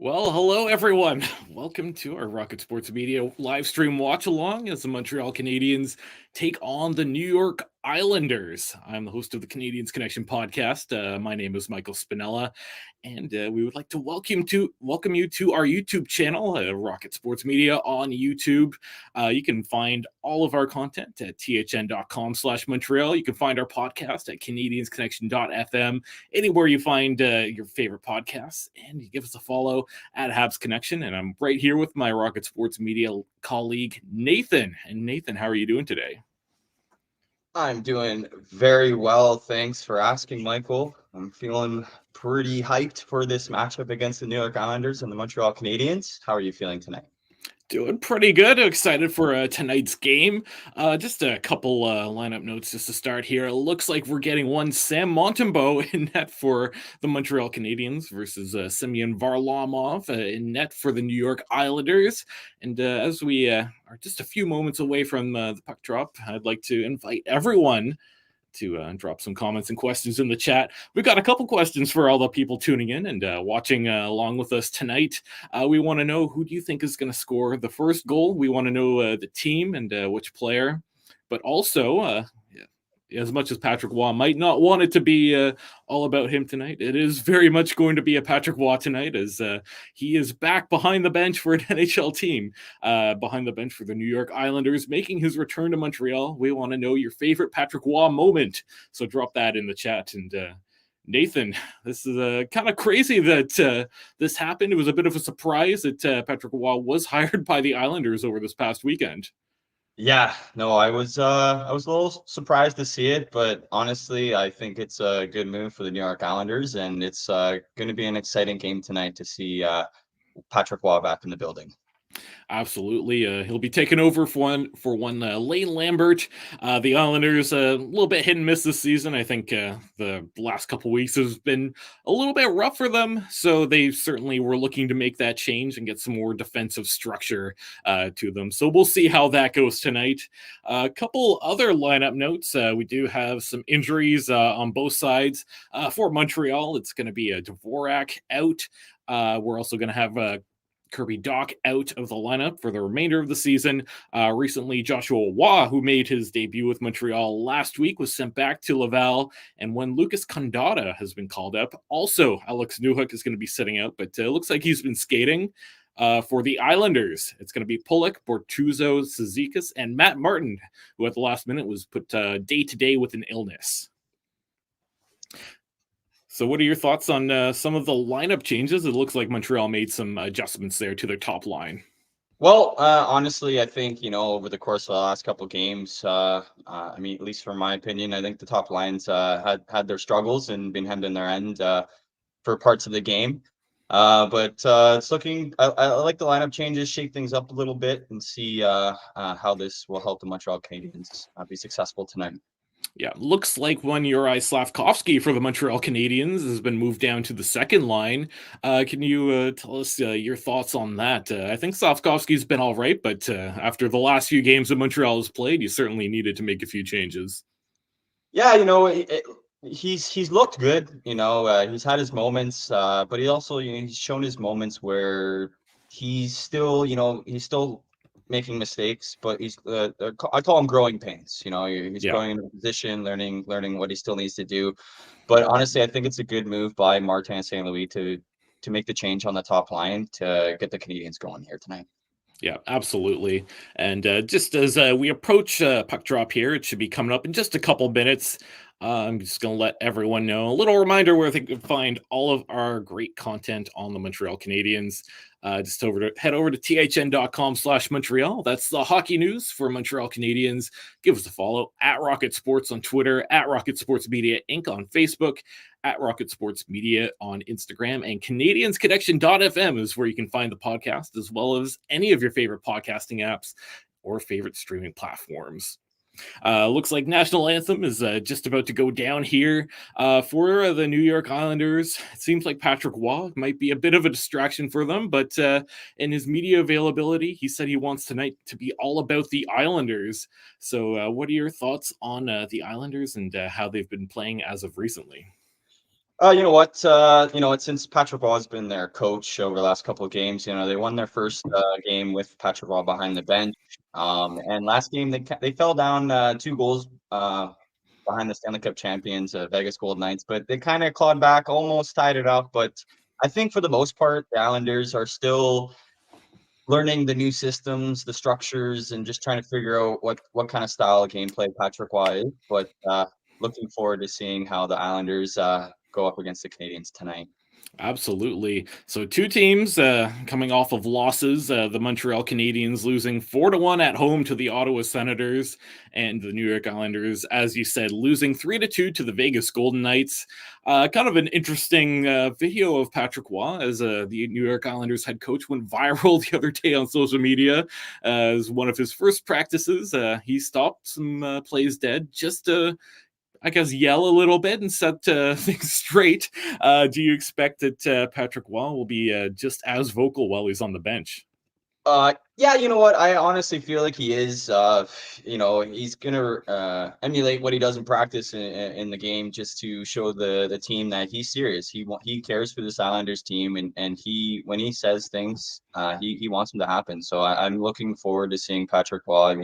Well, hello everyone. Welcome to our Rocket Sports Media live stream watch along as the Montreal Canadiens take on the New York Islanders. I'm the host of the Canadiens Connection podcast. My name is Michael Spinella, and we would like to welcome you to our YouTube channel, Rocket Sports Media on YouTube. You can find all of our content at thn.com/Montreal. You can find our podcast at CanadiensConnection.fm, anywhere you find your favorite podcasts, and you give us a follow at Habs Connection. And I'm right here with my Rocket Sports Media colleague, Nathan. And Nathan, how are you doing today? I'm doing very well. Thanks for asking, Michael. I'm feeling pretty hyped for this matchup against the New York Islanders and the Montreal Canadiens. How are you feeling tonight? Doing pretty good. Excited for tonight's game. Just a couple lineup notes just to start here. It looks like we're getting one Sam Montembeault in net for the Montreal Canadiens versus Semyon Varlamov in net for the New York Islanders. And as we are just a few moments away from the puck drop, I'd like to invite everyone to drop some comments and questions in the chat. We've got a couple questions for all the people tuning in and watching along with us tonight. We want to know, who do you think is going to score the first goal? We want to know the team and which player, but also, as much as Patrick Waugh might not want it to be all about him tonight, it is very much going to be a Patrick Waugh tonight, as he is back behind the bench for an NHL team, behind the bench for the New York Islanders, making his return to Montreal. We want to know your favorite Patrick Waugh moment, so drop that in the chat. And Nathan, this is kind of crazy that this happened. It was a bit of a surprise that Patrick Waugh was hired by the Islanders over this past weekend. Yeah, no, I was a little surprised to see it, but honestly, I think it's a good move for the New York Islanders, and it's going to be an exciting game tonight to see Patrick Waugh back in the building. Absolutely. He'll be taking over for one Lane Lambert. The Islanders a little bit hit and miss this season. I think the last couple weeks has been a little bit rough for them. So they certainly were looking to make that change and get some more defensive structure to them. So we'll see how that goes tonight. A couple other lineup notes. We do have some injuries on both sides. For Montreal, it's going to be a Dvorak out. We're also going to have Kirby Dach out of the lineup for the remainder of the season. Recently, Joshua Waugh, who made his debut with Montreal last week, was sent back to Laval. And when Lucas Condotta has been called up, also Alex Newhook is going to be sitting out, but it looks like he's been skating. For the Islanders, it's going to be Pulock, Bortuzzo, Cizikas, and Matt Martin, who at the last minute was put day-to-day with an illness. So what are your thoughts on some of the lineup changes? It looks like Montreal made some adjustments there to their top line. Well, honestly, I think, over the course of the last couple of games, I mean, at least from my opinion, I think the top lines had their struggles and been hemmed in their end for parts of the game. But it's looking, I like the lineup changes, shake things up a little bit, and see how this will help the Montreal Canadiens be successful tonight. Yeah, looks like one Uri Slavkovsky for the Montreal Canadiens has been moved down to the second line. Can you tell us your thoughts on that? I think Slavkovsky's been all right, but after the last few games that Montreal has played, you certainly needed to make a few changes. Yeah, he's looked good. He's had his moments, but he also, he's shown his moments where he's still, he's still making mistakes, but I call him growing pains. He's Yeah. growing into a position, learning what he still needs to do. But honestly, I think it's a good move by Martin St. Louis to make the change on the top line to get the Canadiens going here tonight. Yeah, absolutely. And just as we approach puck drop here, it should be coming up in just a couple minutes. I'm just going to let everyone know a little reminder where they can find all of our great content on the Montreal Canadiens. Just head over to thn.com/Montreal. That's the hockey news for Montreal Canadiens. Give us a follow at Rocket Sports on Twitter, at Rocket Sports Media Inc. on Facebook, at Rocket Sports Media on Instagram, and CanadiensConnection.fm is where you can find the podcast, as well as any of your favorite podcasting apps or favorite streaming platforms. Looks like National Anthem is just about to go down here for the New York Islanders. It seems like Patrick Waugh might be a bit of a distraction for them, but in his media availability, he said he wants tonight to be all about the Islanders. So what are your thoughts on the Islanders and how they've been playing as of recently? You know what? Since Patrick Roy has been their coach over the last couple of games, they won their first game with Patrick Roy behind the bench. And last game they fell down 2 goals behind the Stanley Cup champions, Vegas Golden Knights, but they kind of clawed back, almost tied it up. But I think for the most part, the Islanders are still learning the new systems, the structures, and just trying to figure out what kind of style of gameplay Patrick Roy is. But looking forward to seeing how the Islanders go up against the Canadiens tonight. Absolutely. So two teams coming off of losses. The Montreal Canadiens losing 4-1 at home to the Ottawa Senators, and the New York Islanders, as you said, losing 3-2 to the Vegas Golden Knights. Kind of an interesting video of Patrick Roy as the New York Islanders head coach went viral the other day on social media as one of his first practices. He stopped some plays dead just to, I guess, yell a little bit and set things straight. Do you expect that Patrick Roy will be just as vocal while he's on the bench? Yeah, you know what? I honestly feel like he is. He's gonna emulate what he does in practice in the game, just to show the team that he's serious. He cares for this Islanders team, and when he says things, he wants them to happen. So I'm looking forward to seeing Patrick Roy,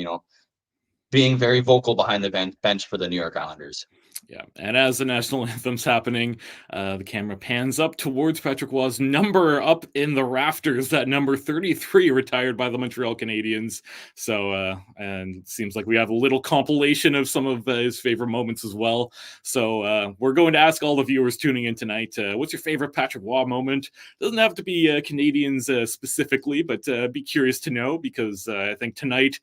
being very vocal behind the bench for the New York Islanders. Yeah, and as the national anthem's happening, the camera pans up towards Patrick Roy's number up in the rafters. That number 33, retired by the Montreal Canadiens. So, and it seems like we have a little compilation of some of his favorite moments as well. So, we're going to ask all the viewers tuning in tonight, what's your favorite Patrick Roy moment? Doesn't have to be Canadiens specifically, but be curious to know, because I think tonight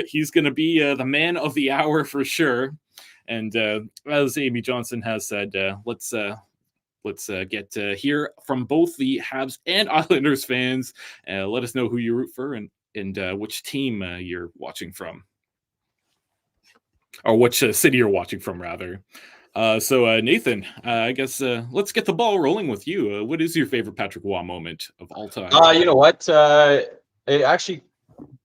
he's going to be the man of the hour for sure. And as Amy Johnson has said, let's get to hear from both the Habs and Islanders fans. Let us know who you root for and which team you're watching from, or which city you're watching from, rather. So Nathan, I guess let's get the ball rolling with you. What is your favorite Patrick Roy moment of all time? You know what? It actually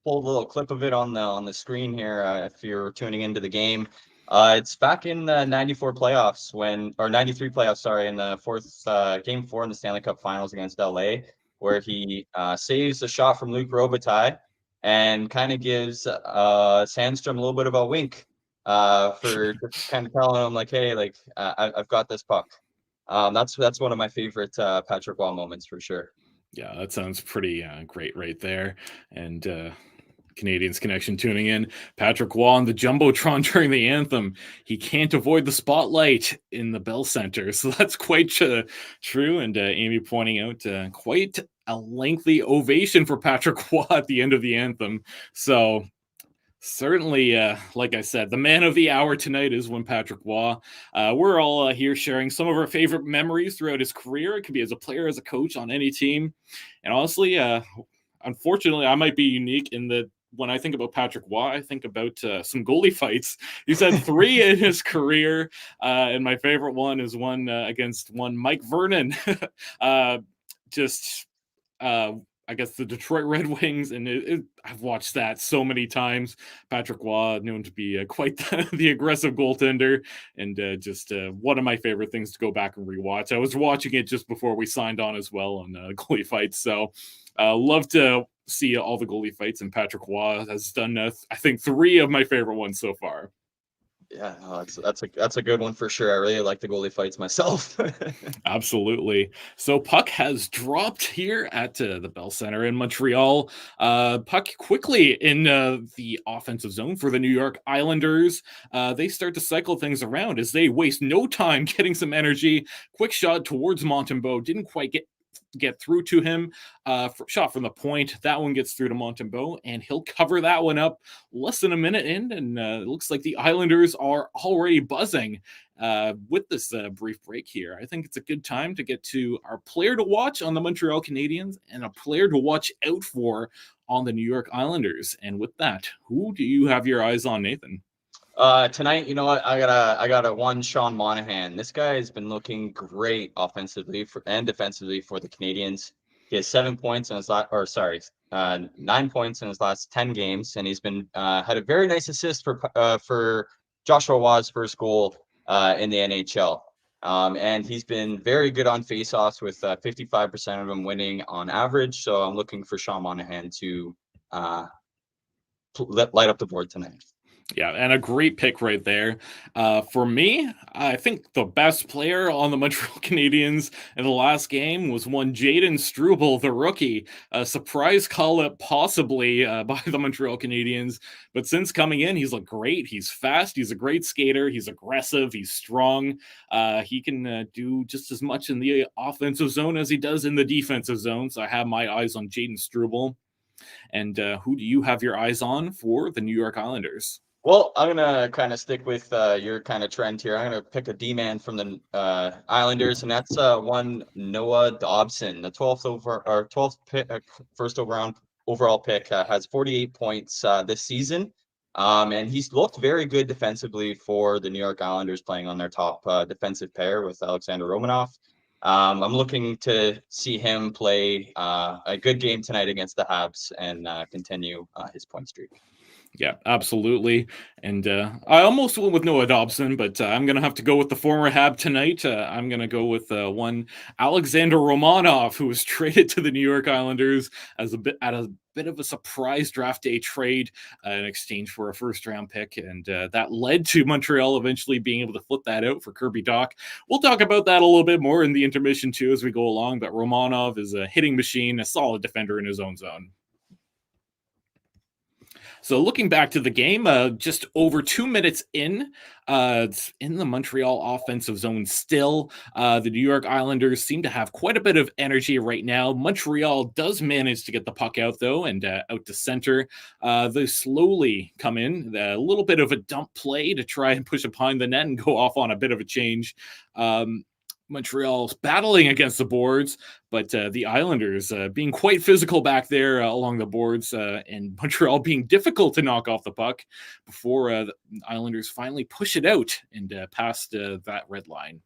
pulled a little clip of it on the screen here. If you're tuning into the game. It's back in the 94 playoffs or 93 playoffs, sorry, in the game 4 in the Stanley Cup finals against LA, where he saves a shot from Luc Robitaille and kind of gives Sandstrom a little bit of a wink for just kind of telling him, like, hey, like, I've got this puck. That's one of my favorite Patrick Roy moments for sure. Yeah, that sounds pretty great right there. And Canadiens Connection tuning in. Patrick Roy on the Jumbotron during the anthem. He can't avoid the spotlight in the Bell Center. So that's quite true. And Amy pointing out quite a lengthy ovation for Patrick Roy at the end of the anthem. So certainly, like I said, the man of the hour tonight is when Patrick Roy. We're all here sharing some of our favorite memories throughout his career. It could be as a player, as a coach on any team. And honestly, unfortunately, I might be unique in that when I think about Patrick Roy, I think about some goalie fights. He's had 3 in his career, and my favorite one is one against one Mike Vernon. I guess the Detroit Red Wings, and I've watched that so many times. Patrick Roy, known to be quite the aggressive goaltender, and just one of my favorite things to go back and rewatch. I was watching it just before we signed on as well on goalie fights, so love to see all the goalie fights, and Patrick Roy has done, I think, 3 of my favorite ones so far. Yeah, no, that's a good one for sure. I really like the goalie fights myself. Absolutely. So puck has dropped here at the Bell Center in Montreal. Puck quickly in the offensive zone for the New York Islanders. They start to cycle things around as they waste no time getting some energy. Quick shot towards Montembeault. Didn't quite get through to him. Shot from the point. That one gets through to Montembeault, and he'll cover that one up less than a minute in, and it looks like the Islanders are already buzzing with this brief break here. I think it's a good time to get to our player to watch on the Montreal Canadiens and a player to watch out for on the New York Islanders. And with that, who do you have your eyes on, Nathan? Tonight, you know what? I got a one Sean Monahan. This guy has been looking great offensively and defensively for the Canadiens. He has 7 points in his 9 points in his last 10 games, and he's been had a very nice assist for Joshua Roy's first goal in the NHL. And he's been very good on faceoffs with 55% of them winning on average. So I'm looking for Sean Monahan to light up the board tonight. Yeah, and a great pick right there. For me, I think the best player on the Montreal Canadiens in the last game was one Jaden Struble, the rookie. A surprise call-up possibly by the Montreal Canadiens, but since coming in, he's looked great. He's fast, he's a great skater, he's aggressive, he's strong. He can do just as much in the offensive zone as he does in the defensive zone, so I have my eyes on Jaden Struble. And who do you have your eyes on for the New York Islanders? Well, I'm gonna kind of stick with your kind of trend here. I'm gonna pick a D-man from the Islanders, and that's one Noah Dobson, the 12th pick, first overall pick, has 48 points this season, and he's looked very good defensively for the New York Islanders, playing on their top defensive pair with Alexander Romanov. I'm looking to see him play a good game tonight against the Habs and continue his point streak. Yeah, absolutely. And I almost went with Noah Dobson, but I'm going to have to go with the former Hab tonight. I'm going to go with one Alexander Romanov, who was traded to the New York Islanders as a bit of a surprise draft day trade in exchange for a first-round pick, and that led to Montreal eventually being able to flip that out for Kirby Dach. We'll talk about that a little bit more in the intermission too as we go along, but Romanov is a hitting machine, a solid defender in his own zone. So looking back to the game, just over 2 minutes in, it's in the Montreal offensive zone still. The New York Islanders seem to have quite a bit of energy right now. Montreal does manage to get the puck out, though, and out to center. They slowly come in, a little bit of a dump play to try and push it behind the net and go off on a bit of a change. Montreal's battling against the boards, but the Islanders being quite physical back there along the boards, and Montreal being difficult to knock off the puck before the Islanders finally push it out and past that red line.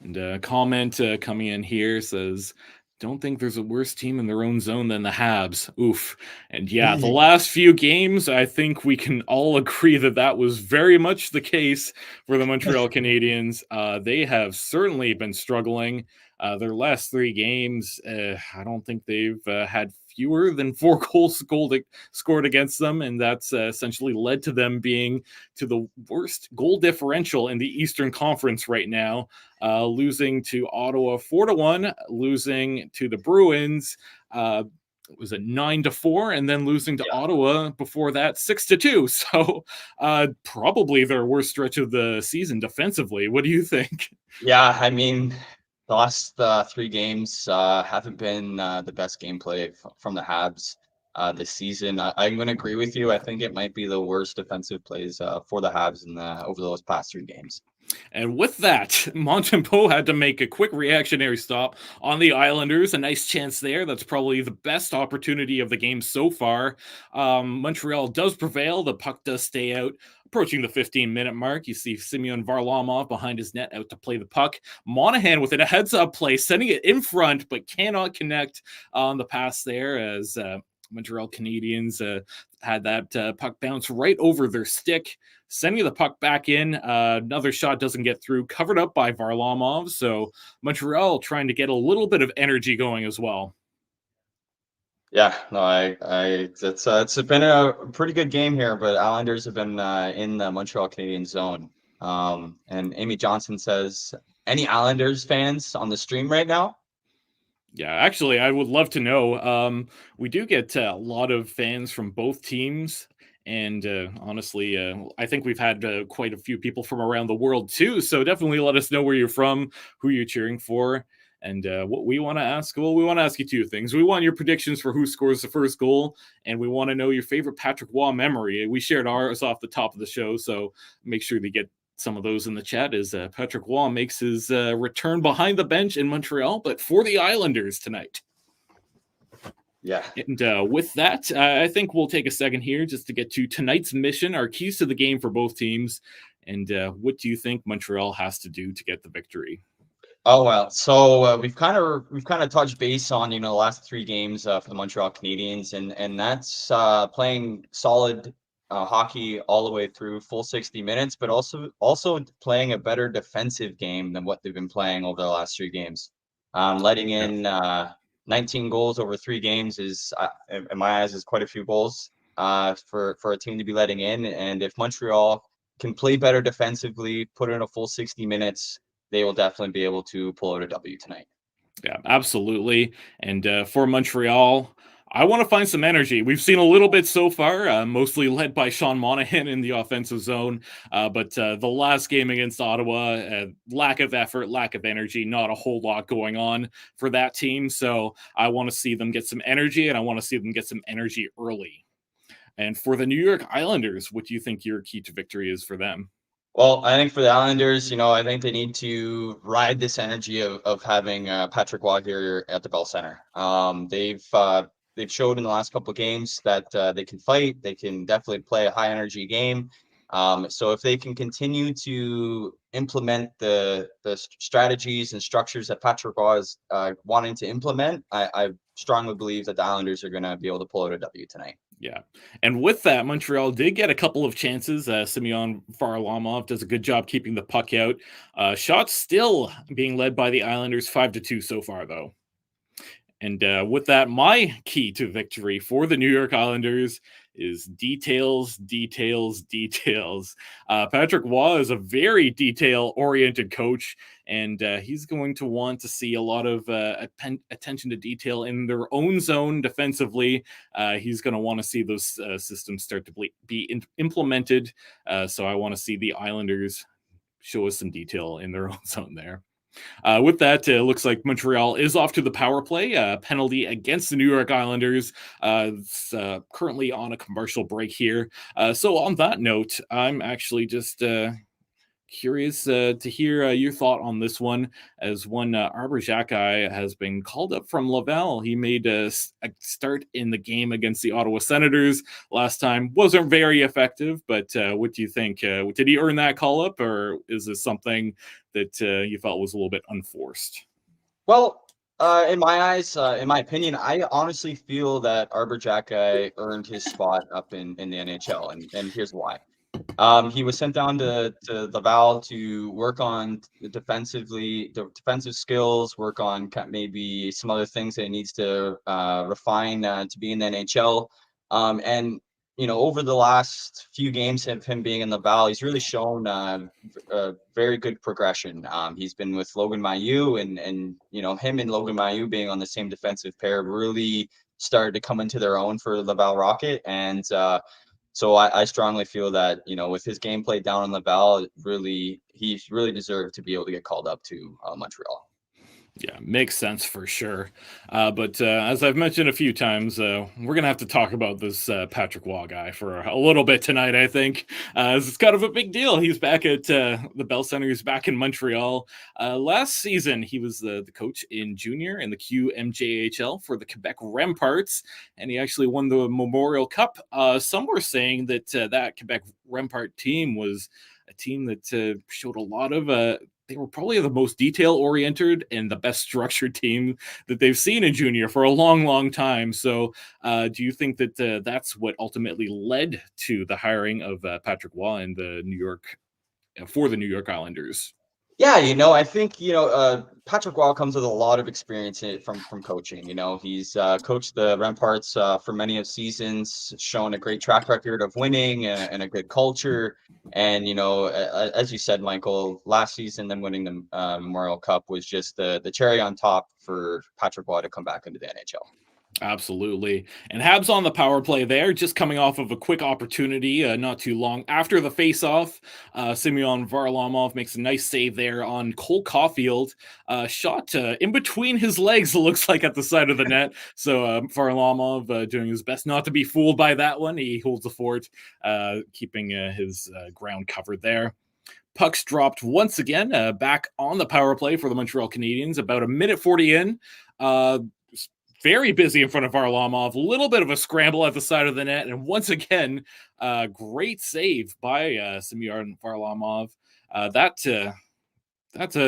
And a comment coming in here says, don't think there's a worse team in their own zone than the Habs. Oof. And yeah, the last few games, I think we can all agree that that was very much the case for the Montreal Canadiens. They have certainly been struggling. Their last 3 games, I don't think they've had fewer than 4 goals scored against them, and that's essentially led to them being to the worst goal differential in the Eastern Conference right now, losing to Ottawa 4-1, losing to the Bruins was it 9-4, and then losing to Ottawa before that 6-2. So probably their worst stretch of the season defensively. What do you think? Yeah, I mean, the last 3 games haven't been the best gameplay from the Habs this season. I'm going to agree with you. I think it might be the worst defensive plays for the Habs over those past 3 games. And with that, Montembeault had to make a quick reactionary stop on the Islanders. A nice chance there. That's probably the best opportunity of the game so far. Montreal does prevail. The puck does stay out. Approaching the 15-minute mark, you see Semyon Varlamov behind his net out to play the puck. Monahan with a heads-up play, sending it in front, but cannot connect on the pass there as Montreal Canadiens had that puck bounce right over their stick, sending the puck back in. Another shot doesn't get through, covered up by Varlamov. So Montreal trying to get a little bit of energy going as well. Yeah, no, it's been a pretty good game here, but Islanders have been in the Montreal Canadiens zone. And Amy Johnson says, any Islanders fans on the stream right now? Yeah, actually, I would love to know. We do get a lot of fans from both teams. And honestly, I think we've had quite a few people from around the world too. So definitely let us know where you're from, who you're cheering for. And what we want to ask, well, we want to ask you 2 things. We want your predictions for who scores the first goal, and we want to know your favorite Patrick Waugh memory. We shared ours off the top of the show, so make sure to get some of those in the chat as Patrick Waugh makes his return behind the bench in Montreal, but for the Islanders tonight. Yeah. And with that, I think we'll take a second here just to get to tonight's mission, our keys to the game for both teams. And what do you think Montreal has to do to get the victory? Oh, well, so we've kind of touched base on, the last 3 games for the Montreal Canadiens, and that's playing solid hockey all the way through full 60 minutes, but also playing a better defensive game than what they've been playing over the last 3 games. Letting Yeah. in 19 goals over 3 games is, in my eyes, is quite a few goals for a team to be letting in. And if Montreal can play better defensively, put in a full 60 minutes, they will definitely be able to pull out a W tonight. Yeah, absolutely. And for Montreal, I want to find some energy. We've seen a little bit so far, mostly led by Sean Monahan in the offensive zone. But the last game against Ottawa, lack of effort, lack of energy, not a whole lot going on for that team. So I want to see them get some energy, and I want to see them get some energy early. And for the New York Islanders, what do you think your key to victory is for them? Well, I think for the Islanders, I think they need to ride this energy of having Patrick Waugh here at the Bell Center. They've showed in the last couple of games that they can fight. They can definitely play a high energy game. So if they can continue to implement the strategies and structures that Patrick Waugh is wanting to implement, I strongly believe that the Islanders are going to be able to pull out a W tonight. Yeah. And with that, Montreal did get a couple of chances. Semyon Varlamov does a good job keeping the puck out. Shots still being led by the Islanders 5-2 so far, though. And with that, my key to victory for the New York Islanders is details, details, details. Patrick Waugh is a very detail-oriented coach, and he's going to want to see a lot of attention to detail in their own zone defensively. He's going to want to see those systems start to be implemented. So I want to see the Islanders show us some detail in their own zone there. With that, it looks like Montreal is off to the power play. Penalty against the New York Islanders. It's currently on a commercial break here. So on that note, I'm actually just curious to hear your thought on this one, as one Arbor Xhekaj has been called up from Laval. He made a start in the game against the Ottawa Senators last time. Wasn't very effective, but what do you think? Did he earn that call up, or is this something that you felt was a little bit unforced? Well, in my eyes, in my opinion, I honestly feel that Arbor Xhekaj earned his spot up in the NHL, and here's why. He was sent down to Laval to work on the defensive skills, work on maybe some other things that he needs to refine to be in the NHL. And over the last few games of him being in Laval, he's really shown a very good progression. He's been with Logan Mailloux, and him and Logan Mailloux being on the same defensive pair really started to come into their own for Laval Rocket, and so I strongly feel that, with his gameplay down in Laval, he really deserved to be able to get called up to Montreal. Yeah, makes sense for sure. But as I've mentioned a few times, we're going to have to talk about this Patrick Waugh guy for a little bit tonight, I think. It's kind of a big deal. He's back at the Bell Center. He's back in Montreal. Last season, he was the coach in junior in the QMJHL for the Quebec Remparts, and he actually won the Memorial Cup. Some were saying that that Quebec Rempart team was a team that showed a lot of they were probably the most detail-oriented and the best structured team that they've seen in junior for a long, long time. So do you think that that's what ultimately led to the hiring of Patrick Waugh in the for the New York Islanders? Yeah, I think Patrick Waugh comes with a lot of experience from coaching. He's coached the Remparts for many of seasons, shown a great track record of winning and a good culture. And as you said, Michael, last season, them winning the Memorial Cup was just the cherry on top for Patrick Waugh to come back into the NHL. Absolutely. And Habs on the power play there, just coming off of a quick opportunity not too long after the face-off. Semyon Varlamov makes a nice save there on Cole Caulfield. Shot in between his legs, looks like, at the side of the net. So Varlamov doing his best not to be fooled by that one. He holds the fort, keeping his ground covered there. Pucks dropped once again, back on the power play for the Montreal Canadiens, about a minute 40 in. Very busy in front of Varlamov, a little bit of a scramble at the side of the net, and once again, great save by Semyon Varlamov. That's a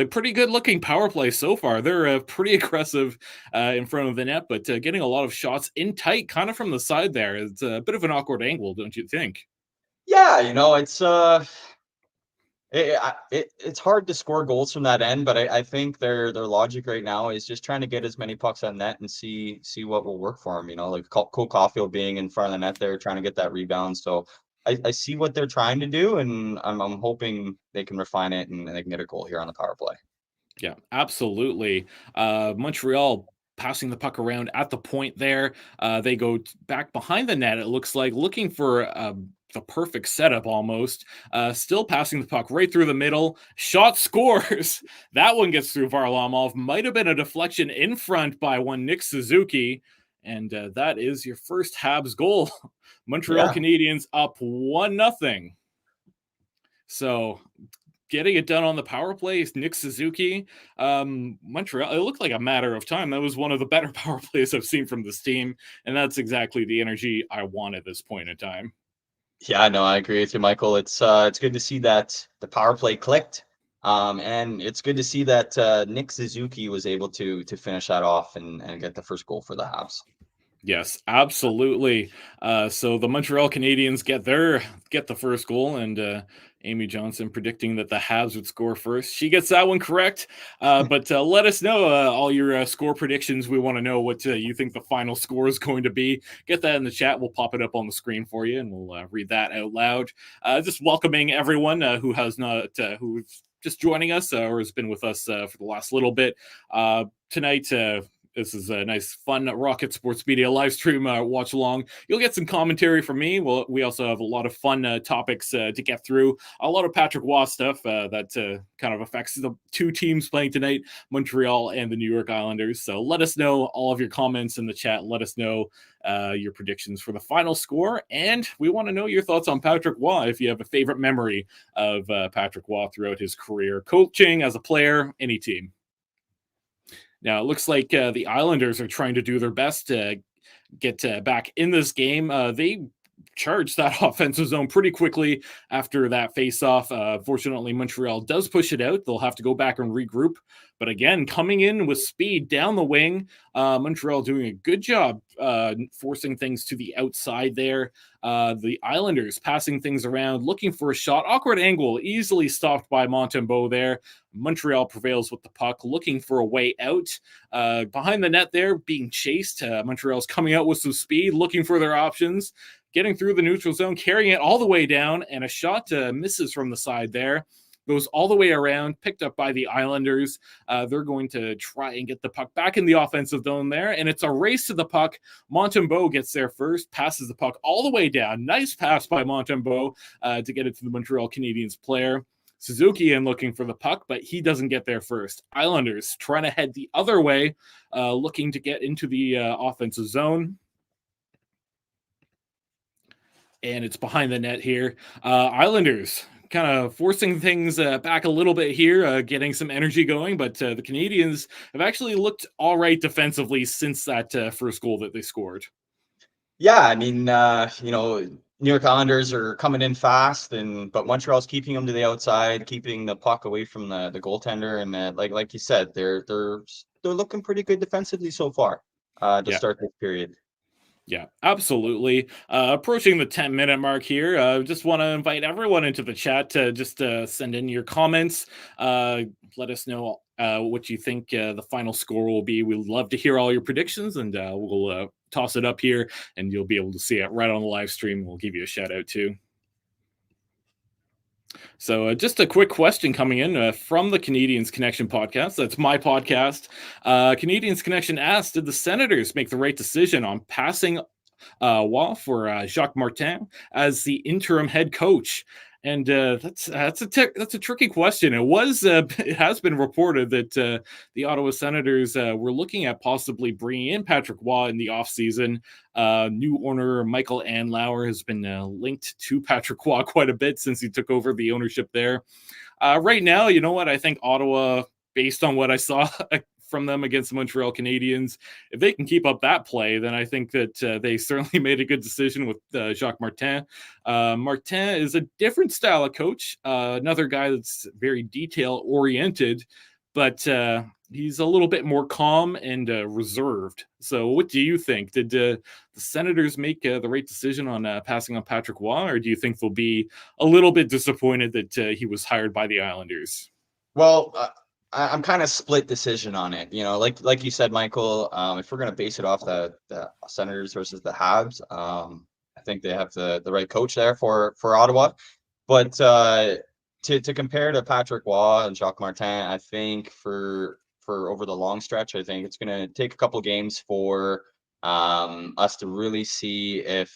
pretty good-looking power play so far. They're pretty aggressive in front of the net, but getting a lot of shots in tight, kind of from the side there. It's a bit of an awkward angle, don't you think? Yeah, it's hard to score goals from that end, but I think their logic right now is just trying to get as many pucks on net and see what will work for them. Like Cole Caulfield being in front of the net there, trying to get that rebound. So I see what they're trying to do, and I'm hoping they can refine it and they can get a goal here on the power play. Yeah, absolutely. Montreal passing the puck around at the point there. They go back behind the net, it looks like, looking for the perfect setup almost. Still passing the puck right through the middle. Shot scores. That one gets through Varlamov. Might have been a deflection in front by one Nick Suzuki. And that is your first Habs goal. Montreal Yeah. Canadiens up 1-0. So getting it done on the power play is Nick Suzuki. Montreal, it looked like a matter of time. That was one of the better power plays I've seen from this team, and that's exactly the energy I want at this point in time. Yeah, no, I agree with you, Michael. It's good to see that the power play clicked. And it's good to see that Nick Suzuki was able to finish that off and get the first goal for the Habs. Yes, absolutely. So the Montreal Canadiens get the first goal, and Amy Johnson predicting that the Habs would score first. She gets that one correct. But let us know all your score predictions. We want to know what you think the final score is going to be. Get that in the chat. We'll pop it up on the screen for you, and we'll read that out loud. Just welcoming everyone who has not who's just joining us or has been with us for the last little bit tonight. This is a nice, fun Rocket Sports Media live stream watch along. You'll get some commentary from me. Well, we also have a lot of fun topics to get through. A lot of Patrick Waugh stuff that kind of affects the two teams playing tonight, Montreal and the New York Islanders. So let us know all of your comments in the chat. Let us know your predictions for the final score. And we want to know your thoughts on Patrick Waugh, if you have a favorite memory of Patrick Waugh throughout his career, coaching as a player, any team. Now, it looks like the Islanders are trying to do their best to get back in this game. They charged that offensive zone pretty quickly after that face-off. Fortunately, Montreal does push it out. They'll have to go back and regroup. But again, coming in with speed down the wing, Montreal doing a good job forcing things to the outside there. The Islanders passing things around, looking for a shot. Awkward angle, easily stopped by Montembeault there. Montreal prevails with the puck, looking for a way out. Behind the net there, being chased. Montreal's coming out with some speed, looking for their options. Getting through the neutral zone, carrying it all the way down, and a shot misses from the side there. Goes all the way around, picked up by the Islanders. They're going to try and get the puck back in the offensive zone there, and it's a race to the puck. Montembeault gets there first, passes the puck all the way down. Nice pass by Montembeault to get it to the Montreal Canadiens player. Suzuki in looking for the puck, but he doesn't get there first. Islanders trying to head the other way, looking to get into the offensive zone. And it's behind the net here. Islanders kind of forcing things back a little bit here, getting some energy going, but the Canadiens have actually looked all right defensively since that first goal that they scored. Yeah, I mean, New York Islanders are coming in fast, but Montreal's keeping them to the outside, keeping the puck away from the goaltender, and like you said, they're looking pretty good defensively so far to start this period. Yeah, absolutely. Approaching the 10-minute mark here. Just want to invite everyone into the chat to just send in your comments. Let us know what you think the final score will be. We'd love to hear all your predictions, and we'll toss it up here, and you'll be able to see it right on the live stream. We'll give you a shout out too. So just a quick question coming in from the Canadiens Connection podcast. That's my podcast. Canadiens Connection asked, did the Senators make the right decision on passing Waugh for Jacques Martin as the interim head coach? And that's a tricky question. It has been reported that the Ottawa Senators were looking at possibly bringing in Patrick Waugh in the offseason. New owner Michael Andlauer has been linked to Patrick Waugh quite a bit since he took over the ownership there. Right now, you know what? I think Ottawa, based on what I saw from them against the Montreal Canadiens, if they can keep up that play, then I think that they certainly made a good decision with Jacques Martin. Martin is a different style of coach, another guy that's very detail oriented, but he's a little bit more calm and reserved. So, what do you think? Did the Senators make the right decision on passing on Patrick Waugh, or do you think they'll be a little bit disappointed that he was hired by the Islanders? Well, I'm kind of split decision on it. You know, like you said, Michael. If we're gonna base it off the Senators versus the Habs, I think they have the right coach there for Ottawa. But to compare to Patrick Waugh and Jacques Martin, I think for over the long stretch, I think it's gonna take a couple games for us to really see if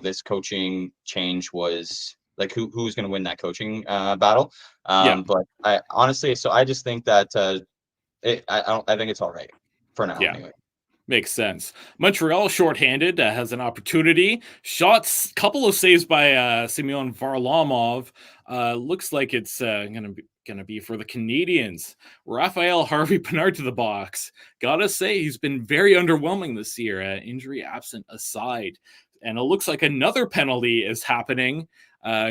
this coaching change was like who's going to win that coaching battle. Yeah. But I honestly, so I just think that I think it's all right for now, Yeah. anyway. Makes sense. Montreal shorthanded has an opportunity. Shots, couple of saves by Semyon Varlamov. Looks like it's gonna be for the Canadiens. Raphael Harvey Pinard to the box. Gotta say he's been very underwhelming this year. Injury absent aside, and it looks like another penalty is happening.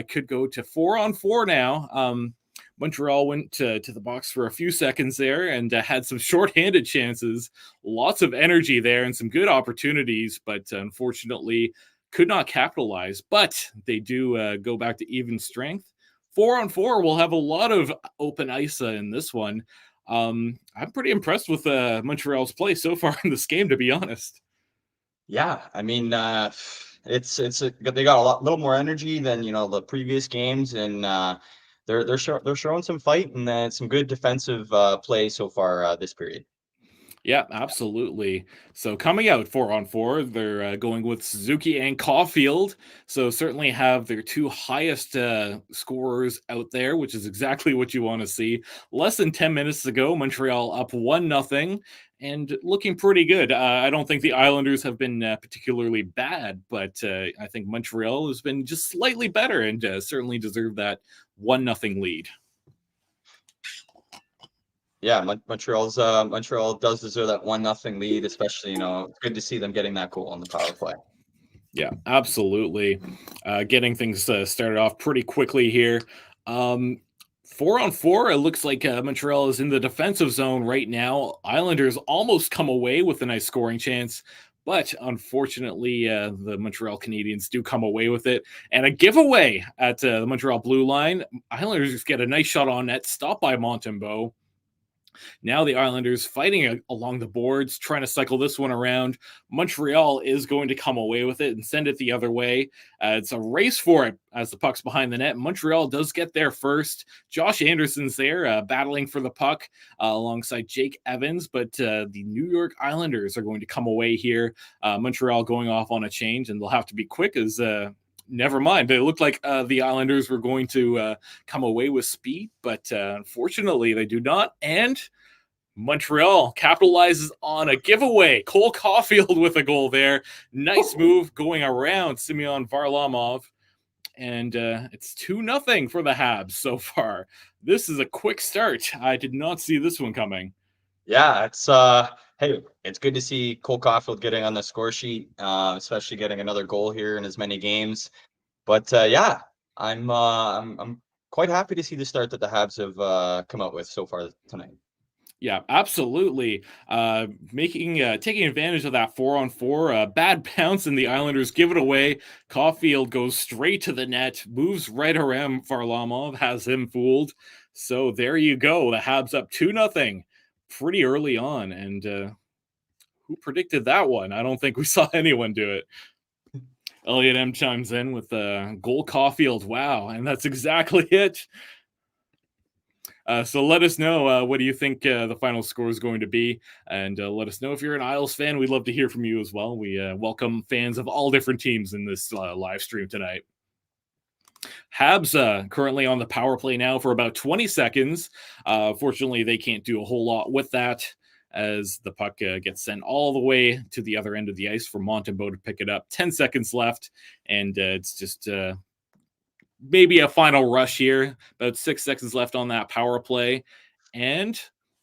Could go to 4-on-4 now. Montreal went to the box for a few seconds there and had some shorthanded chances, lots of energy there and some good opportunities, but unfortunately could not capitalize. But they do go back to even strength. 4-on-4 will have a lot of open ice in this one. I'm pretty impressed with Montreal's play so far in this game, to be honest. Yeah, I mean, they got little more energy than the previous games, and they're showing some fight and some good defensive play so far this period. Yeah, absolutely. So coming out 4-on-4, they're going with Suzuki and Caulfield. So certainly have their two highest scorers out there, which is exactly what you want to see. Less than 10 minutes ago, Montreal up 1-0 and looking pretty good. I don't think the Islanders have been particularly bad, but I think Montreal has been just slightly better and certainly deserved that 1-0 lead. Yeah, Montreal does deserve that 1-0 lead, especially it's good to see them getting that goal on the power play. Yeah, absolutely. Getting things started off pretty quickly here. 4-on-4, it looks like Montreal is in the defensive zone right now. Islanders almost come away with a nice scoring chance, but unfortunately, the Montreal Canadiens do come away with it. And a giveaway at the Montreal blue line. Islanders get a nice shot on net, stopped by Montembeault. Now the Islanders fighting along the boards, trying to cycle this one around. Montreal is going to come away with it and send it the other way. It's a race for it as the puck's behind the net. Montreal does get there first. Josh Anderson's there battling for the puck alongside Jake Evans, but the New York Islanders are going to come away here. Montreal going off on a change, and they'll have to be quick as never mind. It looked like the Islanders were going to come away with speed, but unfortunately they do not. And Montreal capitalizes on a giveaway. Cole Caulfield with a goal there. Nice move going around Semyon Varlamov. And it's 2-0 for the Habs so far. This is a quick start. I did not see this one coming. Yeah, hey, it's good to see Cole Caulfield getting on the score sheet, especially getting another goal here in as many games. But yeah, I'm quite happy to see the start that the Habs have come out with so far tonight. Yeah, absolutely. Taking advantage of that 4-on-4, bad bounce, and the Islanders give it away. Caulfield goes straight to the net, moves right around Varlamov, has him fooled. So there you go. The Habs up 2-0 pretty early on. And who predicted that one? I don't think we saw anyone do it. Elliot M chimes in with goal Caulfield. Wow. And that's exactly it. So let us know what do you think the final score is going to be, and let us know if you're an Isles fan. We'd love to hear from you as well. We welcome fans of all different teams in this live stream tonight. Habs currently on the power play now for about 20 seconds. Fortunately, they can't do a whole lot with that as the puck gets sent all the way to the other end of the ice for Montembeault to pick it up. 10 seconds left, and it's just maybe a final rush here. About 6 seconds left on that power play. And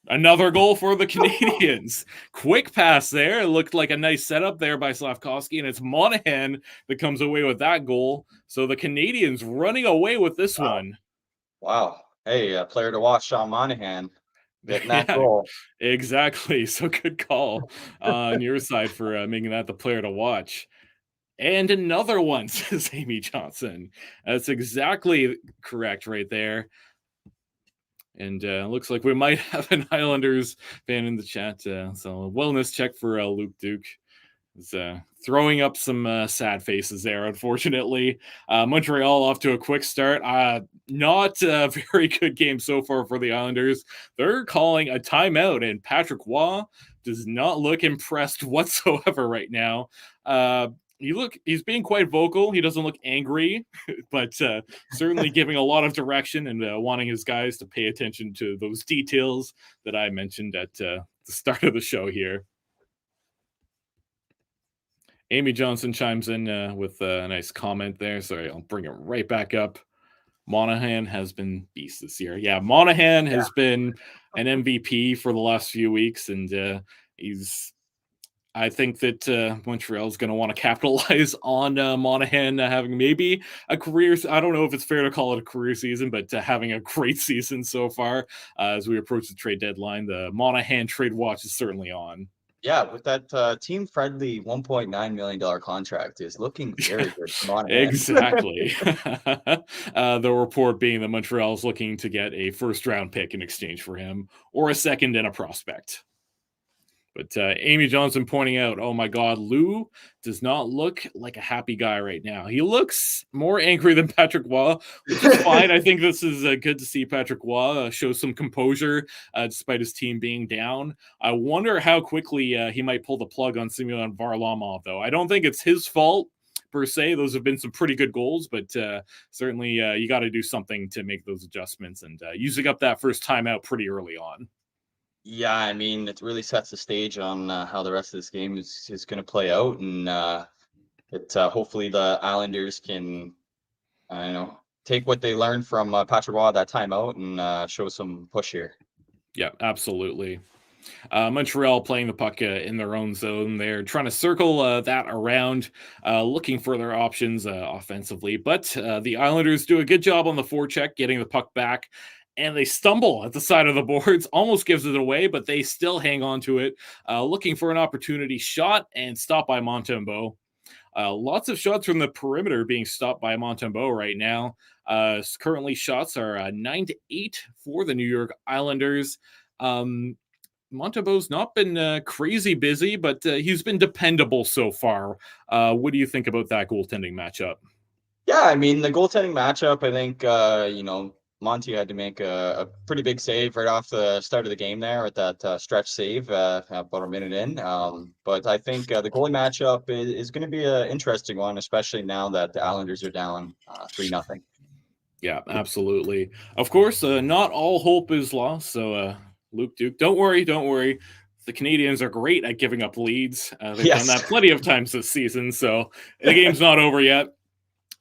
another goal for the Canadiens. Quick pass there. It looked like a nice setup there by Slafkovsky, and it's Monahan that comes away with that goal. So the Canadiens running away with this one. Wow. Hey, player to watch, Sean Monahan. getting that Yeah, goal. exactly. So good call on your side for making that the player to watch. And another one, says Amy Johnson. That's exactly correct right there. And looks like we might have an Islanders fan in the chat. So a wellness check for Luke Duke. Is throwing up some sad faces there, unfortunately. Montreal off to a quick start. Not a very good game so far for the Islanders. They're calling a timeout, and Patrick Waugh does not look impressed whatsoever right now. He's being quite vocal. He doesn't look angry, but certainly giving a lot of direction and wanting his guys to pay attention to those details that I mentioned at the start of the show here. Amy Johnson chimes in with a nice comment there. Sorry, I'll bring it right back up. Monahan has been beast this year. Yeah, Monahan has been an MVP for the last few weeks, and I think that Montreal is going to want to capitalize on Monahan having maybe a career. I don't know if it's fair to call it a career season, but having a great season so far as we approach the trade deadline. The Monahan trade watch is certainly on. Yeah, with that team-friendly $1.9 million contract is looking very good for Monahan. Exactly. The report being that Montreal is looking to get a first-round pick in exchange for him, or a second and a prospect. But Amy Johnson pointing out, oh my God, Lou does not look like a happy guy right now. He looks more angry than Patrick Waugh, which is fine. I think this is good to see Patrick Waugh show some composure despite his team being down. I wonder how quickly he might pull the plug on Semyon Varlamov, though. I don't think it's his fault per se. Those have been some pretty good goals, but certainly you got to do something to make those adjustments, and using up that first timeout pretty early on. Yeah, I mean, it really sets the stage on how the rest of this game is going to play out, and hopefully the Islanders can, take what they learned from Patrick Waugh that timeout and show some push here. Yeah, absolutely. Montreal playing the puck in their own zone. They're trying to circle that around, looking for their options offensively. But the Islanders do a good job on the forecheck, getting the puck back, and they stumble at the side of the boards. Almost gives it away, but they still hang on to it, looking for an opportunity shot and stopped by Montembeault. Lots of shots from the perimeter being stopped by Montembeault right now. Currently, shots are 9-8 for the New York Islanders. Montembeault's not been crazy busy, but he's been dependable so far. What do you think about that goaltending matchup? Yeah, I mean, the goaltending matchup, I think, Monty had to make a pretty big save right off the start of the game there with that stretch save about a minute in. But I think the goalie matchup is going to be an interesting one, especially now that the Islanders are down 3-0. Yeah, absolutely. Of course, not all hope is lost. So, Luke Duke, don't worry. The Canadiens are great at giving up leads. They've done Yes. that plenty of times this season, so the game's not over yet.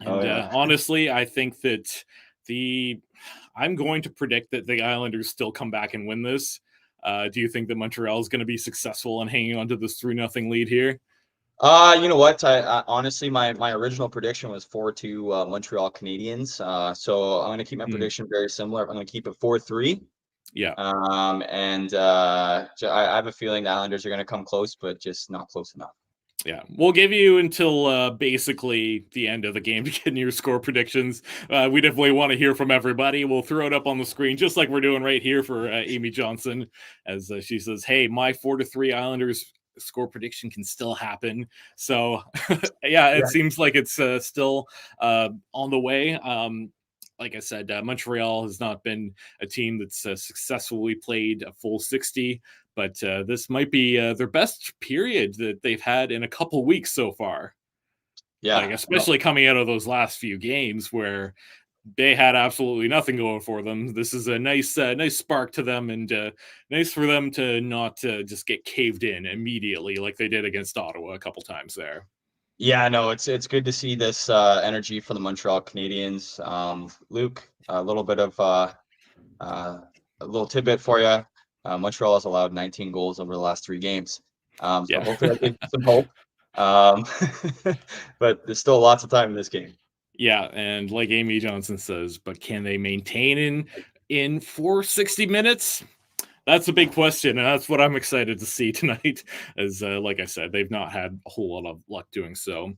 And honestly, I think that I'm going to predict that the Islanders still come back and win this. Do you think that Montreal is going to be successful in hanging on to this 3-0 lead here? You know what? I honestly, my original prediction was 4-2 Montreal Canadiens. So I'm going to keep my prediction very similar. I'm going to keep it 4-3. Yeah. And I have a feeling the Islanders are going to come close, but just not close enough. Yeah, we'll give you until basically the end of the game to get your score predictions. We definitely want to hear from everybody. We'll throw it up on the screen just like we're doing right here for Amy Johnson, as she says, "Hey, my 4-3 Islanders score prediction can still happen." So, it seems like it's still on the way. Like I said, Montreal has not been a team that's successfully played a full 60. But this might be their best period that they've had in a couple weeks so far. Yeah, especially coming out of those last few games where they had absolutely nothing going for them. This is a nice spark to them, and nice for them to not just get caved in immediately like they did against Ottawa a couple times there. Yeah, no, it's good to see this energy for the Montreal Canadiens. Luke, a little bit of a little tidbit for you. Montreal has allowed 19 goals over the last 3 games. So hopefully that gives you some hope. But there's still lots of time in this game. Yeah, and like Amy Johnson says, but can they maintain in for 60 minutes? That's a big question, and that's what I'm excited to see tonight. As like I said, they've not had a whole lot of luck doing so.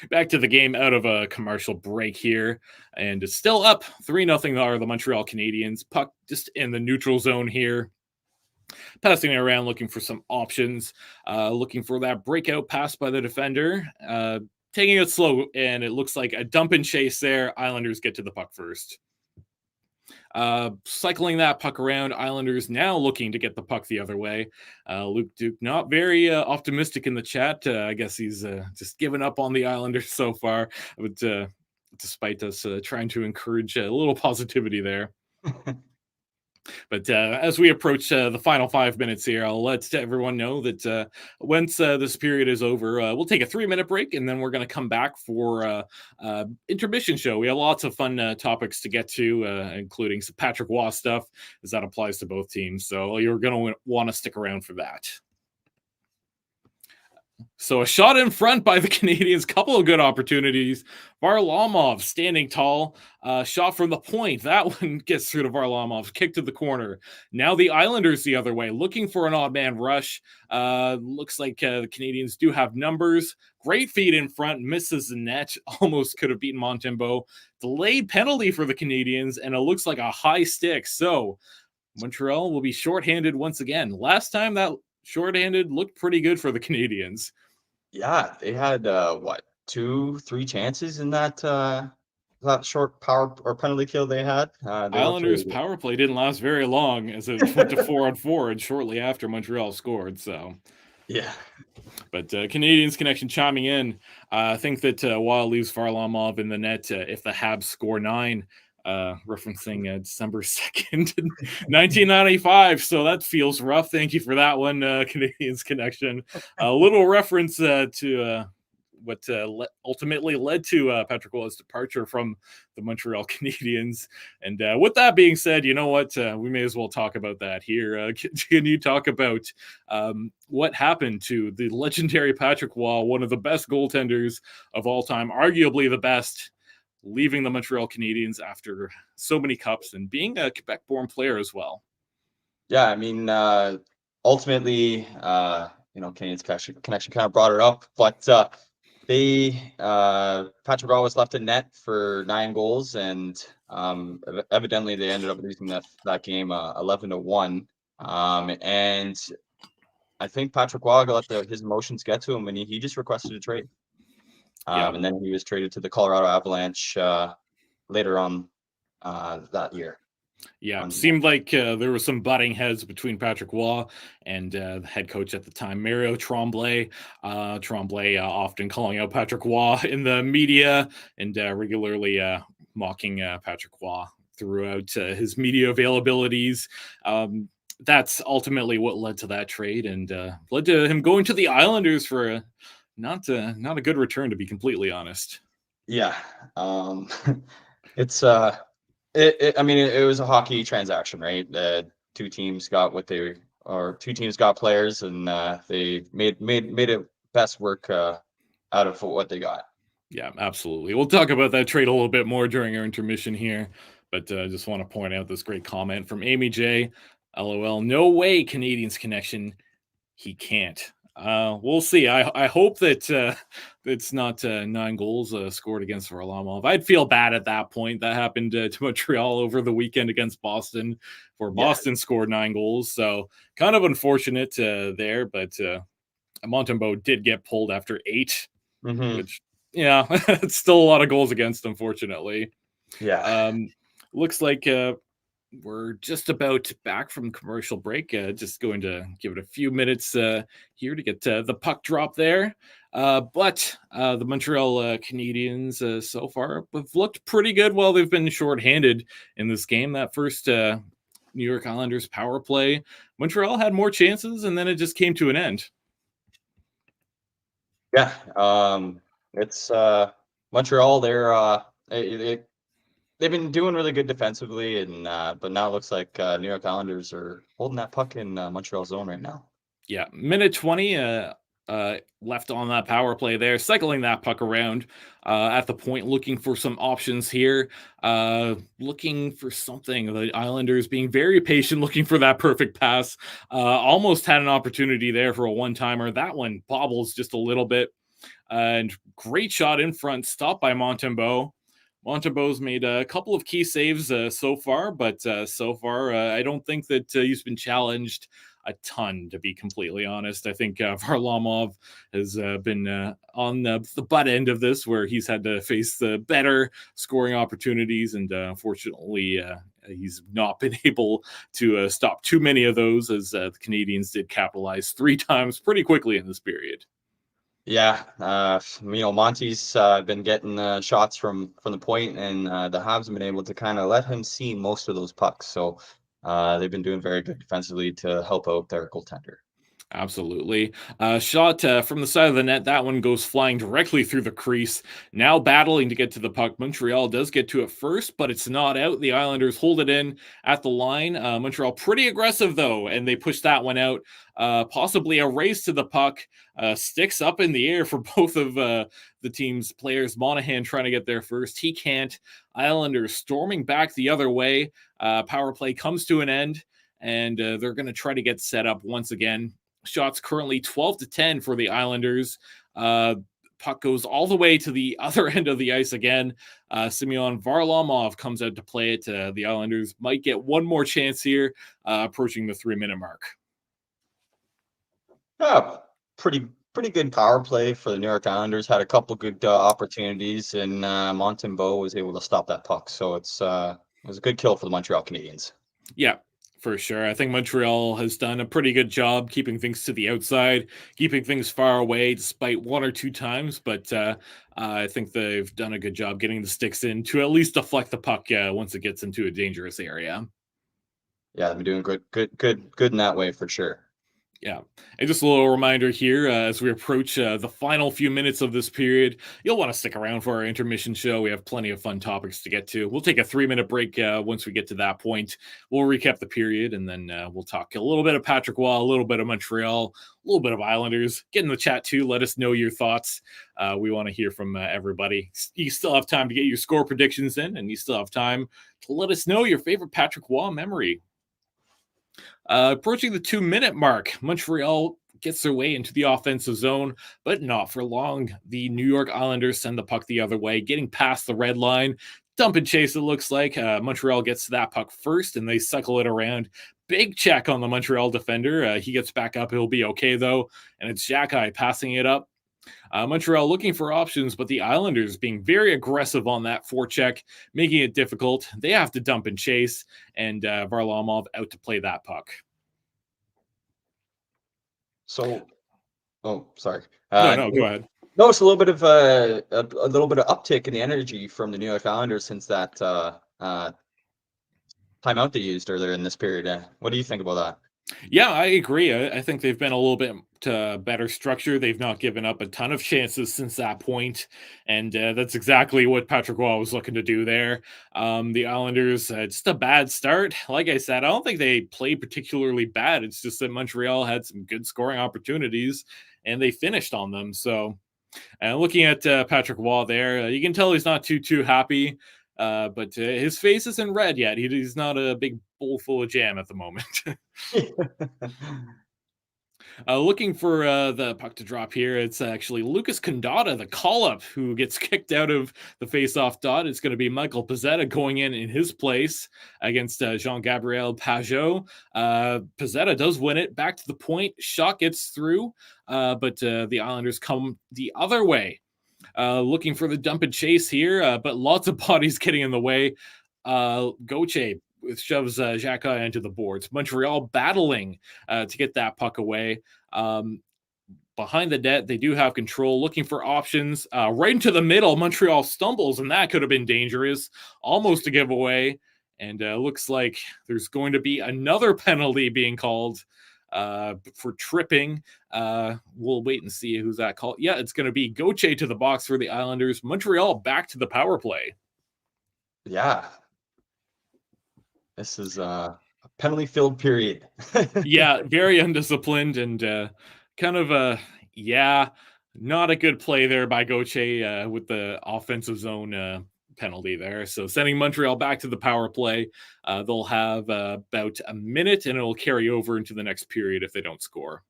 Back to the game out of a commercial break here, and it's still up 3-0 are the Montreal Canadiens. Puck just in the neutral zone here, passing it around, looking for some options, looking for that breakout pass by the defender, taking it slow, and it looks like a dump and chase there. Islanders get to the puck first. Cycling that puck around, Islanders now looking to get the puck the other way. Luke Duke not very optimistic in the chat. I guess he's just given up on the Islanders so far, but despite us trying to encourage a little positivity there. But as we approach the final 5 minutes here, I'll let everyone know that once this period is over, we'll take a 3-minute break, and then we're going to come back for intermission show. We have lots of fun topics to get to, including some Patrick Waugh stuff, as that applies to both teams. So you're going to want to stick around for that. So a shot in front by the Canadiens, couple of good opportunities. Varlamov standing tall, shot from the point. That one gets through to Varlamov, kick to the corner. Now the Islanders the other way, looking for an odd man rush. Looks like the Canadiens do have numbers. Great feed in front, misses the net. Almost could have beaten Montembeault. Delayed penalty for the Canadiens, and it looks like a high stick. So Montreal will be shorthanded once again. Last time that shorthanded looked pretty good for the Canadiens. Yeah, they had what, 2-3 chances in that short power or penalty kill they had. They looked really Islanders good. power play didn't last very long, as it went to 4-on-4 and shortly after Montreal scored. So Yeah. But Canadiens Connection chiming in. I think that Waugh leaves Varlamov in the net if the Habs score 9, referencing December 2nd, 1995. So that feels rough. Thank you for that one, Canadiens Connection. A little reference to what ultimately led to Patrick Waugh's departure from the Montreal Canadiens. And with that being said, you know what? We may as well talk about that here. Can you talk about what happened to the legendary Patrick Waugh, one of the best goaltenders of all time, arguably the best, leaving the Montreal Canadiens after so many cups and being a Quebec-born player as well? Yeah, I mean, ultimately, Canadiens Connection kind of brought it up, but Patrick Roy was left in net for 9 goals, and evidently they ended up losing that game 11-1. And I think Patrick Roy let his emotions get to him, and he just requested a trade. And then he was traded to the Colorado Avalanche later on that year. Yeah, seemed like there were some butting heads between Patrick Waugh and the head coach at the time, Mario Tremblay. Tremblay often calling out Patrick Waugh in the media and regularly mocking Patrick Waugh throughout his media availabilities. That's ultimately what led to that trade and led to him going to the Islanders for not a good return, to be completely honest. Yeah, it's I mean, it was a hockey transaction, right? Two teams got players, and they made it best work out of what they got. Yeah, absolutely. We'll talk about that trade a little bit more during our intermission here, but I just want to point out this great comment from Amy J. LOL, no way, Canadiens Connection. He can't. We'll see. I hope that it's not 9 goals scored against Varlamov. I'd feel bad at that point. That happened to Montreal over the weekend against Boston, where Boston scored 9 goals. So kind of unfortunate there, but Montembeault did get pulled after 8, which, yeah, it's still a lot of goals against, unfortunately. Yeah. Looks like we're just about back from commercial break. Just going to give it a few minutes here to get the puck drop there. But the Montreal Canadiens so far have looked pretty good while they've been shorthanded in this game. That first New York Islanders power play, Montreal had more chances, and then it just came to an end. Yeah, it's Montreal. They've been doing really good defensively, and but now it looks like New York Islanders are holding that puck in Montreal zone right now. Yeah, minute 20. left on that power play there, cycling that puck around at the point, looking for some options here, looking for something. The Islanders being very patient, looking for that perfect pass. Almost had an opportunity there for a one-timer. That one bobbles just a little bit. And great shot in front, stopped by Montembeault. Montembeault's made a couple of key saves so far, but so far I don't think that he's been challenged a ton, to be completely honest. I think Varlamov has been on the butt end of this, where he's had to face the better scoring opportunities, and unfortunately, he's not been able to stop too many of those, as the Canadiens did capitalize 3 times pretty quickly in this period. Yeah, Monty's been getting shots from the point, and the Habs have been able to kind of let him see most of those pucks. So they've been doing very good defensively to help out their goaltender. Absolutely. Shot from the side of the net. That one goes flying directly through the crease. Now battling to get to the puck. Montreal does get to it first, but it's not out. The Islanders hold it in at the line. Montreal pretty aggressive, though, and they push that one out. Possibly a race to the puck. Sticks up in the air for both of the team's players. Monahan trying to get there first. He can't. Islanders storming back the other way. Power play comes to an end, and they're going to try to get set up once again. Shots currently 12-10 for the Islanders. Puck goes all the way to the other end of the ice again. Semyon Varlamov comes out to play it. The Islanders might get one more chance here, approaching the 3-minute mark. Yeah, pretty good power play for the New York Islanders. Had a couple good opportunities, and Montembeault was able to stop that puck. So it was a good kill for the Montreal Canadiens. Yeah, for sure. I think Montreal has done a pretty good job keeping things to the outside, keeping things far away, despite 1 or 2 times. But I think they've done a good job getting the sticks in to at least deflect the puck once it gets into a dangerous area. Yeah, they've been doing good in that way for sure. Yeah. And just a little reminder here, as we approach the final few minutes of this period, you'll want to stick around for our intermission show. We have plenty of fun topics to get to. We'll take a 3-minute break once we get to that point. We'll recap the period, and then we'll talk a little bit of Patrick Roy, a little bit of Montreal, a little bit of Islanders. Get in the chat too. Let us know your thoughts. We want to hear from everybody. You still have time to get your score predictions in, and you still have time to let us know your favorite Patrick Roy memory. Approaching the 2-minute mark, Montreal gets their way into the offensive zone, but not for long. The New York Islanders send the puck the other way, getting past the red line. Dump and chase, it looks like. Montreal gets to that puck first, and they cycle it around. Big check on the Montreal defender. He gets back up. He'll be okay, though. And it's Xhekaj passing it up. Montreal looking for options, but the Islanders being very aggressive on that forecheck, making it difficult. They have to dump and chase, and Varlamov out to play that puck. So, sorry. No, go ahead. No, it's a little bit of a little bit of uptick in the energy from the New York Islanders since that timeout they used earlier in this period. What do you think about that? Yeah, I agree. I think they've been a little bit better structure. They've not given up a ton of chances since that point, and that's exactly what Patrick Roy was looking to do there. The Islanders, just a bad start. Like I said, I don't think they played particularly bad. It's just that Montreal had some good scoring opportunities, and they finished on them. So, looking at Patrick Roy there, you can tell he's not too happy. But his face isn't red yet. He's not a big bowl full of jam at the moment. Looking for the puck to drop here. It's actually Lucas Condotta, the call-up, who gets kicked out of the face-off dot. It's going to be Michael Pezzetta going in his place against Jean-Gabriel Pageau. Pezzetta does win it. Back to the point. Shot gets through, but the Islanders come the other way. Looking for the dump and chase here, but lots of bodies getting in the way. Gauthier shoves Xhekaj into the boards. Montreal battling to get that puck away. Behind the net, they do have control, looking for options. Right into the middle, Montreal stumbles, and that could have been dangerous. Almost a giveaway. And looks like there's going to be another penalty being called for tripping. We'll wait and see who's that called. Yeah, it's going to be Gauthier to the box for the Islanders. Montreal back to the power play. Yeah. This is a penalty-filled period. Yeah, very undisciplined and kind of Yeah, not a good play there by Gauthier with the offensive zone penalty there. So sending Montreal back to the power play. They'll have about a minute, and it'll carry over into the next period if they don't score.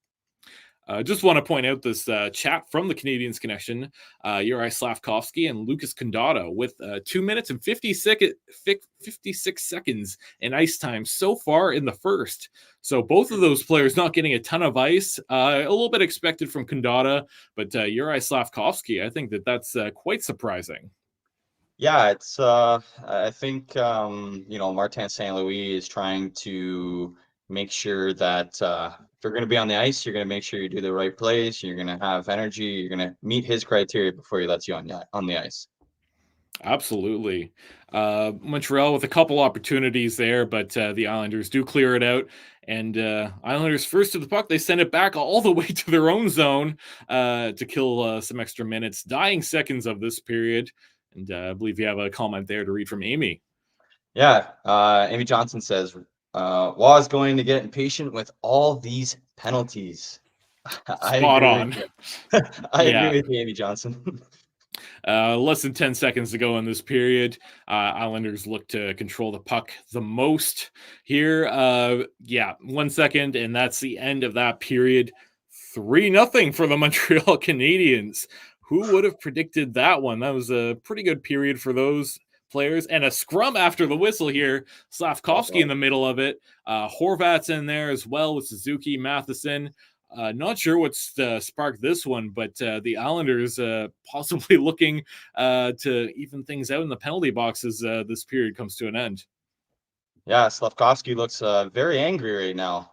Just want to point out this chat from the Canadiens Connection, Yuri Slavkovsky and Lucas Condotta with 2 minutes and 56 seconds in ice time so far in the first. So both of those players not getting a ton of ice. A little bit expected from Condotta, but Yuri Slavkovsky, I think that's quite surprising. Yeah, it's I think Martin St. Louis is trying to make sure that if you're going to be on the ice, you're going to make sure you do the right plays. You're going to have energy. You're going to meet his criteria before he lets you on the ice. Absolutely. Montreal with a couple opportunities there, but the Islanders do clear it out. And Islanders first to the puck, they send it back all the way to their own zone to kill some extra minutes. Dying seconds of this period. And I believe you have a comment there to read from Amy. Yeah, Amy Johnson says, Waz going to get impatient with all these penalties. Spot on. I agree with you, Amy Johnson. Less than 10 seconds to go in this period. Islanders look to control the puck the most here. 1 second, and that's the end of that period. 3-0 for the Montreal Canadiens. Who would have predicted that one? That was a pretty good period for those players, and a scrum after the whistle here. Slavkovsky in the middle of it. Horvat's in there as well with Suzuki, Matheson. Not sure what's sparked this one, but the Islanders possibly looking to even things out in the penalty box as this period comes to an end. Yeah, Slavkovsky looks very angry right now.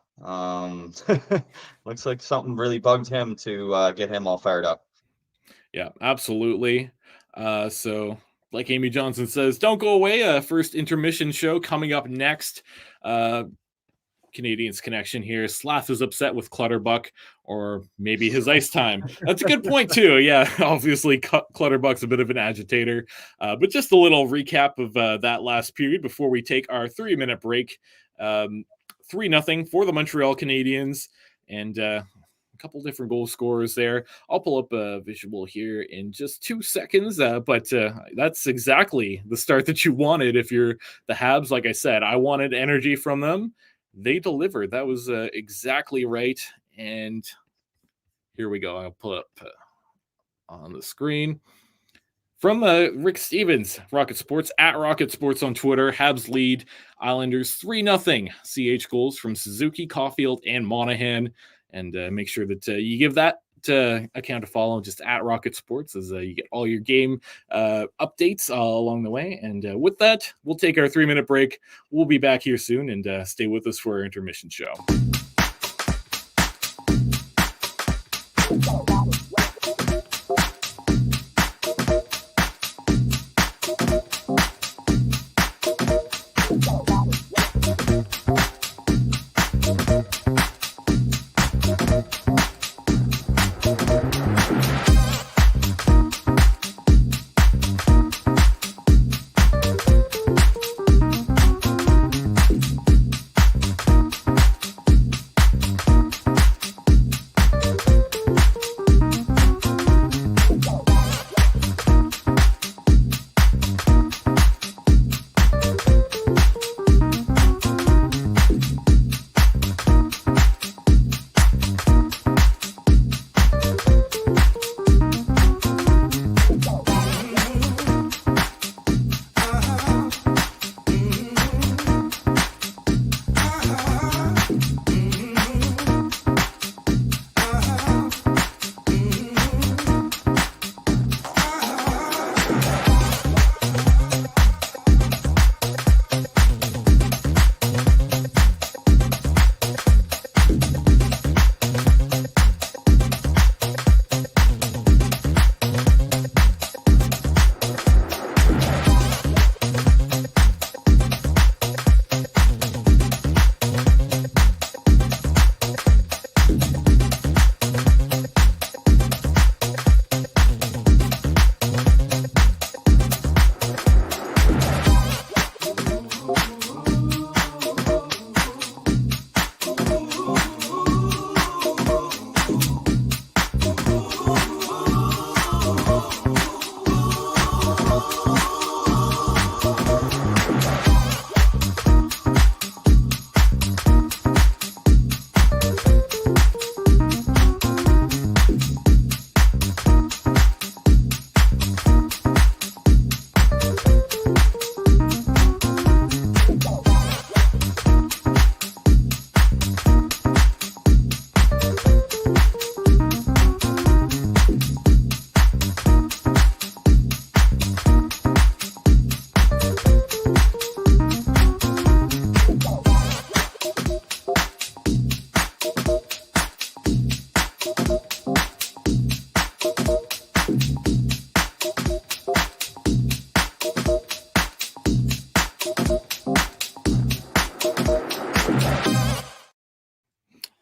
Looks like something really bugged him to get him all fired up. Yeah, absolutely. So, like Amy Johnson says, don't go away. First intermission show coming up next. Canadiens Connection here. Slav is upset with Clutterbuck, or maybe his ice time. That's a good point too. Yeah, obviously Clutterbuck's a bit of an agitator. But just a little recap of that last period before we take our 3-minute break. 3-0 for the Montreal Canadiens, and a couple different goal scorers there. I'll pull up a visual here in just 2 seconds, but that's exactly the start that you wanted if you're the Habs. Like I said, I wanted energy from them. They delivered. That was exactly right. And here we go. I'll pull up on the screen. From Rick Stevens, Rocket Sports, at Rocket Sports on Twitter. Habs lead Islanders 3-0. CH goals from Suzuki, Caulfield, and Monahan. And make sure that you give that account a follow, just at Rocket Sports, as you get all your game updates along the way. And with that, we'll take our 3-minute break. We'll be back here soon, and stay with us for our intermission show.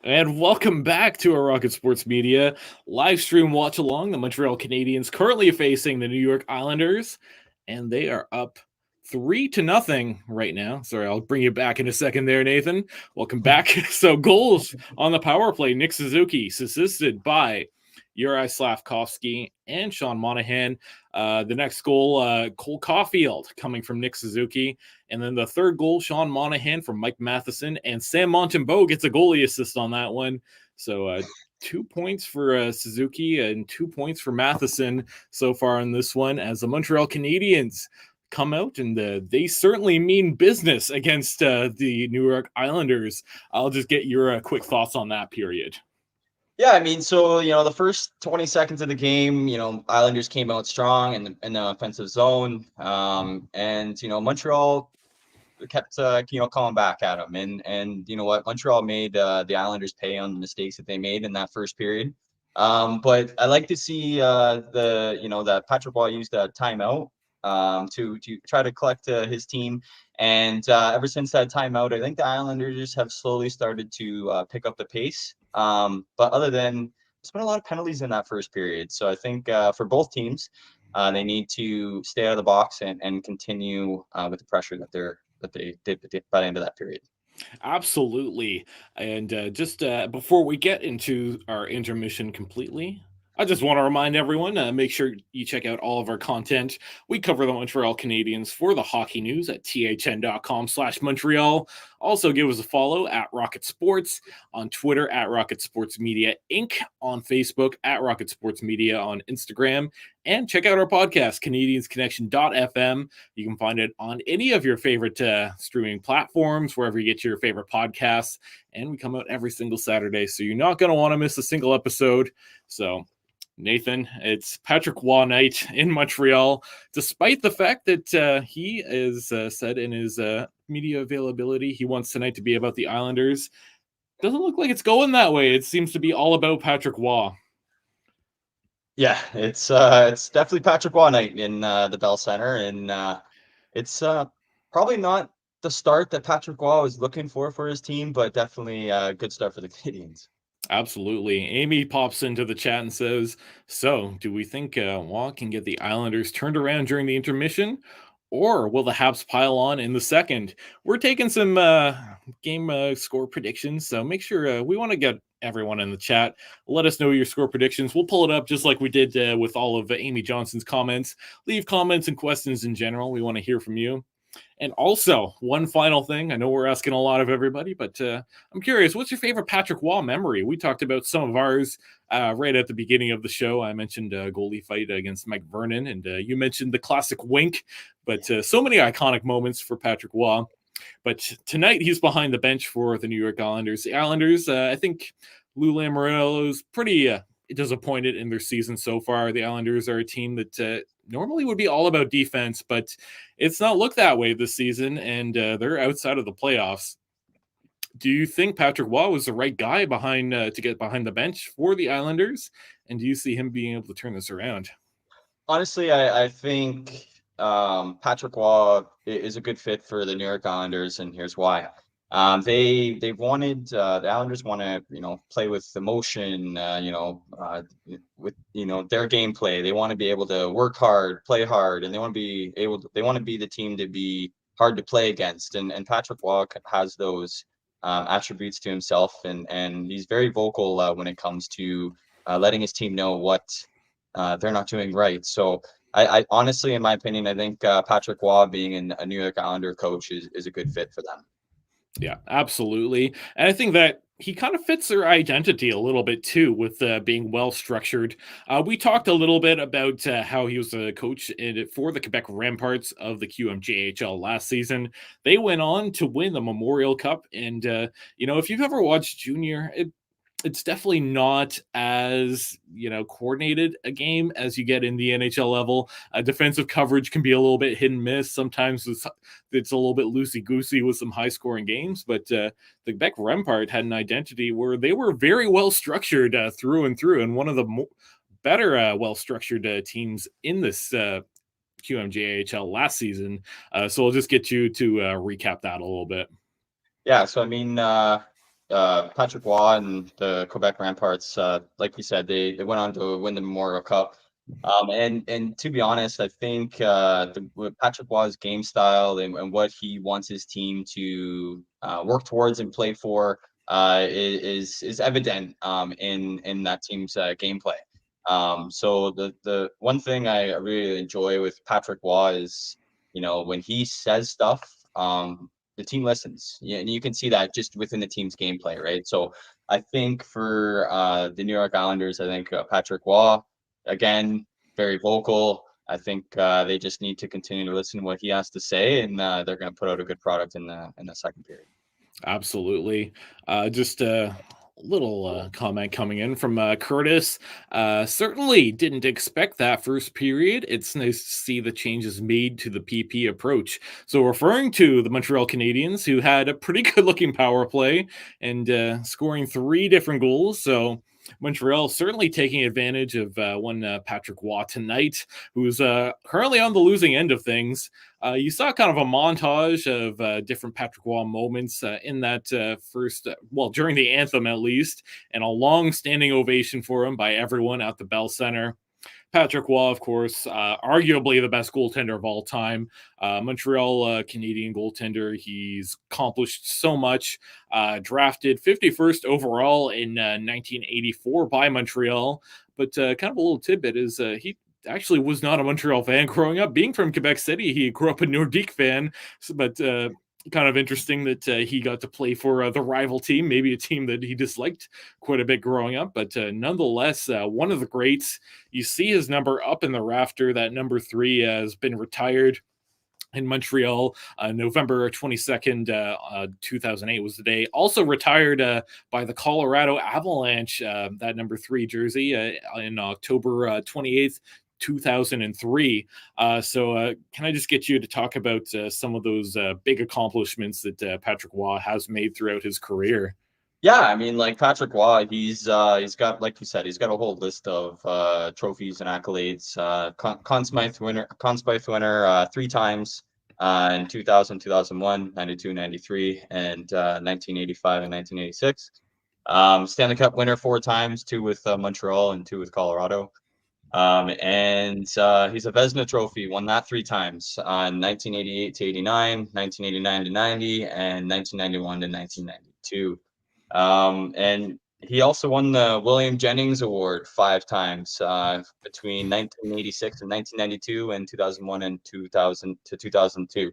And welcome back to our Rocket Sports Media live stream watch along. The Montreal Canadiens currently facing the New York Islanders, and they are up 3-0 right now. Sorry, I'll bring you back in a second there, Nathan. Welcome back. So goals on the power play: Nick Suzuki, assisted by Uri Slavkovsky and Sean Monahan. The next goal, Cole Caulfield, coming from Nick Suzuki. And then the third goal, Sean Monahan from Mike Matheson. And Sam Montembeault gets a goalie assist on that one. So 2 points for Suzuki and 2 points for Matheson so far in this one, as the Montreal Canadiens come out and they certainly mean business against the New York Islanders. I'll just get your quick thoughts on that period. Yeah, I mean, so the first 20 seconds of the game, Islanders came out strong in the offensive zone, and Montreal kept calling back at them, and you know what, Montreal made the Islanders pay on the mistakes that they made in that first period. But I like to see that Patrick Roy used that timeout to try to collect his team. And ever since that timeout, I think the Islanders have slowly started to pick up the pace. But other than, there's been a lot of penalties in that first period. So I think for both teams, they need to stay out of the box and continue with the pressure that they did by the end of that period. Absolutely. And just before we get into our intermission completely, I just want to remind everyone, make sure you check out all of our content. We cover the Montreal Canadiens for the hockey news at thn.com/Montreal. Also, give us a follow at Rocket Sports, on Twitter at Rocket Sports Media Inc., on Facebook at Rocket Sports Media, on Instagram, and check out our podcast, Canadiens Connection.fm. You can find it on any of your favorite streaming platforms, wherever you get your favorite podcasts. And we come out every single Saturday, so you're not going to want to miss a single episode. So, Nathan, it's Patrick Roy night in Montreal, despite the fact that he is said in his media availability he wants tonight to be about the Islanders. Doesn't look like it's going that way. It seems to be all about Patrick Roy. Yeah, it's definitely Patrick Roy night in the Bell Center, and it's probably not the start that Patrick Roy was looking for his team, but definitely a good start for the Canadiens. Absolutely. Amy pops into the chat and says, so do we think Roy can get the Islanders turned around during the intermission, or will the Habs pile on in the second? We're taking some game score predictions, so make sure we want to get everyone in the chat. Let us know your score predictions. We'll pull it up just like we did with all of Amy Johnson's comments. Leave comments and questions in general. We want to hear from you. And also, one final thing. I know we're asking a lot of everybody, but I'm curious, what's your favorite Patrick Roy memory? We talked about some of ours right at the beginning of the show. I mentioned a goalie fight against Mike Vernon, and you mentioned the classic wink, but so many iconic moments for Patrick Roy. But tonight, he's behind the bench for the New York Islanders. The Islanders, I think Lou Lamoriello is pretty disappointed in their season so far. The Islanders are a team that normally would be all about defense, but it's not looked that way this season, and they're outside of the playoffs. Do you think Patrick Roy was the right guy to get behind the bench for the Islanders, and do you see him being able to turn this around? Honestly, I think Patrick Roy is a good fit for the New York Islanders, and here's why. They wanted the Islanders want to play with emotion, with their gameplay. They want to be able to work hard, play hard, and they want to be the team to be hard to play against. And Patrick Roy has those attributes to himself, and he's very vocal when it comes to letting his team know what they're not doing right. So I honestly, in my opinion, I think Patrick Roy being a New York Islander coach is a good fit for them. Yeah, absolutely. And I think that he kind of fits their identity a little bit too, with being well structured. We talked a little bit about how he was a coach for the Quebec Ramparts of the QMJHL last season. They went on to win the Memorial Cup. And, if you've ever watched Junior, it's definitely not as, coordinated a game as you get in the NHL level. Defensive coverage can be a little bit hit and miss. Sometimes it's a little bit loosey goosey with some high scoring games, but the Quebec Rempart had an identity where they were very well structured through and through, and one of the better well structured teams in this QMJHL last season. So I'll just get you to recap that a little bit. Yeah, so I mean, Patrick Waugh and the Quebec Ramparts, like you said, they went on to win the Memorial Cup. And to be honest, I think with Patrick Waugh's game style and what he wants his team to work towards and play for is evident in that team's gameplay. So the one thing I really enjoy with Patrick Waugh is, when he says stuff, the team listens. Yeah, and you can see that just within the team's gameplay, right? So I think for the New York Islanders, I think Patrick Waugh, again, very vocal. I think they just need to continue to listen to what he has to say, and they're going to put out a good product in the second period. Absolutely. Just a little comment coming in from Curtis. Certainly didn't expect that first period. It's nice to see the changes made to the PP approach. So, referring to the Montreal Canadiens, who had a pretty good looking power play and scoring 3 different goals. So, Montreal certainly taking advantage of one Patrick Waugh tonight, who's currently on the losing end of things. You saw kind of a montage of different Patrick Waugh moments in that first, during the anthem at least, and a long standing ovation for him by everyone at the Bell Center. Patrick Waugh, of course, arguably the best goaltender of all time. Montreal Canadian goaltender. He's accomplished so much. Drafted 51st overall in 1984 by Montreal. But kind of a little tidbit is he actually was not a Montreal fan growing up. Being from Quebec City, he grew up a Nordique fan, but kind of interesting that he got to play for the rival team, maybe a team that he disliked quite a bit growing up. But nonetheless, one of the greats. You see his number up in the rafter. That number 3 has been retired in Montreal. November 22nd, 2008 was the day. Also retired by the Colorado Avalanche, that number 3 jersey in October 28th, 2003. So can I just get you to talk about some of those big accomplishments that Patrick Waugh has made throughout his career? Yeah, I mean, like Patrick Waugh, he's got, like you said, he's got a whole list of trophies and accolades. Conn Smythe winner 3 times in 2000, 2001, 92, 93, and 1985 and 1986. Stanley Cup winner 4 times, 2 with Montreal and 2 with Colorado. And he's a Vezina Trophy, won that 3 times on 1988 to 89, 1989 to 90, and 1991 to 1992. And he also won the William Jennings Award 5 times between 1986 and 1992 and 2001 and 2000 to 2002.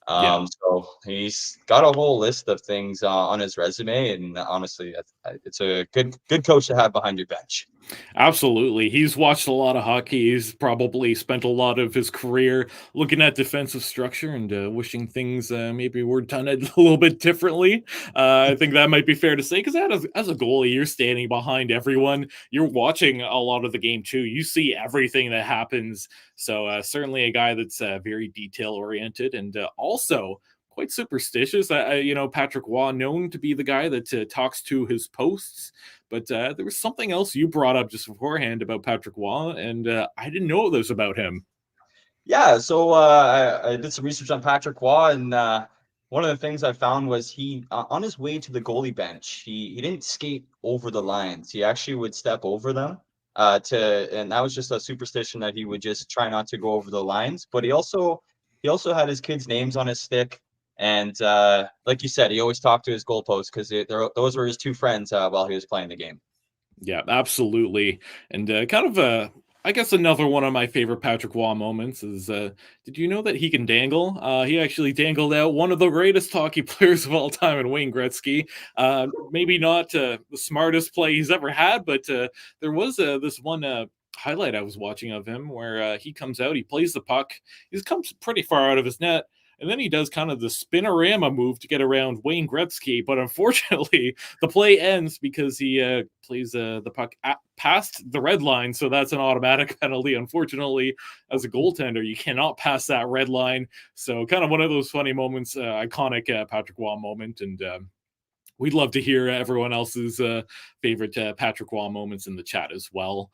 Yeah. So he's got a whole list of things on his resume, and honestly, it's a good coach to have behind your bench. Absolutely. He's watched a lot of hockey. He's probably spent a lot of his career looking at defensive structure and wishing things maybe were done a little bit differently. I think that might be fair to say because as a goalie, you're standing behind everyone. You're watching a lot of the game too. You see everything that happens. So certainly a guy that's very detail oriented and also quite superstitious. Patrick Waugh, known to be the guy that talks to his posts. But there was something else you brought up just beforehand about Patrick Waugh, and I didn't know this about him. Yeah, so I did some research on Patrick Waugh, and one of the things I found was he, on his way to the goalie bench, he didn't skate over the lines. He actually would step over them and that was just a superstition that he would just try not to go over the lines. But he also had his kids' names on his stick. And like you said, he always talked to his goalposts because those were his 2 friends while he was playing the game. Yeah, absolutely. And I guess another one of my favorite Patrick Waugh moments is did you know that he can dangle? He actually dangled out one of the greatest hockey players of all time in Wayne Gretzky. Maybe not the smartest play he's ever had, but there was this one highlight I was watching of him where he comes out, he plays the puck, he comes pretty far out of his net. and then he does kind of the spinorama move to get around Wayne Gretzky. But unfortunately, the play ends because he plays the puck past the red line, so that's an automatic penalty. Unfortunately, as a goaltender, you cannot pass that red line. So kind of one of those funny moments, iconic Patrick Waugh moment, and we'd love to hear everyone else's favorite Patrick Waugh moments in the chat as well.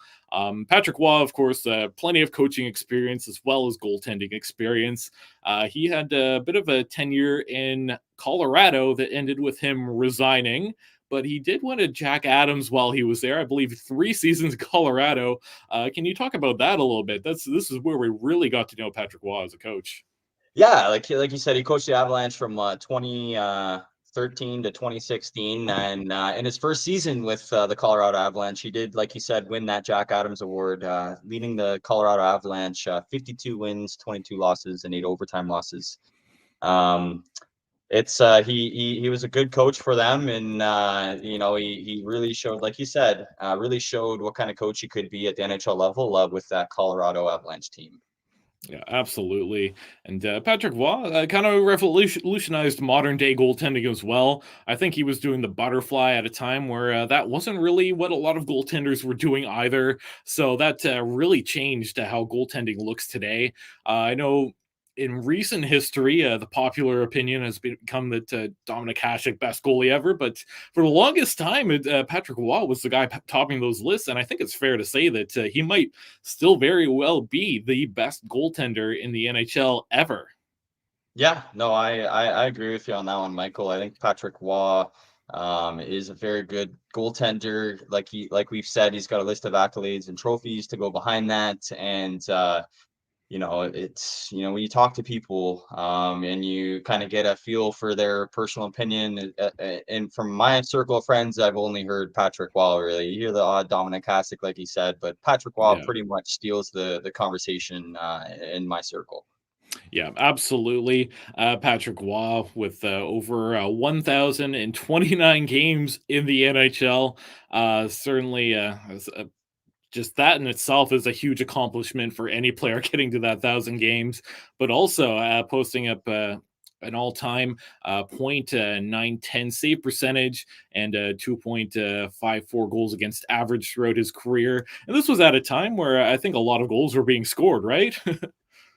Patrick Waugh, of course, plenty of coaching experience as well as goaltending experience. He had a bit of a tenure in Colorado that ended with him resigning, but he did win a Jack Adams while he was there. I believe 3 seasons in Colorado. Can you talk about that a little bit? This is where we really got to know Patrick Waugh as a coach. Yeah, like you said, he coached the Avalanche from 2013 to 2016, and in his first season with the Colorado Avalanche, he did, like you said, win that Jack Adams Award, leading the Colorado Avalanche 52 wins, 22 losses, and 8 overtime losses. It's he was a good coach for them, and he really showed, like you said, really showed what kind of coach he could be at the NHL level with that Colorado Avalanche team. Yeah, absolutely. And Patrick Waugh kind of revolutionized modern day goaltending as well. I think he was doing the butterfly at a time where that wasn't really what a lot of goaltenders were doing either. So that really changed how goaltending looks today. I know in recent history, the popular opinion has become that Dominic Hasek best goalie ever, but for the longest time, Patrick Waugh was the guy topping those lists, and I think it's fair to say that he might still very well be the best goaltender in the NHL ever. Yeah, no, I agree with you on that one, Michael. I think Patrick Waugh is a very good goaltender. Like we've said, he's got a list of accolades and trophies to go behind that, and it's when you talk to people and you kind of get a feel for their personal opinion, and from my circle of friends, I've only heard Patrick Waugh. Really, you hear the odd Dominic Hasek, like he said, but Patrick Waugh Yeah. pretty much steals the conversation in my circle. Yeah, absolutely. Patrick Waugh with over 1,029 games in the NHL. Certainly, just that in itself is a huge accomplishment for any player getting to that 1,000 games, but also posting up an all-time .910 save percentage and 2.54 goals against average throughout his career. And this was at a time where I think a lot of goals were being scored, right?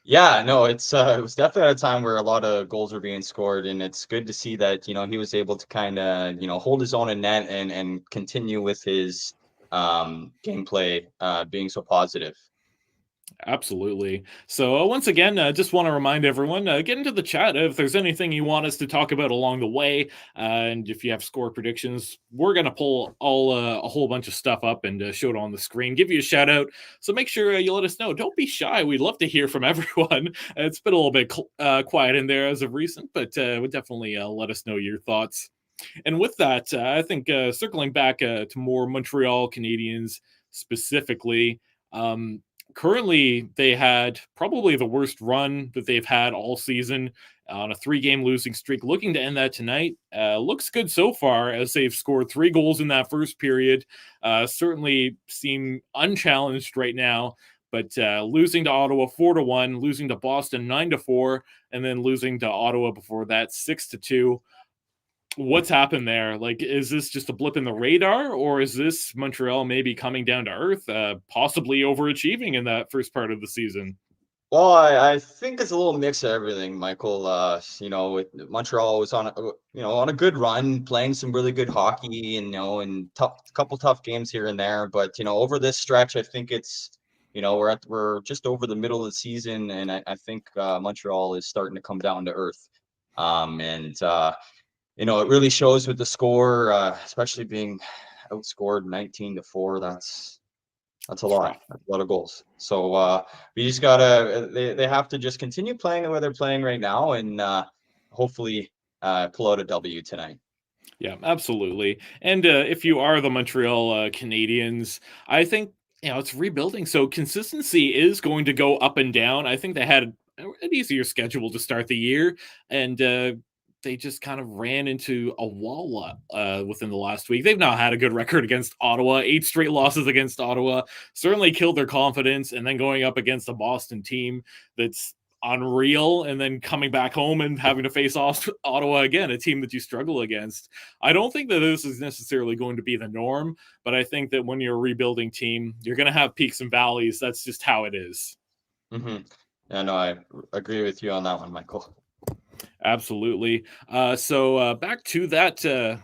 Yeah, no, it was definitely at a time where a lot of goals were being scored, and it's good to see that he was able to kind of hold his own in net and continue with his gameplay being so positive. Absolutely. So once again, just want to remind everyone, get into the chat if there's anything you want us to talk about along the way, and if you have score predictions, we're gonna pull all a whole bunch of stuff up and show it on the screen. Give you a shout out. So make sure you let us know. Don't be shy. We'd love to hear from everyone. It's been a little bit quiet in there as of recent, but would definitely let us know your thoughts. And with that, I think circling back to more Montreal Canadiens specifically. Um, Currently, they had probably the worst run that they've had all season on a 3-game losing streak. Looking to end that tonight. Looks good so far as they've scored 3 goals in that first period. Certainly seem unchallenged right now. But losing to Ottawa 4-1, losing to Boston 9-4, and then losing to Ottawa before that 6-2. What's happened there? Like, is this just a blip in the radar, or is this Montreal maybe coming down to earth, possibly overachieving in that first part of the season? Well, I think it's a little mix of everything, Michael. With Montreal was on a good run, playing some really good hockey, and couple tough games here and there. But over this stretch, I think we're just over the middle of the season, and I think Montreal is starting to come down to earth. It really shows with the score, especially being outscored 19-4. That's a It's lot. rough. That's a lot of goals. So we just gotta. They have to just continue playing the way they're playing right now, and hopefully pull out a W tonight. Yeah, absolutely. And if you are the Montreal Canadiens, I think it's rebuilding, so consistency is going to go up and down. I think they had an easier schedule to start the year, and they just kind of ran into a wall within the last week. They've not had a good record against Ottawa. 8 straight losses against Ottawa certainly killed their confidence, and then going up against a Boston team that's unreal, and then coming back home and having to face off Ottawa again, a team that you struggle against. I don't think that this is necessarily going to be the norm, but I think that when you're a rebuilding team, you're going to have peaks and valleys. That's just how it is. Mm-hmm. Yeah, no, I agree with you on that one, Michael. Absolutely. So back to that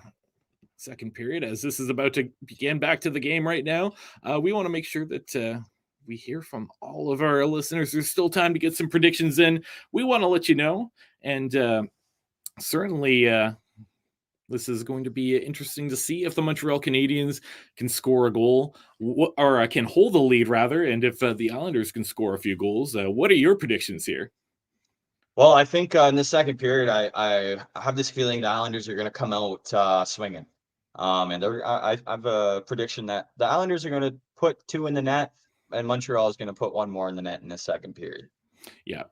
second period, as this is about to begin. Back to the game right now. We want to make sure that we hear from all of our listeners. There's still time to get some predictions in. We want to let you know, and certainly this is going to be interesting to see if the Montreal Canadiens can score a goal, or can hold the lead rather, and if the Islanders can score a few goals. What are your predictions here? Well, I think in the second period, I have this feeling the Islanders are going to come out swinging. And I have a prediction that the Islanders are going to put 2 in the net, and Montreal is going to put 1 more in the net in the second period. Yeah,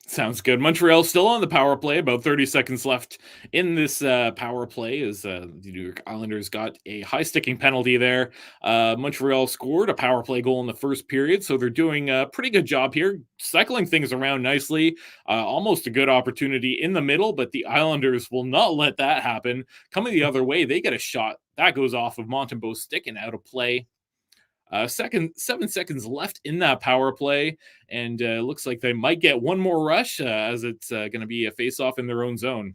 sounds good. Montreal still on the power play. About 30 seconds left in this power play as the New York Islanders got a high-sticking penalty there. Montreal scored a power play goal in the first period, so they're doing a pretty good job here, cycling things around nicely. Almost a good opportunity in the middle, but the Islanders will not let that happen. Coming the other way, they get a shot. That goes off of Montembeault's stick and out of play. 7 seconds left in that power play, and looks like they might get one more rush as it's going to be a face-off in their own zone.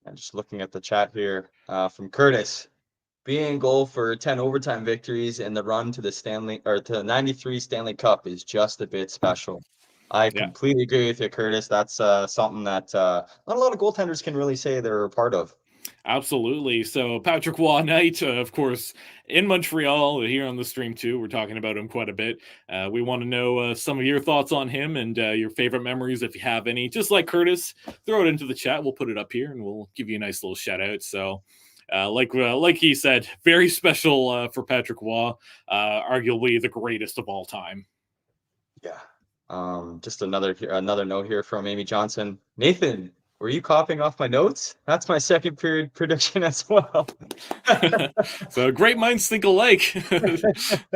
I'm just looking at the chat here from Curtis. Being goal for 10 overtime victories and the run to the 93 Stanley Cup is just a bit special. I completely agree with you, Curtis. That's something that not a lot of goaltenders can really say they're a part of. Absolutely. So Patrick Waugh Knight, of course, in Montreal, here on the stream too. We're talking about him quite a bit. We want to know some of your thoughts on him and your favorite memories, if you have any. Just like Curtis, throw it into the chat. We'll put it up here, and we'll give you a nice little shout out. So, like he said, very special for Patrick Waugh, arguably the greatest of all time. Yeah. Just another note here from Amy Johnson. Nathan, were you copying off my notes? That's my second period prediction as well. So great minds think alike.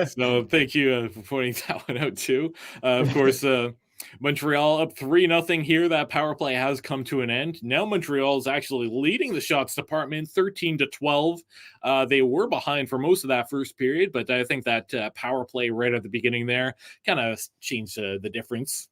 So thank you for pointing that one out too. Of course, Montreal up 3-0 here. That power play has come to an end. Now Montreal is actually leading the shots department 13-12. They were behind for most of that first period, but I think that power play right at the beginning there kind of changed the difference.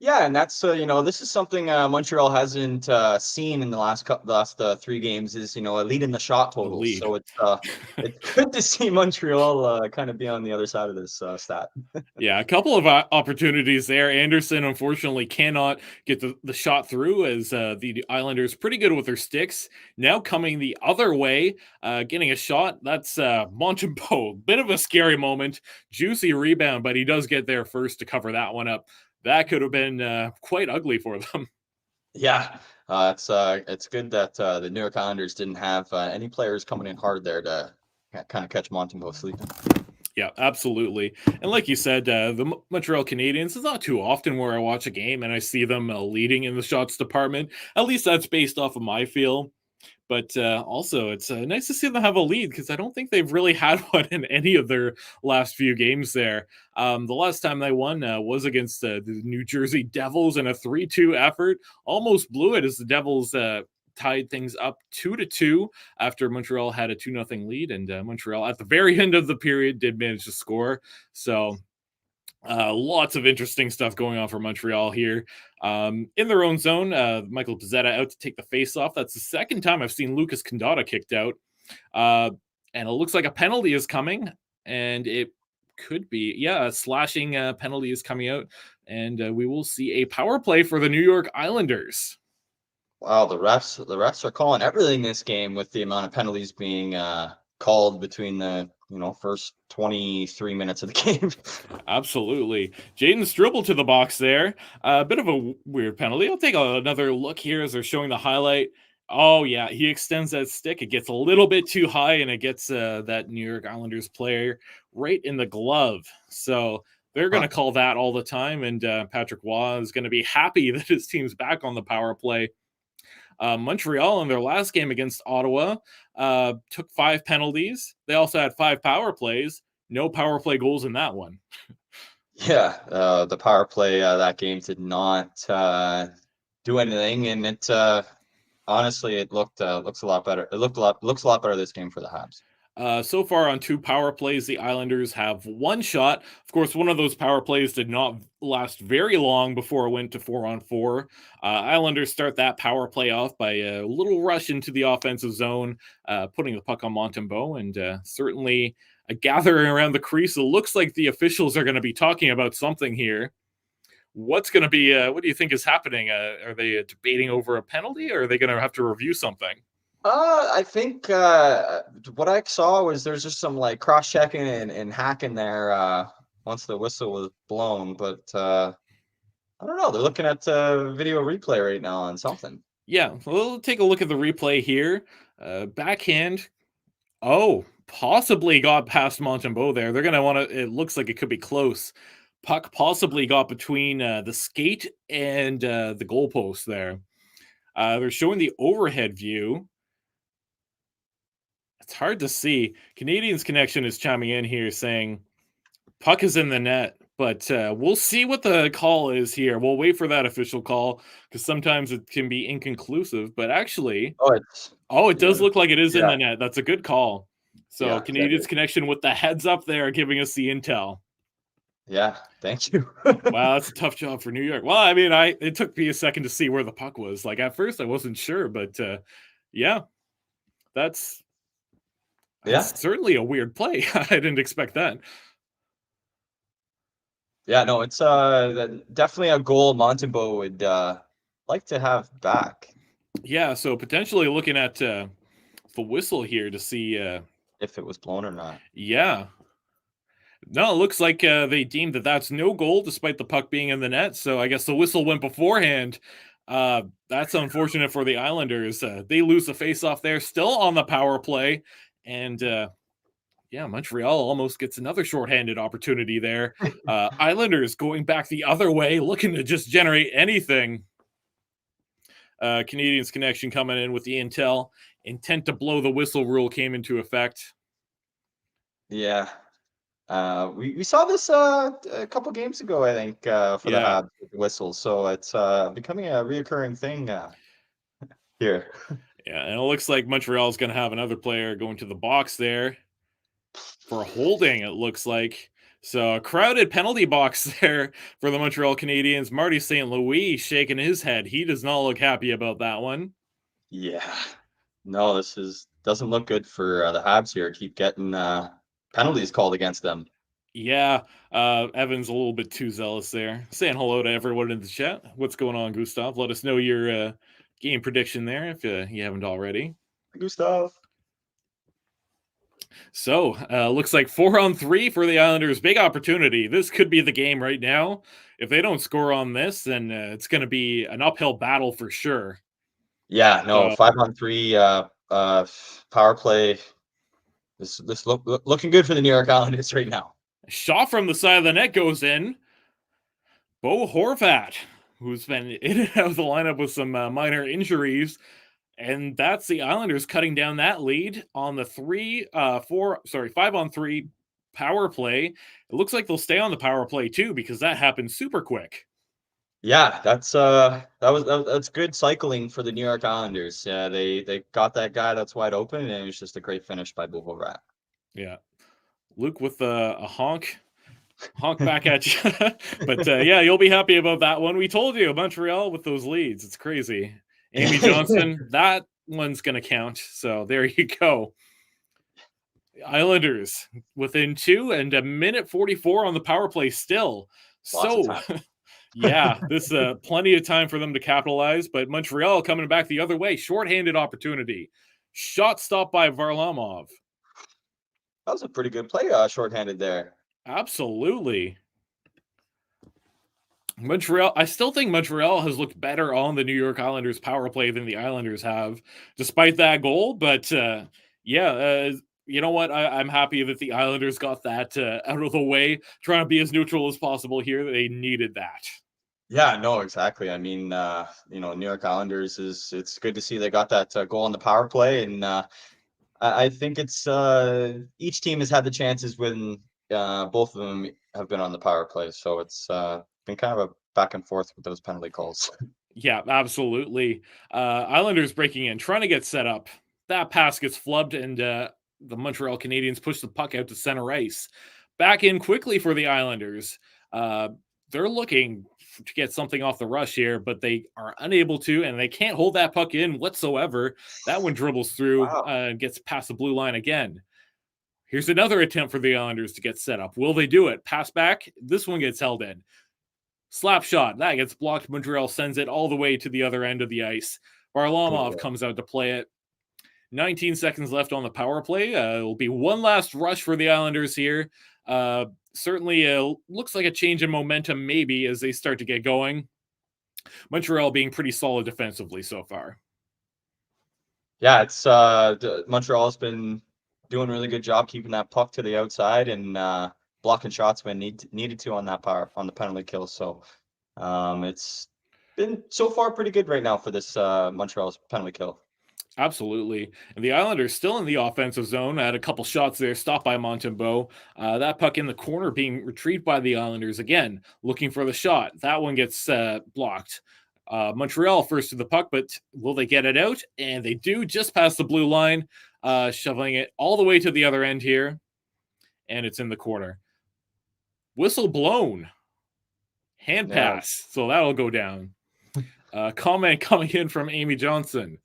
Yeah, and that's this is something Montreal hasn't seen in the last 3 games is a lead in the shot total. So it's good to see Montreal kind of be on the other side of this stat. Yeah, a couple of opportunities there. Anderson unfortunately cannot get the shot through as the Islanders pretty good with their sticks. Now coming the other way, getting a shot. That's Montembeault. Bit of a scary moment. Juicy rebound, but he does get there first to cover that one up. That could have been quite ugly for them. Yeah, it's good that the New York Islanders didn't have any players coming in hard there to kind of catch Montembeault sleeping. Yeah, absolutely. And like you said, the Montreal Canadiens, it's not too often where I watch a game and I see them leading in the shots department. At least that's based off of my feel. But also, it's nice to see them have a lead because I don't think they've really had one in any of their last few games there. The last time they won was against the New Jersey Devils in a 3-2 effort. Almost blew it as the Devils tied things up 2-2 after Montreal had a 2-0 lead. And Montreal, at the very end of the period, did manage to score. So lots of interesting stuff going on for Montreal here. In their own zone, Michael Pezzetta out to take the face-off. That's the second time I've seen Lucas Condotta kicked out. And it looks like a penalty is coming. And it could be, a slashing penalty is coming out. And we will see a power play for the New York Islanders. Wow, the refs are calling everything this game with the amount of penalties being called between the first 23 minutes of the game. Absolutely. Jaden Struble to the box there. A bit of a weird penalty. I'll take another look here as they're showing the highlight. Oh, yeah, he extends that stick. It gets a little bit too high, and it gets that New York Islanders player right in the glove. So they're going to call that all the time, and Patrick Waugh is going to be happy that his team's back on the power play. Montreal in their last game against Ottawa took 5 penalties. They also had 5 power plays. No power play goals in that one. Yeah, the power play that game did not do anything, and it honestly it looks a lot better. It looks a lot better this game for the Habs. So far on 2 power plays, the Islanders have one shot. Of course, one of those power plays did not last very long before it went to 4-on-4. Islanders start that power play off by a little rush into the offensive zone, putting the puck on Montembeault, and certainly a gathering around the crease. It looks like the officials are going to be talking about something here. What's going to be? What do you think is happening? Are they debating over a penalty, or are they going to have to review something? I think what I saw was there's just some like cross checking and hacking there once the whistle was blown, but I don't know. They're looking at video replay right now on something. Yeah, we'll take a look at the replay here. Backhand. Oh, possibly got past Montembeault there. They're going to want to, it looks like it could be close. Puck possibly got between the skate and the goalpost there. They're showing the overhead view. It's hard to see. Canadiens Connection is chiming in here saying puck is in the net, but we'll see what the call is here. We'll wait for that official call because sometimes it can be inconclusive. But actually, Oh, it's oh, it does yeah, look like it is in yeah, the net. That's a good call. So yeah, that Canadiens is. Connection with the heads up there, giving us the intel. Yeah, thank you. Wow, that's a tough job for New York. Well, I mean, it took me a second to see where the puck was. Like at first, I wasn't sure, but yeah, that's Yeah, that's certainly a weird play. I didn't expect that. yeah, no, it's definitely a goal Montembeault would like to have back Yeah, so potentially looking at the whistle here to see. if it was blown or not. Yeah, no, it looks like they deemed that that's no goal despite the puck being in the net. So I guess the whistle went beforehand. That's unfortunate for the Islanders. They lose the faceoff there, still on the power play, and yeah, Montreal almost gets another shorthanded opportunity there. Islanders going back the other way, looking to just generate anything. Canadiens Connection coming in with the intel. Intent to blow the whistle rule came into effect. Yeah. We saw this a couple games ago, I think, for the Yeah, Habs with the whistles. So it's becoming a reoccurring thing here. yeah, and it looks like Montreal's going to have another player going to the box there for holding. It looks like so a crowded penalty box there for the Montreal Canadiens. Marty St. Louis shaking his head. He does not look happy about that one. Yeah. No, this is doesn't look good for the Habs here. Keep getting penalties called against them. Yeah, Evan's a little bit too zealous there. Saying hello to everyone in the chat. What's going on, Gustav? Let us know your game prediction there if you haven't already. Gustav. So, looks like 4-on-3 for the Islanders. Big opportunity. This could be the game right now. If they don't score on this, then it's going to be an uphill battle for sure. Yeah, no, So, 5-on-3 power play. This looking good for the New York Islanders right now. shot from the side of the net goes in. Bo Horvat, who's been in and out of the lineup with some minor injuries, and that's the Islanders cutting down that lead on the 5-on-3 power play. It looks like they'll stay on the power play too because that happened super quick. Yeah, that's good cycling for the New York Islanders. Yeah, they got that guy that's wide open, and it was just a great finish by Bullrat. Yeah, Luke with a honk back at you. But yeah, you'll be happy about that one. We told you Montreal with those leads. It's crazy. Amy Johnson, that one's going to count. So there you go. Islanders within 2 and a minute 44 on the power play still. Lots of So, time. yeah, this plenty of time for them to capitalize, but Montreal coming back the other way. Shorthanded opportunity. Shot stopped by Varlamov. That was a pretty good play, shorthanded there. Absolutely. Montreal, I still think Montreal has looked better on the New York Islanders power play than the Islanders have, despite that goal. But yeah, you know what? I'm happy that the Islanders got that out of the way, trying to be as neutral as possible here. They needed that. Yeah, no, exactly. I mean, New York Islanders it's good to see they got that goal on the power play, and I think it's each team has had the chances when both of them have been on the power play, so it's been kind of a back and forth with those penalty calls. Yeah, absolutely. Islanders breaking in, trying to get set up. That pass gets flubbed, and the Montreal Canadiens push the puck out to center ice. Back in quickly for the Islanders. Uh, they're looking to get something off the rush here, but they are unable to, and they can't hold that puck in whatsoever. That one dribbles through Wow. and gets past the blue line again. Here's another attempt for the Islanders to get set up. Will they do it? Pass back. This one gets held in. Slap shot. That gets blocked. Montreal sends it all the way to the other end of the ice. Varlamov Brutal. comes out to play it. 19 seconds left on the power play. It'll be one last rush for the Islanders here. Certainly looks like a change in momentum, maybe, as they start to get going. Montreal being pretty solid defensively so far. Yeah, it's Montreal's been doing a really good job keeping that puck to the outside and blocking shots when needed to on the penalty kill. So it's been so far pretty good right now for this Montreal's penalty kill. Absolutely. And the Islanders still in the offensive zone. Had a couple shots there, stopped by Montembeault. That puck in the corner being retrieved by the Islanders again, looking for the shot. That one gets blocked. Montreal first to the puck, but will they get it out? And they do, just past the blue line, shoveling it all the way to the other end here. And it's in the corner. Whistle blown. Hand Yeah. pass. So that'll go down. Comment coming in from Amy Johnson.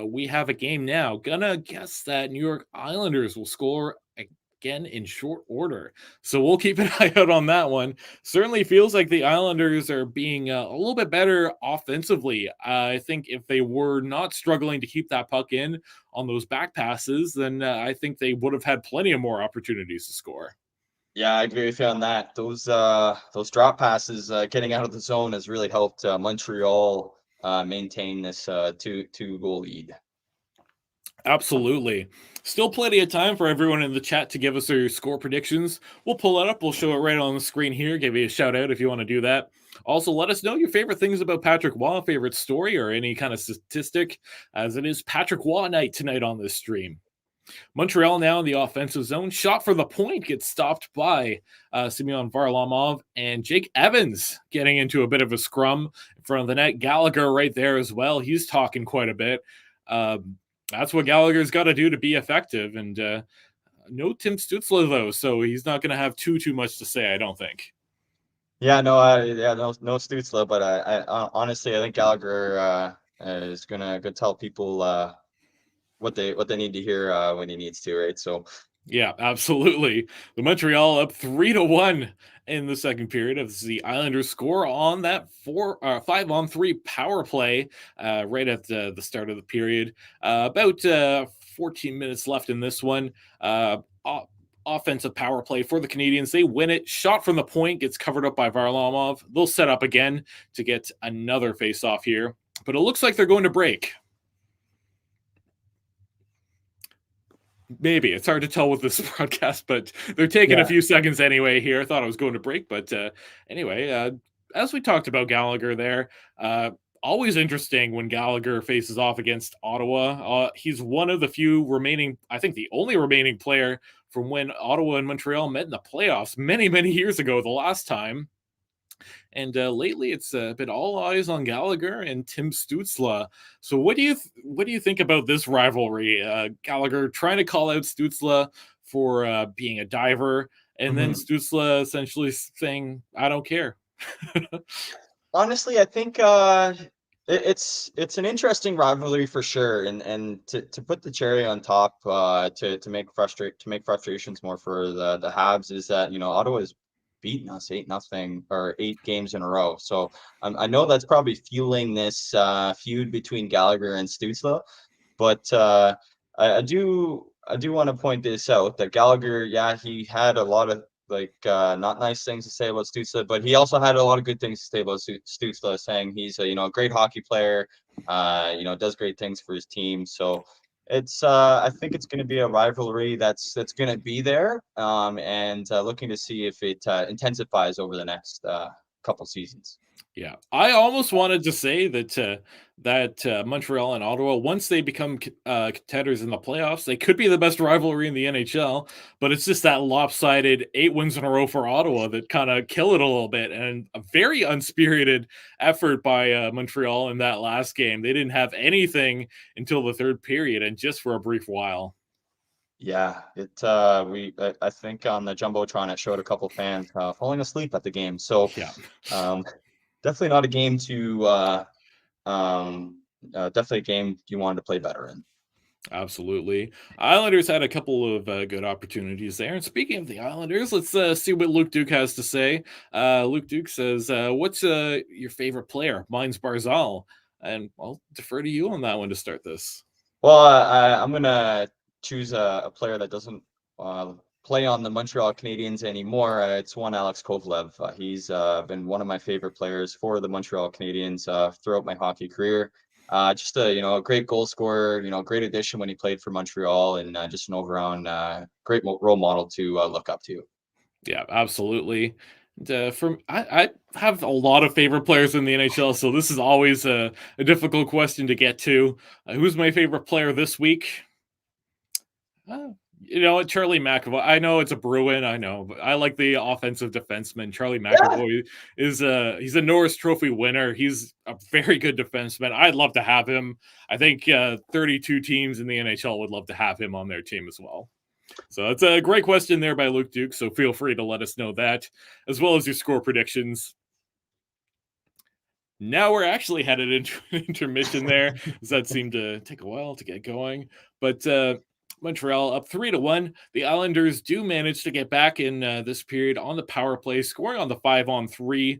We have a game now. Gonna guess that New York Islanders will score again in short order. So we'll keep an eye out on that one. Certainly feels like the Islanders are being a little bit better offensively. I think if they were not struggling to keep that puck in on those back passes, then I think they would have had plenty of more opportunities to score. Yeah, I agree with you on that. Those drop passes, getting out of the zone has really helped Montreal maintain this two goal lead. Absolutely. Still plenty of time for everyone in the chat to give us their score predictions. We'll pull it up. We'll show it right on the screen here. Give you a shout out if you want to do that. Also, let us know your favorite things about Patrick Waugh, favorite story, or any kind of statistic, as it is Patrick Waugh night tonight on this stream. Montreal now in the offensive zone. Shot for the point gets stopped by Semyon Varlamov, and Jake Evans getting into a bit of a scrum in front of the net. Gallagher right there as well. He's talking quite a bit. That's what Gallagher's got to do to be effective. And no Tim Stützle, though, so he's not going to have too much to say, I don't think. Yeah, no, no Stützle, but I honestly, I think Gallagher is gonna go tell people what they need to hear when he needs to, right? So Yeah, absolutely. The Montreal up 3-1 in the second period as the Islanders score on that 5-on-3 power play right at the start of the period. About 14 minutes left in this one. Offensive power play for the Canadiens. They win it. Shot from the point gets covered up by Varlamov. They'll set up again to get another face-off here. But it looks like they're going to break. Maybe. It's hard to tell with this broadcast, but they're taking a few seconds anyway here. I thought I was going to break, but anyway, as we talked about Gallagher there, always interesting when Gallagher faces off against Ottawa. He's one of the few remaining, I think the only remaining player from when Ottawa and Montreal met in the playoffs many years ago, the last time. And lately, it's been all eyes on Gallagher and Tim Stützle. So, what do you think about this rivalry? Gallagher trying to call out Stützle for being a diver, and then Stützle essentially saying, "I don't care." honestly, I think it's an interesting rivalry for sure, and to put the cherry on top to make frustrations more for the Habs is that Ottawa's beaten us 8-0 or 8 games in a row. So I know that's probably fueling this feud between Gallagher and Stützle, but I do want to point this out that Gallagher, yeah, he had a lot of not nice things to say about Stützle, but he also had a lot of good things to say about Stützle, saying he's a great hockey player, does great things for his team. So it's I think it's going to be a rivalry that's going to be there, and looking to see if it intensifies over the next couple seasons. Yeah, I almost wanted to say that Montreal and Ottawa, once they become contenders in the playoffs, they could be the best rivalry in the NHL. But it's just that lopsided 8 wins in a row for Ottawa that kind of kill it a little bit, and a very unspirited effort by Montreal in that last game. They didn't have anything until the third period, and just for a brief while. Yeah, I think on the jumbotron it showed a couple fans falling asleep at the game. So Yeah. um, definitely not a game to um, definitely a game you wanted to play better in. Absolutely. Islanders had a couple of good opportunities there. And speaking of the Islanders, let's see what Luke Duke has to say. Luke Duke says, "What's your favorite player?" Mine's Barzal, and I'll defer to you on that one to start this. Well, I'm gonna choose a player that doesn't uh, play on the Montreal Canadiens anymore. It's one Alex Kovalev. He's been one of my favorite players for the Montreal Canadiens throughout my hockey career. Just a a great goal scorer. Great addition when he played for Montreal, and just an all-around great role model to look up to. Yeah, absolutely. And, I have a lot of favorite players in the NHL, so this is always a difficult question to get to. Who's my favorite player this week? Uh, you know what, Charlie McAvoy. I know it's a Bruin, I know, but I like the offensive defenseman. Charlie Yeah. McAvoy is he's a Norris Trophy winner. He's a very good defenseman. I'd love to have him. I think 32 teams in the NHL would love to have him on their team as well. So that's a great question there by Luke Duke. So feel free to let us know that, as well as your score predictions. Now we're actually headed into intermission there, as that seemed to take a while to get going. But Montreal up 3-1. The Islanders do manage to get back in this period on the power play, scoring on the 5-on-3.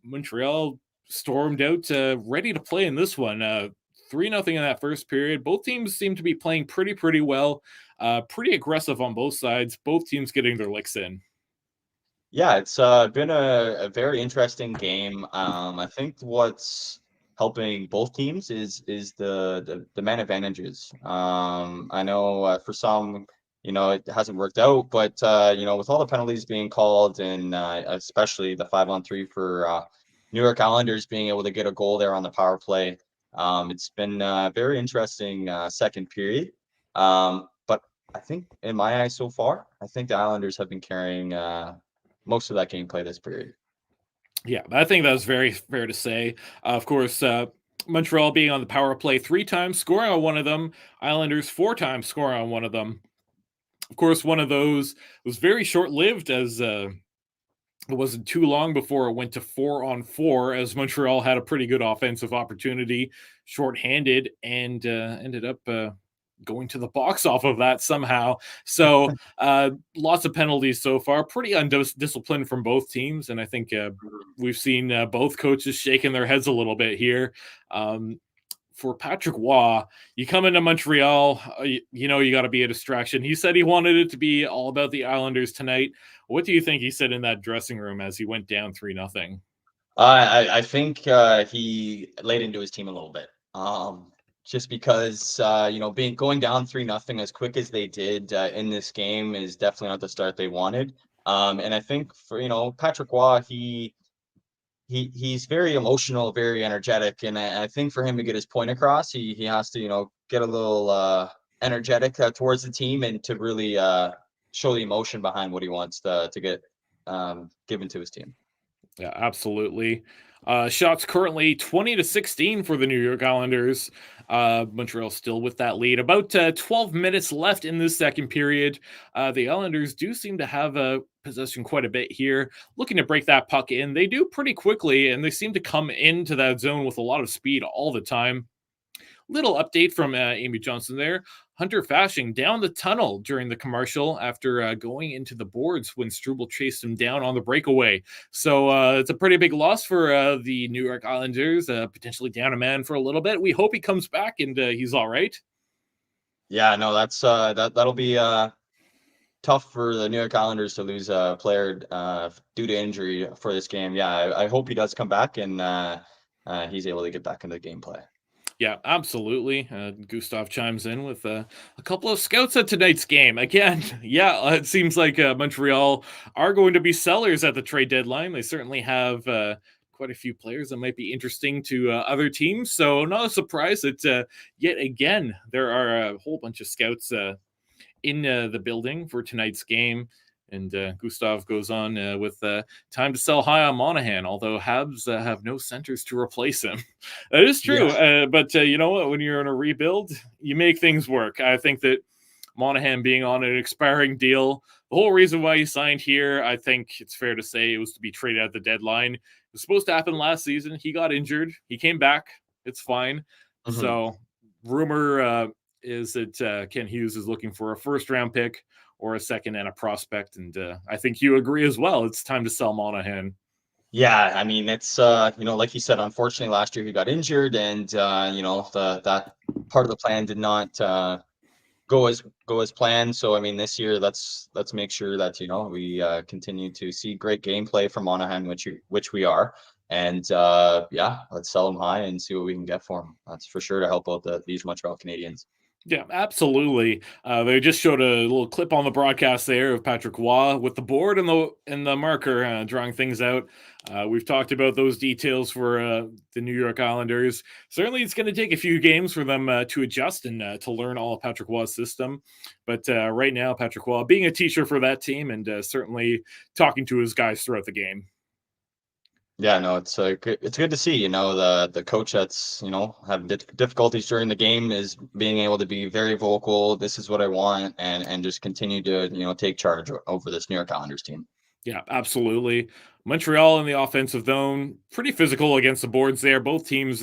Montreal stormed out ready to play in this one. 3-0 in that first period. Both teams seem to be playing pretty well. Pretty aggressive on both sides. Both teams getting their licks in. Yeah, it's been a very interesting game. I think what's helping both teams is the man advantages. I know for some, it hasn't worked out, but with all the penalties being called and especially the 5-on-3 for New York Islanders being able to get a goal there on the power play, it's been a very interesting second period. But I think in my eyes so far, I think the Islanders have been carrying most of that gameplay this period. Yeah, I think that's very fair to say. Of course, Montreal being on the power play 3 times, scoring on one of them. Islanders 4 times, scoring on one of them. Of course, one of those was very short lived, as it wasn't too long before it went to 4-on-4, as Montreal had a pretty good offensive opportunity, shorthanded, and ended up going to the box off of that somehow. So lots of penalties so far, pretty undisciplined from both teams, and I think we've seen both coaches shaking their heads a little bit here. For Patrick Waugh, you come into Montreal, you got to be a distraction. He said he wanted it to be all about the Islanders tonight. What do you think he said in that dressing room as he went down 3-0? I think he laid into his team a little bit. Just because being going down 3-0 as quick as they did in this game is definitely not the start they wanted. And I think for Patrick Waugh, he's very emotional, very energetic, and I think for him to get his point across, he has to get a little energetic towards the team and to really show the emotion behind what he wants to get given to his team. Yeah, absolutely. Shots currently 20-16 for the New York Islanders. Montreal still with that lead. About 12 minutes left in this second period. The Islanders do seem to have possession quite a bit here, looking to break that puck in. They do pretty quickly, and they seem to come into that zone with a lot of speed all the time. Little update from Amy Johnson there. Hunter Fashing down the tunnel during the commercial after going into the boards when Struble chased him down on the breakaway. So it's a pretty big loss for the New York Islanders, potentially down a man for a little bit. We hope he comes back and he's all right. Yeah, no, that's that'll be tough for the New York Islanders to lose a player due to injury for this game. Yeah, I hope he does come back and he's able to get back into the gameplay. Yeah, absolutely. Gustav chimes in with a couple of scouts at tonight's game. Again, yeah, it seems like Montreal are going to be sellers at the trade deadline. They certainly have quite a few players that might be interesting to other teams. So not a surprise that yet again there are a whole bunch of scouts in the building for tonight's game. And Gustav goes on with time to sell high on Monahan, although Habs have no centers to replace him. That is true. Yeah. But you know what? When you're in a rebuild, you make things work. I think that Monahan being on an expiring deal, the whole reason why he signed here, I think it's fair to say it was to be traded at the deadline. It was supposed to happen last season. He got injured. He came back. It's fine. Mhm. So, rumor is that Ken Hughes is looking for a first-round pick or a second and a prospect. And I think you agree as well. It's time to sell Monahan. Yeah, I mean, it's like you said, unfortunately last year he got injured, and that part of the plan did not go as planned. So I mean, this year let's make sure that we continue to see great gameplay from Monahan, which we are, and yeah, let's sell him high and see what we can get for him. That's for sure to help out these Montreal Canadiens. Yeah, absolutely. They just showed a little clip on the broadcast there of Patrick Waugh with the board and the marker drawing things out. We've talked about those details for the New York Islanders. Certainly, it's going to take a few games for them to adjust and to learn all of Patrick Waugh's system. But right now, Patrick Waugh being a teacher for that team and certainly talking to his guys throughout the game. Yeah, no, it's good to see, the coach that's, having difficulties during the game is being able to be very vocal. This is what I want, and just continue to, take charge over this New York Islanders team. Yeah, absolutely. Montreal in the offensive zone, pretty physical against the boards there. Both teams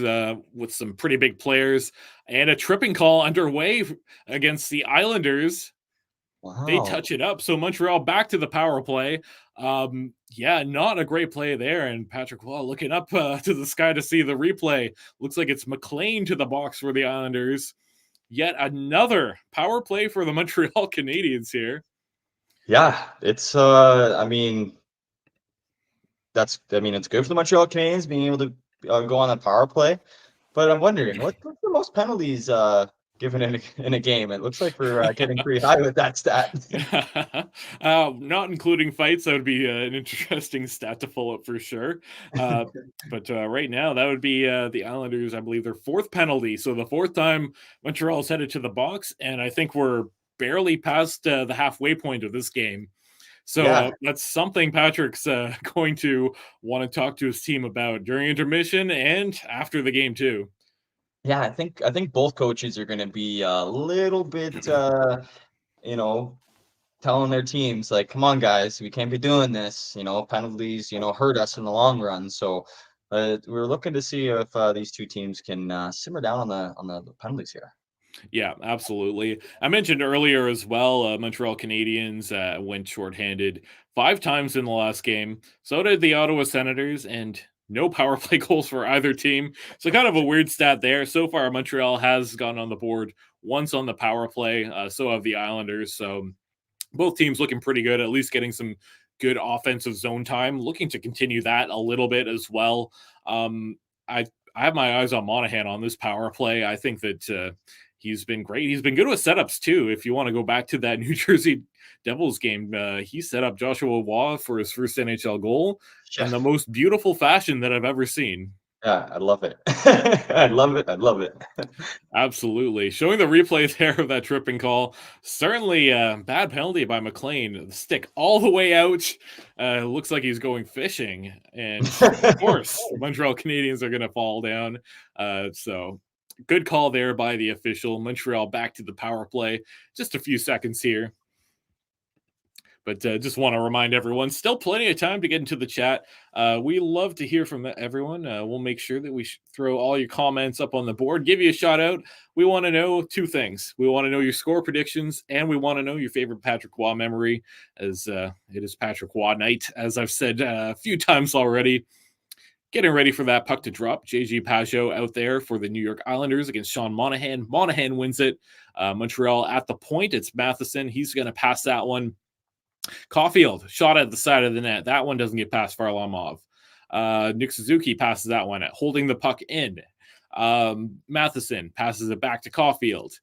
with some pretty big players and a tripping call underway against the Islanders. They Wow. touch it up. So Montreal back to the power play. Yeah, not a great play there. And Patrick Waugh looking up to the sky to see the replay. Looks like it's McLean to the box for the Islanders. Yet another power play for the Montreal Canadiens here. Yeah, it's good for the Montreal Canadiens being able to go on a power play, but I'm wondering what's the most penalties given in a game? It looks like we're getting pretty high with that stat. Not including fights, that would be an interesting stat to follow up for sure. But right now, that would be the Islanders, I believe, their fourth penalty. So the fourth time Montreal's headed to the box, and I think we're barely past the halfway point of this game. So Yeah, that's something Patrick's going to want to talk to his team about during intermission and after the game too. yeah, I think both coaches are going to be a little bit, you know, telling their teams like, "Come on, guys, we can't be doing this." Penalties, hurt us in the long run. So we're looking to see if these two teams can simmer down on the penalties here. Yeah, absolutely. I mentioned earlier as well, Montreal Canadiens went shorthanded 5 times in the last game. So did the Ottawa Senators, and no power play goals for either team. So kind of a weird stat there. So far, Montreal has gone on the board once on the power play. So have the Islanders. So both teams looking pretty good, at least getting some good offensive zone time. Looking to continue that a little bit as well. Um, I have my eyes on Monahan on this power play. I think that he's been great. He's been good with setups too. If you want to go back to that New Jersey Devils game, he set up Joshua Waugh for his first NHL goal Yeah, in the most beautiful fashion that I've ever seen. yeah, I love it. I love it. I love it. Absolutely. Showing the replay there of that tripping call. Certainly a bad penalty by McLean. The stick all the way out. Looks like he's going fishing. And of course, Montreal Canadiens are going to fall down. So good call there by the official. Montreal back to the power play. Just a few seconds here. But just want to remind everyone, still plenty of time to get into the chat. We love to hear from everyone. We'll make sure that we throw all your comments up on the board, give you a shout out. We want to know two things. We want to know your score predictions, and we want to know your favorite Patrick Waugh memory, as it is Patrick Waugh night, as I've said a few times already. Getting ready for that puck to drop. JG Pajot out there for the New York Islanders against Sean Monahan. Monahan wins it. Montreal at the point. It's Matheson. He's going to pass that one. Caulfield shot at the side of the net. That one doesn't get past Varlamov. Nick Suzuki passes that one, holding the puck in. Matheson passes it back to Caulfield.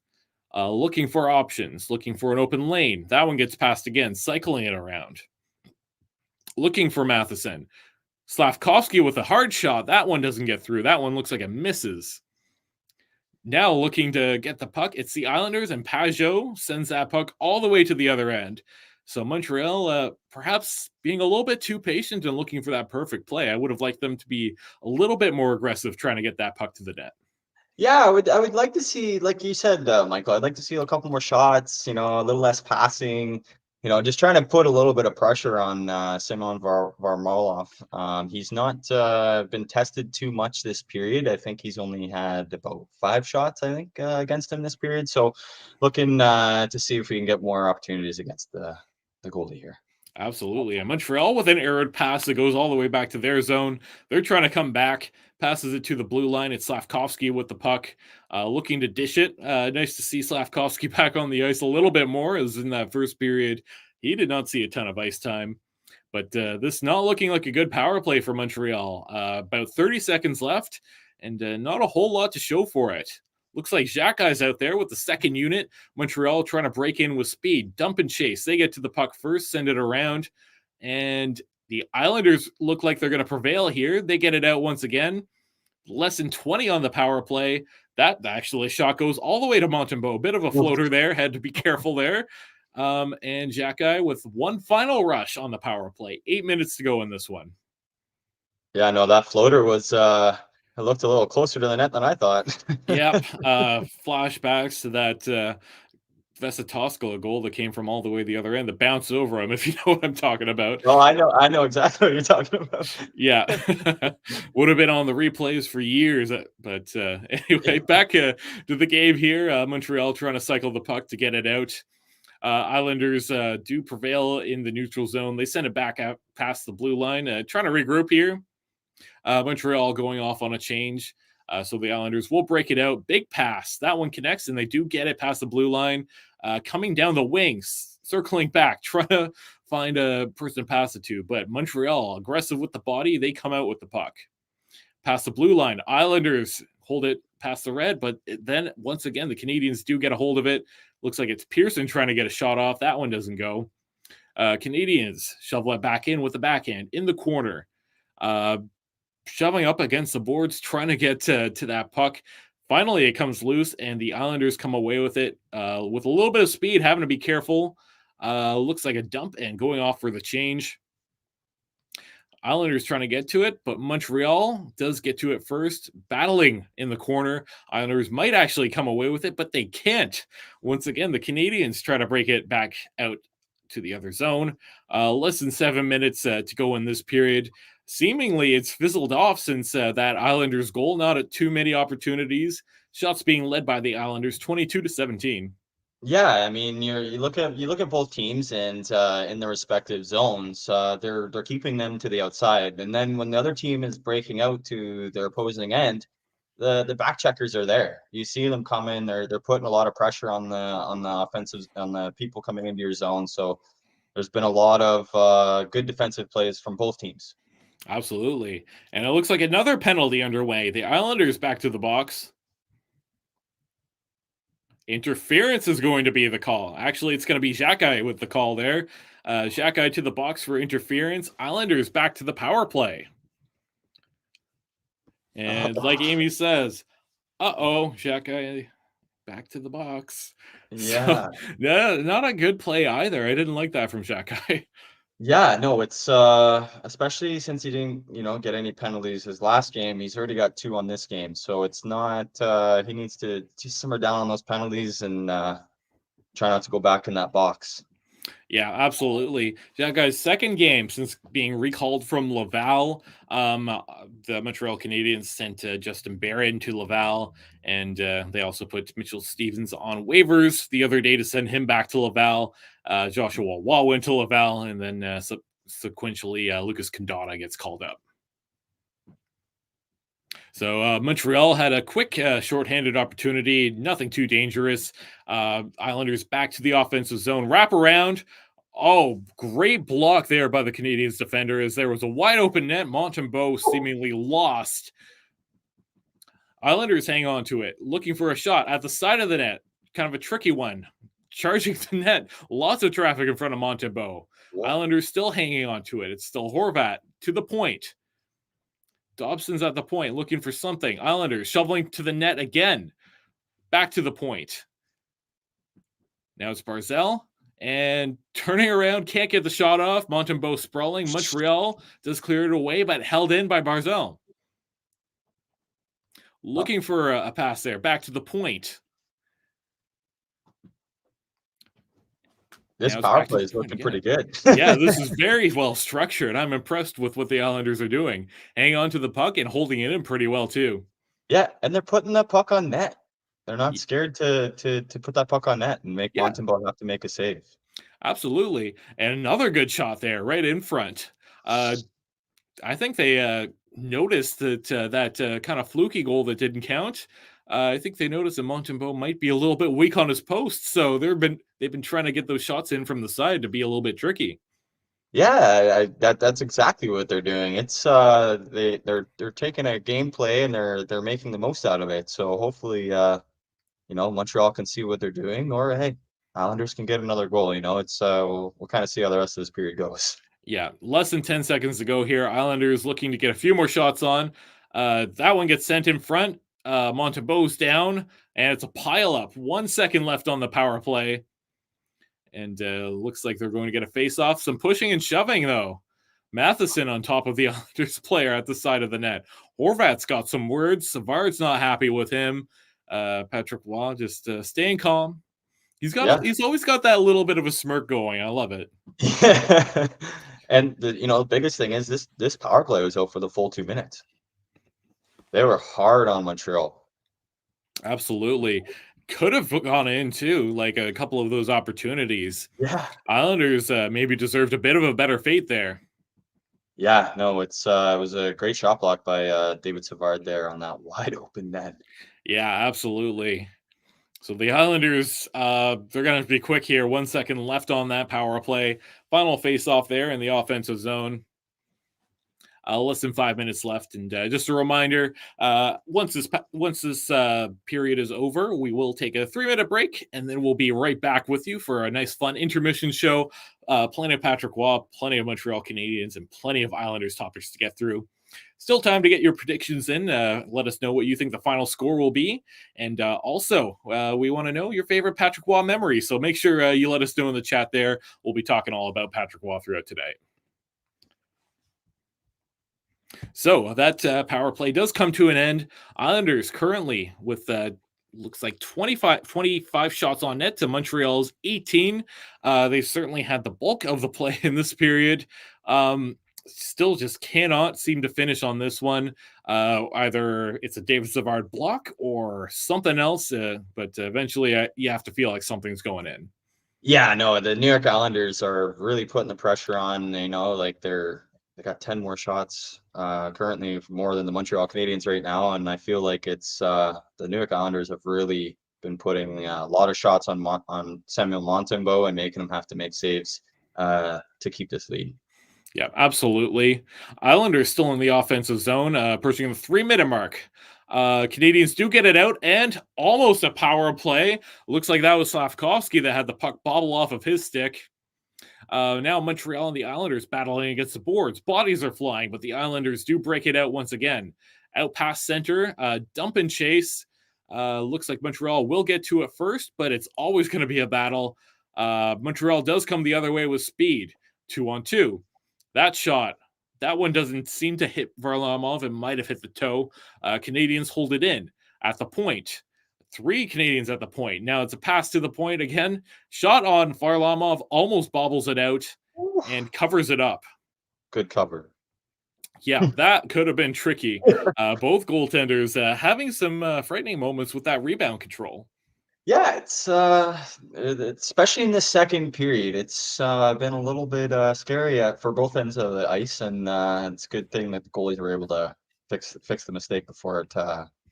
Looking for options, looking for an open lane. That one gets passed again, cycling it around. Looking for Matheson. Slavkovsky with a hard shot. That one doesn't get through. That one looks like it misses. Now looking to get the puck, it's the Islanders, and Pajot sends that puck all the way to the other end. So Montreal perhaps being a little bit too patient and looking for that perfect play. I would have liked them to be a little bit more aggressive trying to get that puck to the net. Yeah, I would like to see, like you said, Michael, I'd like to see a couple more shots, a little less passing, just trying to put a little bit of pressure on Simon Varlamov. He's not been tested too much this period. I think he's only had about 5 shots, I think, against him this period. So looking to see if we can get more opportunities against the goalie here. Absolutely. And Montreal with an errant pass that goes all the way back to their zone. They're trying to come back, passes it to the blue line. It's Slavkovsky with the puck, looking to dish it. Nice to see Slavkovsky back on the ice a little bit more, as in that first period, he did not see a ton of ice time. But this not looking like a good power play for Montreal. About 30 seconds left, and not a whole lot to show for it. Looks like Xhekaj's out there with the second unit. Montreal trying to break in with speed. Dump and chase. They get to the puck first, send it around. And the Islanders look like they're going to prevail here. They get it out once again. Less than 20 on the power play. That actually shot goes all the way to Montembeault. A bit of a floater there. Had to be careful there. And Xhekaj with one final rush on the power play. 8 minutes to go in this one. Yeah, no, that floater was it looked a little closer to the net than I thought. Yep. Flashbacks to that Vesatoskala goal that came from all the way the other end that bounced over him, if you know what I'm talking about. Well, I know exactly what you're talking about. Yeah. Would have been on the replays for years. But anyway, back to the game here. Montreal trying to cycle the puck to get it out. Islanders do prevail in the neutral zone. They send it back out past the blue line, trying to regroup here. Montreal going off on a change. So the Islanders will break it out. Big pass. That one connects, and they do get it past the blue line. Coming down the wings, circling back, trying to find a person to pass it to. But Montreal, aggressive with the body, they come out with the puck. Past the blue line, Islanders hold it past the red, but then once again, the Canadiens do get a hold of it. Looks like it's Pearson trying to get a shot off. That one doesn't go. Canadiens shovel it back in with the backhand in the corner. Shoving up against the boards, trying to get to that puck. Finally, it comes loose, and the Islanders come away with it with a little bit of speed, having to be careful. Looks like a dump and going off for the change. Islanders trying to get to it, but Montreal does get to it first, battling in the corner. Islanders might actually come away with it, but they can't. Once again, the Canadiens try to break it back out to the other zone. Less than 7 minutes to go in this period. Seemingly, it's fizzled off since that Islanders goal. Not at too many opportunities. Shots being led by the Islanders, 22-17. Yeah, I mean, you look at both teams, and in their respective zones, they're keeping them to the outside, and then when the other team is breaking out to their opposing end, the back checkers are there. You see them come in. They're putting a lot of pressure on the offensive, on the people coming into your zone. So there's been a lot of good defensive plays from both teams. Absolutely. And it looks like another penalty underway. The Islanders back to the box. Interference is going to be the call. Actually, it's going to be Xhekaj with the call there. Xhekaj to the box for interference. Islanders back to the power play. And like Amy says, Xhekaj back to the box. Yeah. So, no, not a good play either. I didn't like that from Xhekaj. Yeah, no, it's especially since he didn't, get any penalties his last game. He's already got 2 on this game, so it's not. He needs to simmer down on those penalties and try not to go back in that box. Yeah, absolutely. Xhekaj's second game since being recalled from Laval. The Montreal Canadiens sent Justin Barron to Laval, and they also put Mitchell Stevens on waivers the other day to send him back to Laval. Joshua Waugh went to Laval, and then sequentially Lucas Condotta gets called up. So Montreal had a quick shorthanded opportunity, nothing too dangerous. Islanders back to the offensive zone, wrap around. Oh, great block there by the Canadiens defender as there was a wide open net. Montembeault seemingly lost. Islanders hang on to it, looking for a shot at the side of the net. Kind of a tricky one. Charging the net. Lots of traffic in front of Montembeault. Islanders still hanging on to it. It's still Horvat to the point. Dobson's at the point, looking for something. Islanders shoveling to the net again. Back to the point. Now it's Barzal. And turning around, can't get the shot off. Montembeault sprawling. Montreal does clear it away, but held in by Barzal. Looking for a pass there. Back to the point. This power play is looking pretty good. Yeah, this is very well structured. I'm impressed with what the Islanders are doing. Hanging on to the puck and holding it in pretty well, too. Yeah, and they're putting the puck on net. They're not scared to put that puck on net and make Montembeault have to make a save. Absolutely. And another good shot there, right in front. I think they noticed that kind of fluky goal that didn't count. I think they noticed that Montembeault might be a little bit weak on his post, so they've been trying to get those shots in from the side to be a little bit tricky. Yeah, that's exactly what they're doing. It's they're taking a gameplay and they're making the most out of it. So hopefully, Montreal can see what they're doing, or hey, Islanders can get another goal. It's we'll kind of see how the rest of this period goes. Yeah, less than 10 seconds to go here. Islanders looking to get a few more shots on. That one gets sent in front. Montembeault's down, and it's a pile-up. 1 second left on the power play. And looks like they're going to get a face-off. Some pushing and shoving, though. Matheson on top of the Islanders player at the side of the net. Horvat's got some words. Savard's not happy with him. Patrick Roy just staying calm. He's always got that little bit of a smirk going. I love it. Yeah. And the biggest thing is this power play was out for the full 2 minutes. They were hard on Montreal. Absolutely. Could have gone in too, like a couple of those opportunities. Yeah. Islanders maybe deserved a bit of a better fate there. Yeah, no, it was a great shot block by David Savard there on that wide open net. Yeah, absolutely. So the Islanders, they're going to have to be quick here. 1 second left on that power play. Final face-off there in the offensive zone. Less than 5 minutes left. And just a reminder, once this period is over, we will take a 3-minute break, and then we'll be right back with you for a nice, fun intermission show. Plenty of Patrick Roy, plenty of Montreal Canadiens, and plenty of Islanders topics to get through. Still time to get your predictions in. Let us know what you think the final score will be. And also, we want to know your favorite Patrick Roy memory. So make sure you let us know in the chat there. We'll be talking all about Patrick Roy throughout today. So that power play does come to an end. Islanders currently with looks like 25 shots on net to Montreal's 18. They certainly had the bulk of the play in this period. Still just cannot seem to finish on this one. Either it's a David Savard block or something else, but eventually you have to feel like something's going in. Yeah, no, the New York Islanders are really putting the pressure on. They got 10 more shots currently, more than the Montreal Canadiens right now, and I feel like it's the New York Islanders have really been putting a lot of shots on Samuel Montembeault and making him have to make saves to keep this lead. Yeah, absolutely. Islanders still in the offensive zone, approaching the 3-minute mark. Canadiens do get it out, and almost a power play. Looks like that was Slavkovsky that had the puck bobble off of his stick. Now Montreal and the Islanders battling against the boards. Bodies are flying, but the Islanders do break it out once again. Out past center, dump and chase. Looks like Montreal will get to it first, but it's always going to be a battle. Montreal does come the other way with speed. 2-on-2. That shot, that one doesn't seem to hit Varlamov. It might have hit the toe. Canadiens hold it in at the point. 3 Canadiens at the point. Now it's a pass to the point again. Shot on Varlamov, almost bobbles it out and covers it up. Good cover. Yeah, that could have been tricky. Both goaltenders having some frightening moments with that rebound control. Yeah, it's especially in the second period, it's been a little bit scary for both ends of the ice, and it's a good thing that the goalies were able to fix the mistake before it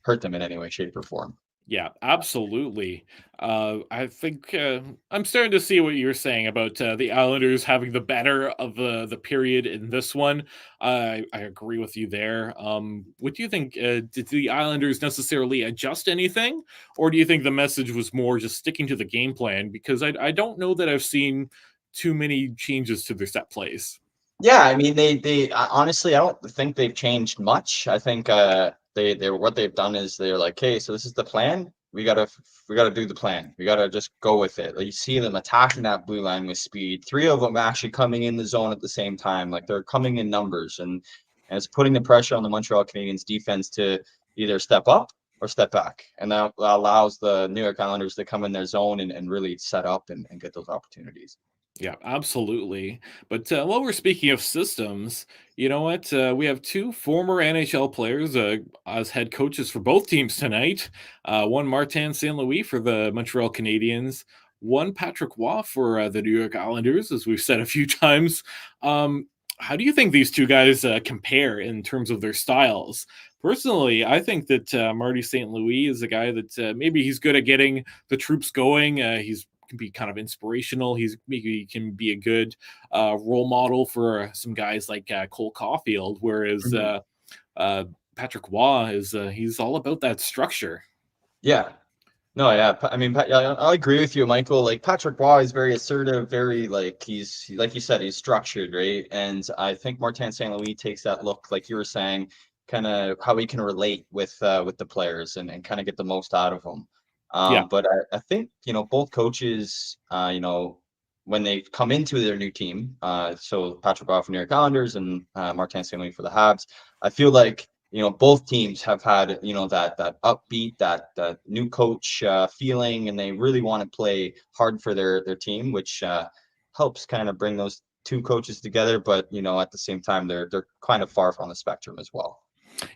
hurt them in any way, shape, or form. Yeah, absolutely. I think I'm starting to see what you're saying about the Islanders having the better of the period in this one. I agree with you there. What do you think? Did the Islanders necessarily adjust anything, or do you think the message was more just sticking to the game plan? Because I don't know that I've seen too many changes to their set plays. Yeah, I mean, honestly, I don't think they've changed much. I think they what they've done is they're like, hey, so this is the plan. We gotta do the plan. We gotta just go with it. Like, you see them attacking that blue line with speed. Three of them actually coming in the zone at the same time. Like, they're coming in numbers, and it's putting the pressure on the Montreal Canadiens defense to either step up or step back, and that allows the New York Islanders to come in their zone and really set up and get those opportunities. Yeah, absolutely. But while we're speaking of systems, you know what? We have two former NHL players as head coaches for both teams tonight. One Martin St. Louis for the Montreal Canadiens, one Patrick Waugh for the New York Islanders, as we've said a few times. How do you think these two guys compare in terms of their styles? Personally, I think that Marty St. Louis is a guy that maybe he's good at getting the troops going. He's can be kind of inspirational. He's maybe can be a good role model for some guys like Cole Caulfield, whereas Mhm. uh, Patrick Waugh is he's all about that structure. Yeah. No, yeah. I mean, yeah, I agree with you, Michael. Like, Patrick Waugh is very assertive, very like like you said, he's structured, right? And I think Martin St. Louis takes that look, like you were saying, kind of how he can relate with the players and kind of get the most out of them. Yeah, But I think both coaches, when they come into their new team, so Patrick Waugh for New York Islanders and Martin St. Louis for the Habs, I feel like both teams have had that upbeat, that new coach feeling, and they really want to play hard for their team, which helps kind of bring those two coaches together. But at the same time, they're kind of far on the spectrum as well.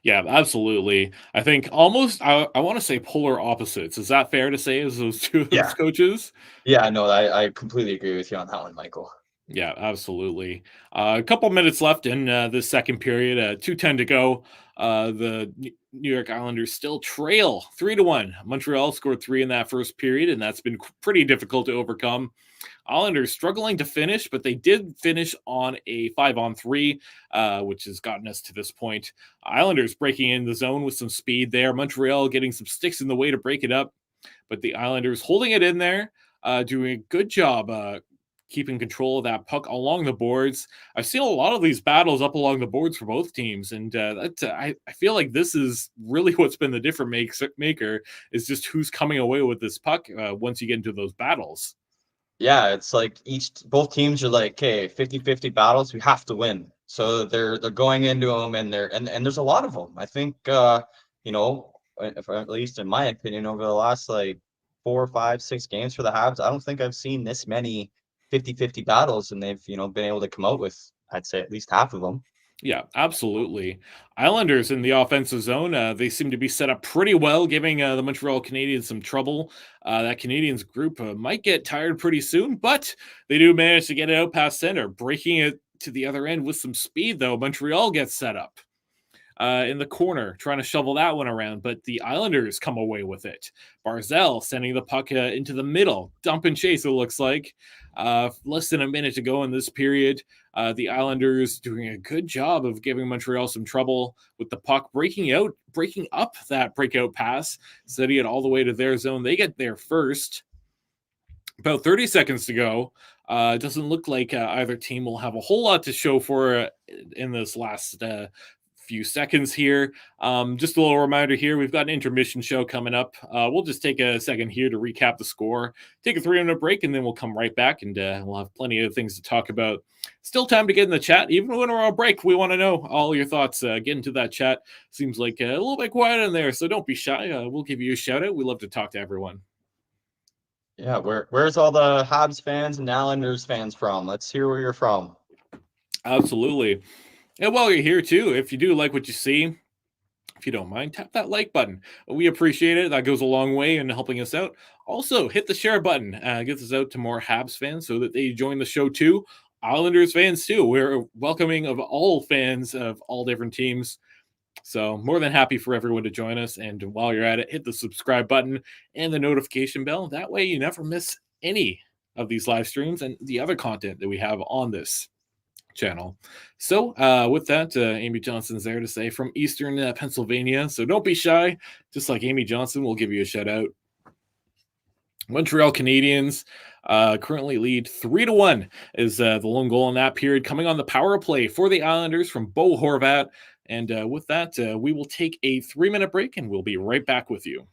yeah, absolutely. I think almost I want to say polar opposites. Is that fair to say as those two of those Yeah, coaches? yeah, no, I completely agree with you on that one, Michael. Yeah, absolutely. A couple minutes left in this second period. 2:10 to go. The New York Islanders still trail 3-1. Montreal scored three in that first period, and that's been pretty difficult to overcome. Islanders struggling to finish, but they did finish on a 5-on-3, which has gotten us to this point. Islanders breaking in the zone with some speed there. Montreal getting some sticks in the way to break it up, but the Islanders holding it in there, doing a good job keeping control of that puck along the boards. I've seen a lot of these battles up along the boards for both teams, and I feel like this is really what's been the different maker is just who's coming away with this puck once you get into those battles. Yeah, it's like both teams are like, okay, 50-50 battles, we have to win. So they're going into them, and there's a lot of them. I think you know, if, at least in my opinion, over the last like 4, 5, 6 games for the Habs, I don't think I've seen this many 50-50 battles, and they've been able to come out with, I'd say, at least half of them. Yeah, absolutely. Islanders in the offensive zone, they seem to be set up pretty well, giving the Montreal Canadiens some trouble. That Canadiens group might get tired pretty soon, but they do manage to get it out past center, breaking it to the other end with some speed, though. Montreal gets set up in the corner, trying to shovel that one around, but the Islanders come away with it. Barzell sending the puck into the middle, dump and chase, it looks like. Less than a minute to go in this period. The Islanders doing a good job of giving Montreal some trouble with the puck, breaking up that breakout pass, sending it all the way to their zone. They get there first. About 30 seconds to go. It doesn't look like either team will have a whole lot to show for in this last few seconds here. Just a little reminder here, we've got an intermission show coming up. We'll just take a second here to recap the score, take a 3-minute break, and then we'll come right back and we'll have plenty of things to talk about. Still time to get in the chat. Even when we're on break, we want to know all your thoughts. Get into that chat. Seems like a little bit quiet in there, so don't be shy. We'll give you a shout out. We love to talk to everyone. Yeah, where's all the Habs fans and Islanders fans from? Let's hear where you're from. Absolutely. And while you're here too, if you do like what you see, if you don't mind, tap that like button. We appreciate it. That goes a long way in helping us out. Also, hit the share button. Gets us out to more Habs fans so that they join the show too. Islanders fans too. We're welcoming of all fans of all different teams. So more than happy for everyone to join us. And while you're at it, hit the subscribe button and the notification bell. That way you never miss any of these live streams and the other content that we have on this channel. So, with that, Amy Johnson's there to say from Eastern Pennsylvania. So don't be shy. Just like Amy Johnson, we'll give you a shout out. Montreal Canadiens currently lead 3-1 is the lone goal in that period, coming on the power play for the Islanders from Bo Horvat. And with that, we will take a 3-minute break and we'll be right back with you.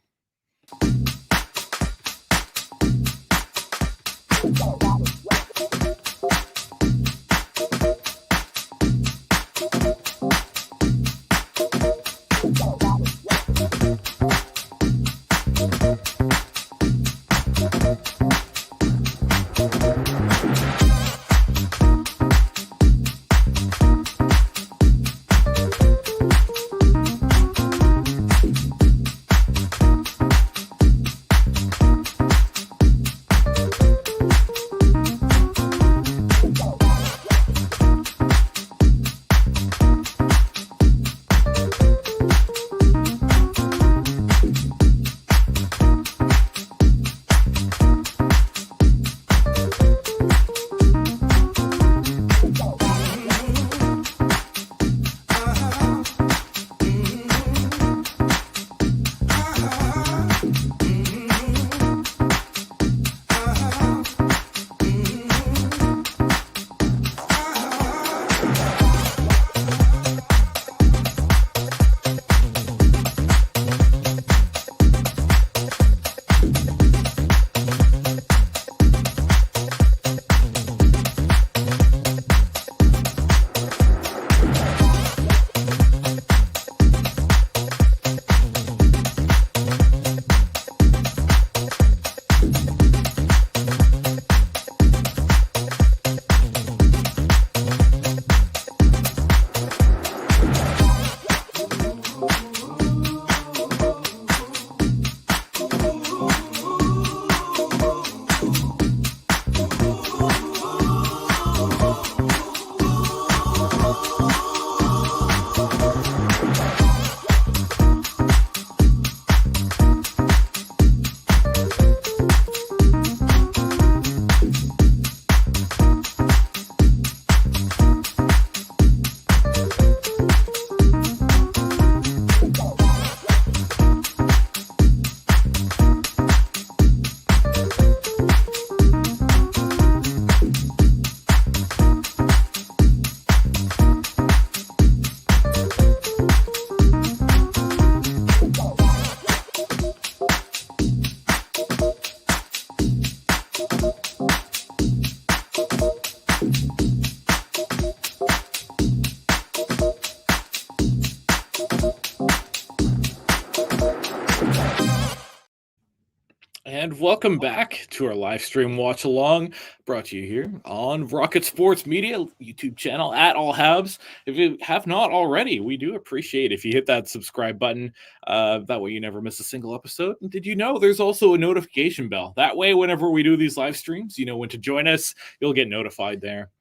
And welcome back to our live stream watch along, brought to you here on Rocket Sports Media YouTube channel at All Habs. If you have not already, we do appreciate if you hit that subscribe button. That way you never miss a single episode. And did you know there's also a notification bell? That way, whenever we do these live streams, you know when to join us. You'll get notified there.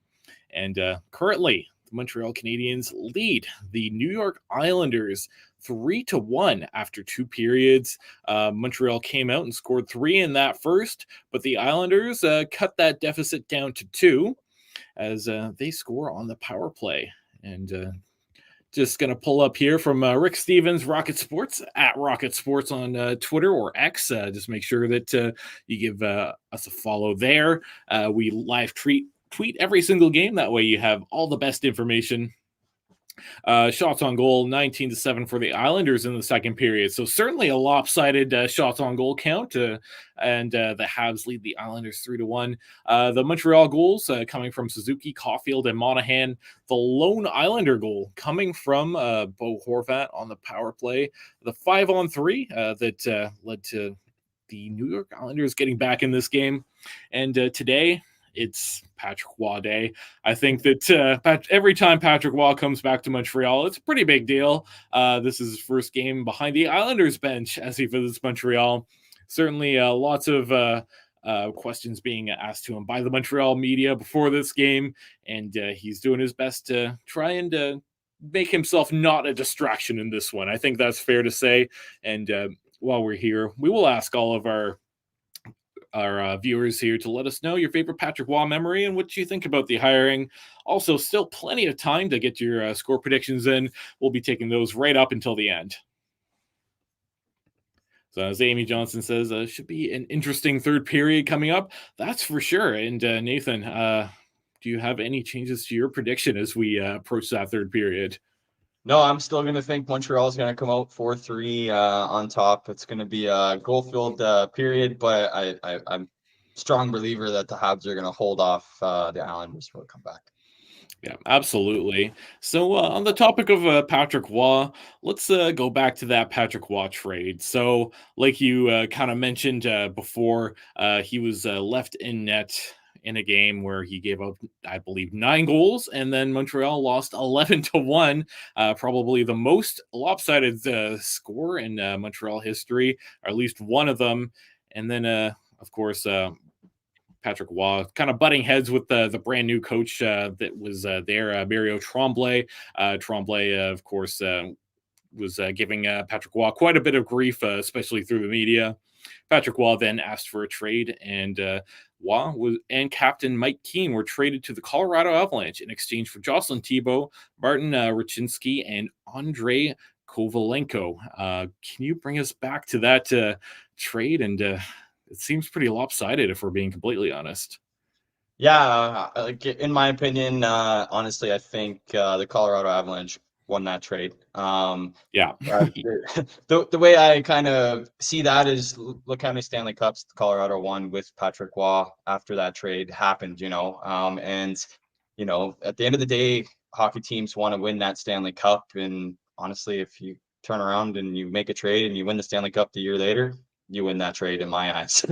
And currently, the Montreal Canadiens lead the New York Islanders 3-1 after 2 periods. Montreal came out and scored 3 in that first, but the Islanders cut that deficit down to 2 as they score on the power play. And just going to pull up here from Rick Stevens, Rocket Sports, at Rocket Sports on Twitter or X. Just make sure that you give us a follow there. We live tweet every single game. That way you have all the best information. Shots on goal, 19-7 for the Islanders in the second period. So certainly a lopsided shots on goal count. And the Habs lead the Islanders 3-1. The Montreal goals coming from Suzuki, Caulfield, and Monahan. The lone Islander goal coming from Bo Horvat on the power play. The 5-on-3 that led to the New York Islanders getting back in this game. And today, it's Patrick Roy Day. I think that every time Patrick Roy comes back to Montreal, it's a pretty big deal. This is his first game behind the Islanders bench as he visits Montreal. Certainly lots of questions being asked to him by the Montreal media before this game, and he's doing his best to try and make himself not a distraction in this one. I think that's fair to say. And while we're here, we will ask all of our viewers here to let us know your favorite Patrick Roy memory and what you think about the hiring. Also, still plenty of time to get your score predictions in. We'll be taking those right up until the end. So as Amy Johnson says, should be an interesting third period coming up. That's for sure. And Nathan, do you have any changes to your prediction as we approach that third period? No, I'm still going to think Montreal is going to come out 4-3 on top. It's going to be a goal-filled period, but I'm a strong believer that the Habs are going to hold off the Islanders for a comeback. Yeah, absolutely. So, on the topic of Patrick Waugh, let's go back to that Patrick Waugh trade. So, like you kind of mentioned before, he was left in net in a game where he gave up, I believe, 9 goals, and then Montreal lost 11-1. Probably the most lopsided score in Montreal history, or at least one of them. And then, of course, Patrick Waugh, kind of butting heads with the brand new coach that was there, Mario Tremblay. Tremblay, of course, was giving Patrick Waugh quite a bit of grief, especially through the media. Patrick Waugh then asked for a trade, and Waugh and captain Mike Keane were traded to the Colorado Avalanche in exchange for Jocelyn Thibault, Martin Raczynski, and Andrei Kovalenko. Can you bring us back to that trade? And it seems pretty lopsided, if we're being completely honest. Yeah, like in my opinion, honestly, I think the Colorado Avalanche won that trade. Yeah. The way I kind of see that is look how many Stanley Cups Colorado won with Patrick Waugh after that trade happened, and at the end of the day, hockey teams want to win that Stanley Cup, and honestly, if you turn around and you make a trade and you win the Stanley Cup the year later, you win that trade in my eyes.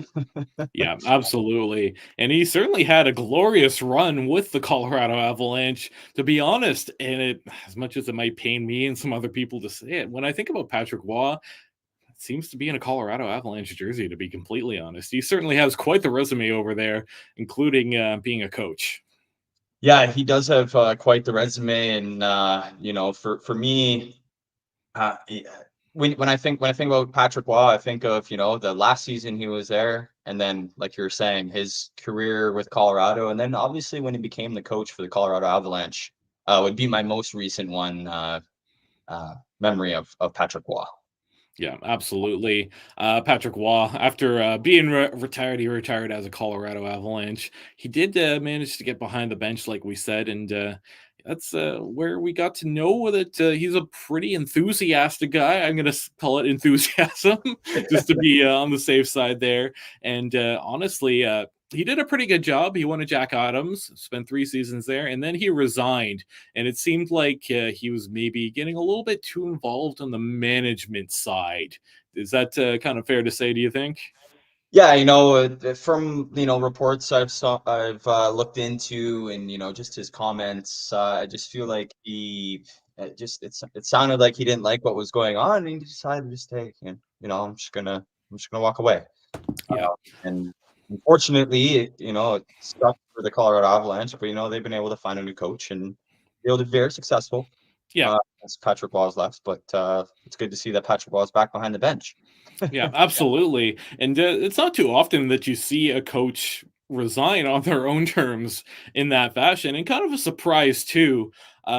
Yeah, absolutely. And he certainly had a glorious run with the Colorado Avalanche, to be honest. And it, as much as it might pain me and some other people to say it, when I think about Patrick Waugh, it seems to be in a Colorado Avalanche jersey, to be completely honest. He certainly has quite the resume over there, including being a coach. Yeah, he does have quite the resume, and for me, yeah, when I think about Patrick Waugh, I think of the last season he was there, and then like you were saying, his career with Colorado, and then obviously when he became the coach for the Colorado Avalanche, would be my most recent one memory of Patrick Waugh. Yeah, absolutely. Patrick Waugh, after being retired, he retired as a Colorado Avalanche. He did manage to get behind the bench, like we said, and that's where we got to know that he's a pretty enthusiastic guy. I'm going to call it enthusiasm, just to be on the safe side there. And honestly, he did a pretty good job. He won a Jack Adams, spent 3 seasons there, and then he resigned. And it seemed like he was maybe getting a little bit too involved on the management side. Is that kind of fair to say, do you think? Yeah, from reports I've looked into, and just his comments, I just feel like it sounded like he didn't like what was going on, and he decided to just take, I'm just gonna walk away. Yeah. And unfortunately, it sucked for the Colorado Avalanche, but they've been able to find a new coach and be able to be very successful. Yeah. As Patrick Waugh's left, but it's good to see that Patrick Waugh's back behind the bench. Yeah, absolutely. And it's not too often that you see a coach resign on their own terms in that fashion, and kind of a surprise too.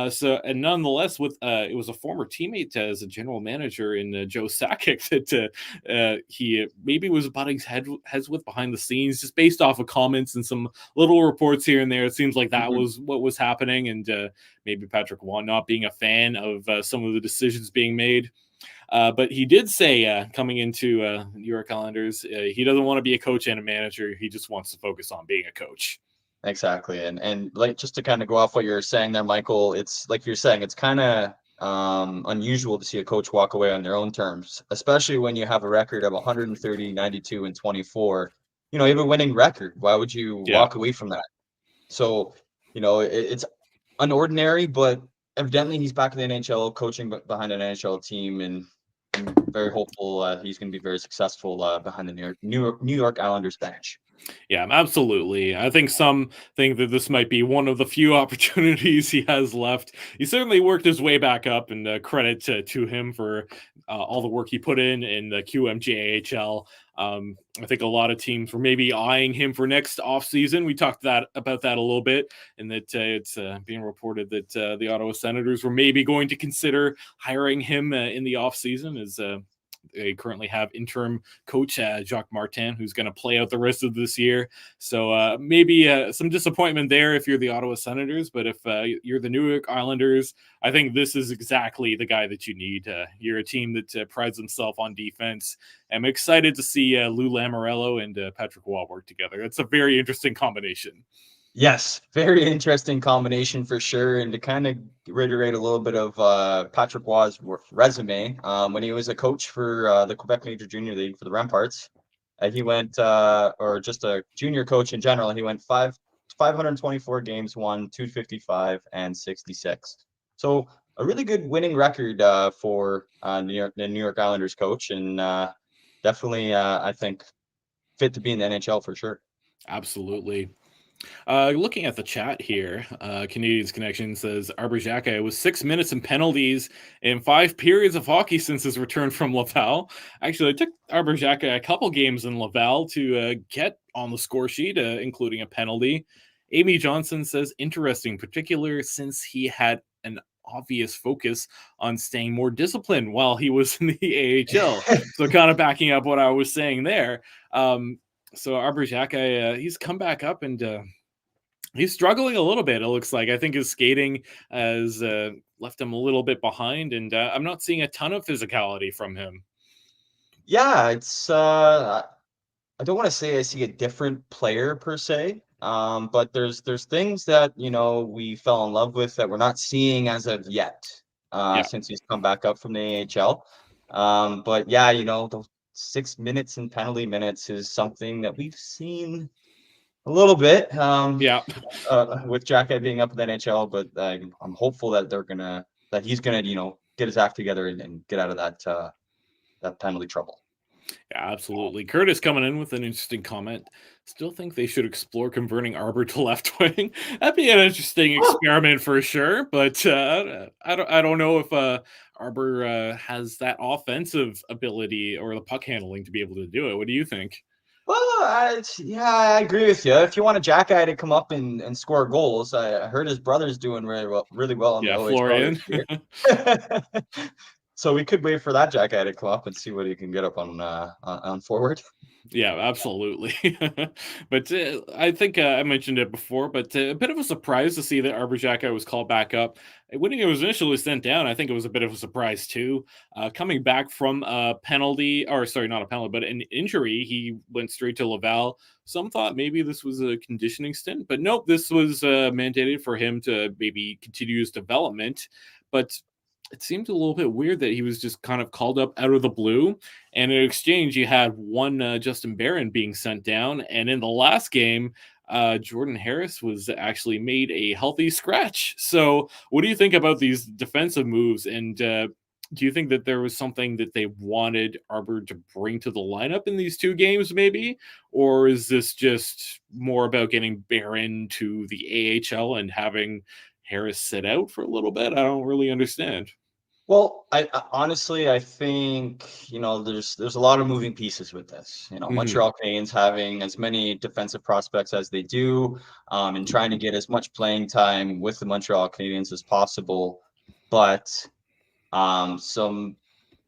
So, and nonetheless, with it was a former teammate as a general manager in Joe Sakic that he maybe was butting heads with behind the scenes, just based off of comments and some little reports here and there. It seems like that Mhm. was what was happening, and maybe Patrick Waugh not being a fan of some of the decisions being made. But he did say coming into New York Islanders, he doesn't want to be a coach and a manager. He just wants to focus on being a coach. Exactly. And like just to kind of go off what you're saying there, Michael, it's like you're saying, it's kind of unusual to see a coach walk away on their own terms, especially when you have a record of 130, 92, and 24. You have a winning record. Why would you Yeah. walk away from that? So, it's unordinary, but evidently he's back in the NHL, coaching behind an NHL team, and I'm very hopeful he's going to be very successful behind the New York Islanders bench. Yeah, absolutely. I think some think that this might be one of the few opportunities he has left. He certainly worked his way back up, and credit to him for all the work he put in the QMJHL. I think a lot of teams were maybe eyeing him for next offseason. We talked about that a little bit, and that it's being reported that the Ottawa Senators were maybe going to consider hiring him in the offseason as They currently have interim coach Jacques Martin, who's going to play out the rest of this year. So maybe some disappointment there if you're the Ottawa Senators, but if you're the New York Islanders, I think this is exactly the guy that you need. You're a team that prides themselves on defense. I'm excited to see Lou Lamoriello and Patrick Waugh work together. That's a very interesting combination. Yes, very interesting combination for sure. And to kind of reiterate a little bit of Patrick Waugh's resume, when he was a coach for the Quebec Major Junior League for the Ramparts, he went, or just a junior coach in general, he went 524 games, won 255 and 66. So a really good winning record for the New York Islanders coach, and definitely, I think, fit to be in the NHL for sure. Absolutely. Looking at the chat here, Canadiens Connection says Arbor Xhekaj was 6 minutes in penalties in 5 periods of hockey since his return from Laval. Actually, it took Arbor Xhekaj a couple games in Laval to get on the score sheet, including a penalty. Amy Johnson says interesting, particular since he had an obvious focus on staying more disciplined while he was in the AHL. So kind of backing up what I was saying there. So Arbor Xhekaj, he's come back up and he's struggling a little bit. It looks like I think his skating has left him a little bit behind, and I'm not seeing a ton of physicality from him. Yeah, it's I don't want to say I see a different player per se, but there's things that we fell in love with that we're not seeing as of yet, Yeah, since he's come back up from the AHL. But yeah, those 6 minutes and penalty minutes is something that we've seen a little bit, yeah. with Xhekaj being up in the NHL. But I'm hopeful that he's gonna get his act together and get out of that penalty trouble. Yeah, absolutely. Curtis coming in with an interesting comment. Still think they should explore converting Arbor to left wing. That'd be an interesting experiment for sure. But I don't know if Arbor has that offensive ability or the puck handling to be able to do it. What do you think? Well, I agree with you. If you want a Xhekaj to come up and score goals, I heard his brother's doing really well in the Yeah, OHL this Florian. year. So we could wait for that Xhekaj to come up and see what he can get up on forward. Yeah, absolutely. But I think I mentioned it before, but a bit of a surprise to see that Arbor Xhekaj was called back up. When he was initially sent down, I think it was a bit of a surprise too. Coming back from a penalty, or sorry, not a penalty, but an injury, he went straight to Laval. Some thought maybe this was a conditioning stint, but nope, this was mandated for him to maybe continue his development. But it seemed a little bit weird that he was just kind of called up out of the blue. And in exchange, you had one Justin Barron being sent down. And in the last game, Jordan Harris was actually made a healthy scratch. So, what do you think about these defensive moves? And do you think that there was something that they wanted Arbor to bring to the lineup in these 2 games, maybe? Or is this just more about getting Barron to the AHL and having Harris sit out for a little bit? I don't really understand. Well, honestly, I think there's a lot of moving pieces with this. Hmm. Montreal Canadiens having as many defensive prospects as they do, and trying to get as much playing time with the Montreal Canadiens as possible, but some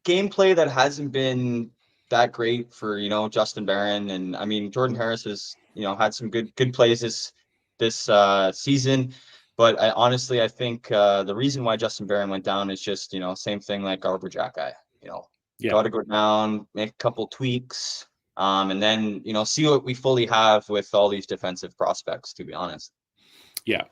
gameplay that hasn't been that great for Justin Barron. And I mean, Jordan Harris has had some good plays this season. But honestly, I think the reason why Justin Barron went down is just same thing like Arbor Xhekaj. You know, Yeah. got to go down, make a couple tweaks, and then see what we fully have with all these defensive prospects. To be honest. Yeah.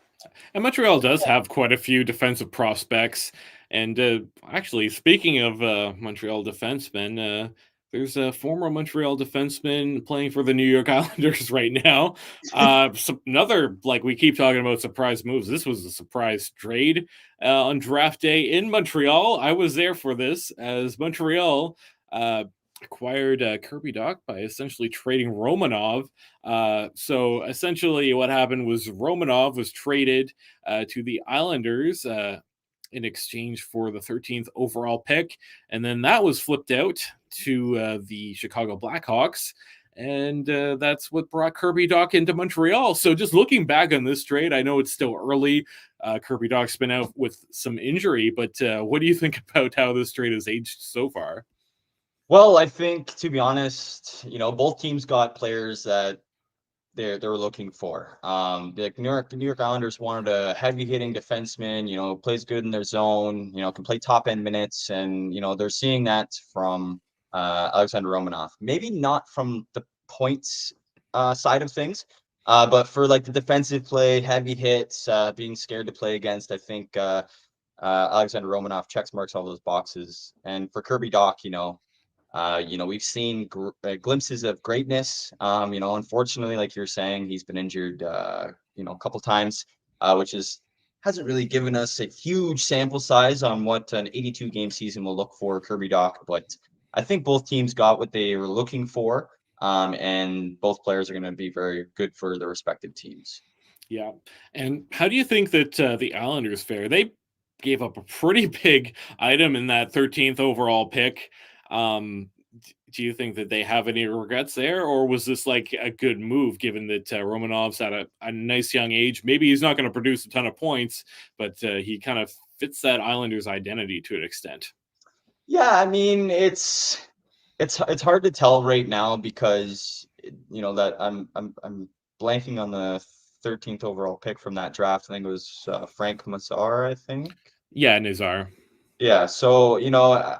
And Montreal does have quite a few defensive prospects. And actually, speaking of Montreal defensemen, there's a former Montreal defenseman playing for the New York Islanders right now. Another, like we keep talking about surprise moves. This was a surprise trade on draft day in Montreal. I was there for this as Montreal acquired Kirby Dach by essentially trading Romanov. So essentially, what happened was Romanov was traded to the Islanders in exchange for the 13th overall pick, and then that was flipped out to the Chicago Blackhawks. And that's what brought Kirby Dach into Montreal. So just looking back on this trade, I know it's still early. Kirby Dach's been out with some injury, but what do you think about how this trade has aged so far? Well, I think to be honest, both teams got players that they're looking for. Like New York Islanders wanted a heavy hitting defenseman, plays good in their zone, can play top end minutes, and they're seeing that from Alexander Romanov. Maybe not from the points side of things, but for like the defensive play, heavy hits, being scared to play against, I think Alexander Romanov checks marks all those boxes. And for Kirby Doc, we've seen glimpses of greatness. Unfortunately, like you're saying, he's been injured, a couple times, which hasn't really given us a huge sample size on what an 82 game season will look for Kirby Doc. But I think both teams got what they were looking for, and both players are going to be very good for their respective teams. Yeah. And how do you think that the Islanders fare? They gave up a pretty big item in that 13th overall pick. Do you think that they have any regrets there, or was this like a good move given that Romanov's at a nice young age? Maybe he's not going to produce a ton of points, but he kind of fits that Islanders identity to an extent. Yeah, I mean it's hard to tell right now because that I'm blanking on the 13th overall pick from that draft. I think it was Frank Massar, I think. Yeah, Nizar. Yeah, so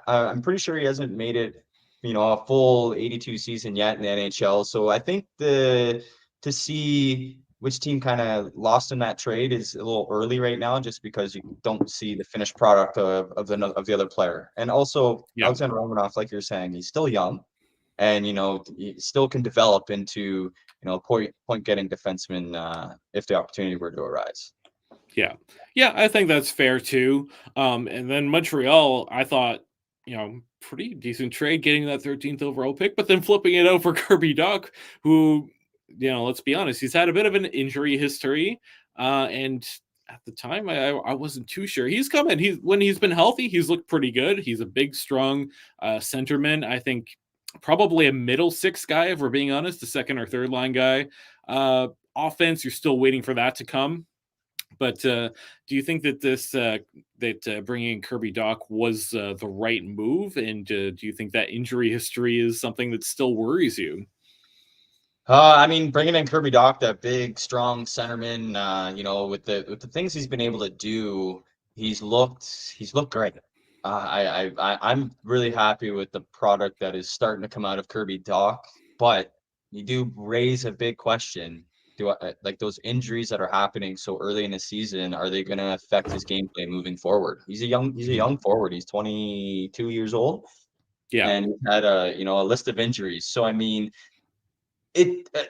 I'm pretty sure he hasn't made it, a full 82 season yet in the NHL. So I think the to see which team kind of lost in that trade is a little early right now, just because you don't see the finished product of the other player. And also Yeah. Alexander Romanov, like you're saying, he's still young, and he still can develop into point getting defenseman if the opportunity were to arise. Yeah. Yeah, I think that's fair too. And then Montreal, I thought, pretty decent trade getting that 13th overall pick, but then flipping it out for Kirby Duck, who, let's be honest, he's had a bit of an injury history. And at the time, I wasn't too sure. He's coming. When he's been healthy, he's looked pretty good. He's a big, strong centerman. I think probably a middle six guy, if we're being honest, the second or third line guy. Offense, you're still waiting for that to come. But do you think that bringing in Kirby Doc was the right move? And do you think that injury history is something that still worries you? I mean, bringing in Kirby Doc, that big, strong centerman, with the things he's been able to do, he's looked great. I'm really happy with the product that is starting to come out of Kirby Doc. But you do raise a big question: like those injuries that are happening so early in the season? Are they going to affect his gameplay moving forward? He's a young forward. He's 22 years old, Yeah, and he's had a list of injuries. So I mean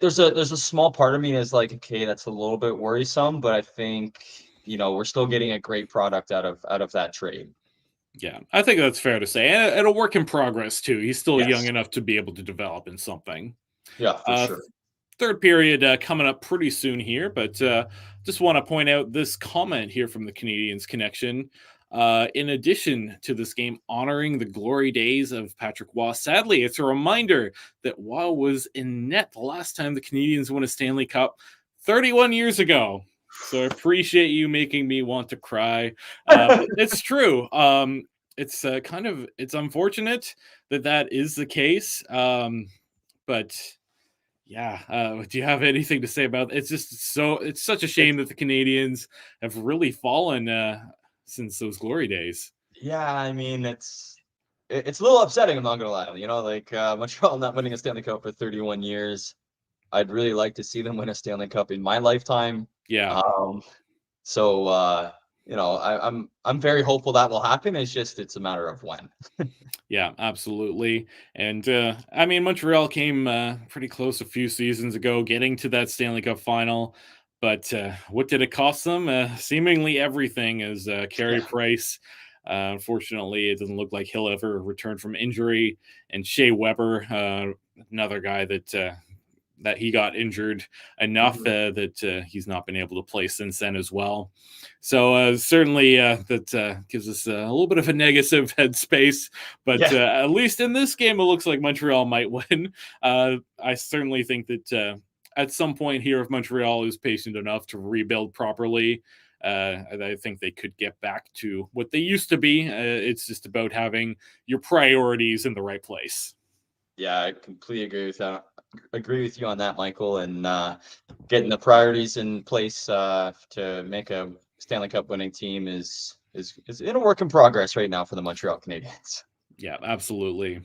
there's a small part of me that's like, okay, that's a little bit worrisome, but I think, we're still getting a great product out of that trade. yeah, I think that's fair to say. And a work in progress too. He's still young Yes. enough to be able to develop in something. Yeah, for Uh, sure. Third period coming up pretty soon here, but just want to point out this comment here from the Canadiens Connection. In addition to this game honoring the glory days of Patrick Waugh, sadly, it's a reminder that Waugh was in net the last time the Canadiens won a Stanley Cup 31 years ago. So I appreciate you making me want to cry. But it's true. It's unfortunate that is the case. But yeah, do you have anything to say about it's such a shame that the Canadiens have really fallen since those glory days. Yeah, I mean, it's a little upsetting, I'm not gonna lie. Like Montreal not winning a Stanley Cup for 31 years. I'd really like to see them win a Stanley Cup in my lifetime. Yeah, Um, so I'm very hopeful that will happen. It's a matter of when. yeah, absolutely. And I mean, Montreal came pretty close a few seasons ago, getting to that Stanley Cup final. But what did it cost them? Seemingly everything, as Carey Yeah. Price. Unfortunately, it doesn't look like he'll ever return from injury. And Shea Weber, another guy that he got injured enough Mhm. that he's not been able to play since then as well. So certainly that gives us a little bit of a negative headspace, but Yeah. at least in this game, it looks like Montreal might win. I certainly think that at some point here, if Montreal is patient enough to rebuild properly, I think they could get back to what they used to be. It's just about having your priorities in the right place. Yeah, I completely agree with that. Agree with you on that, Michael. And getting the priorities in place to make a Stanley Cup winning team is in a work in progress right now for the Montreal Canadiens. Yeah, absolutely.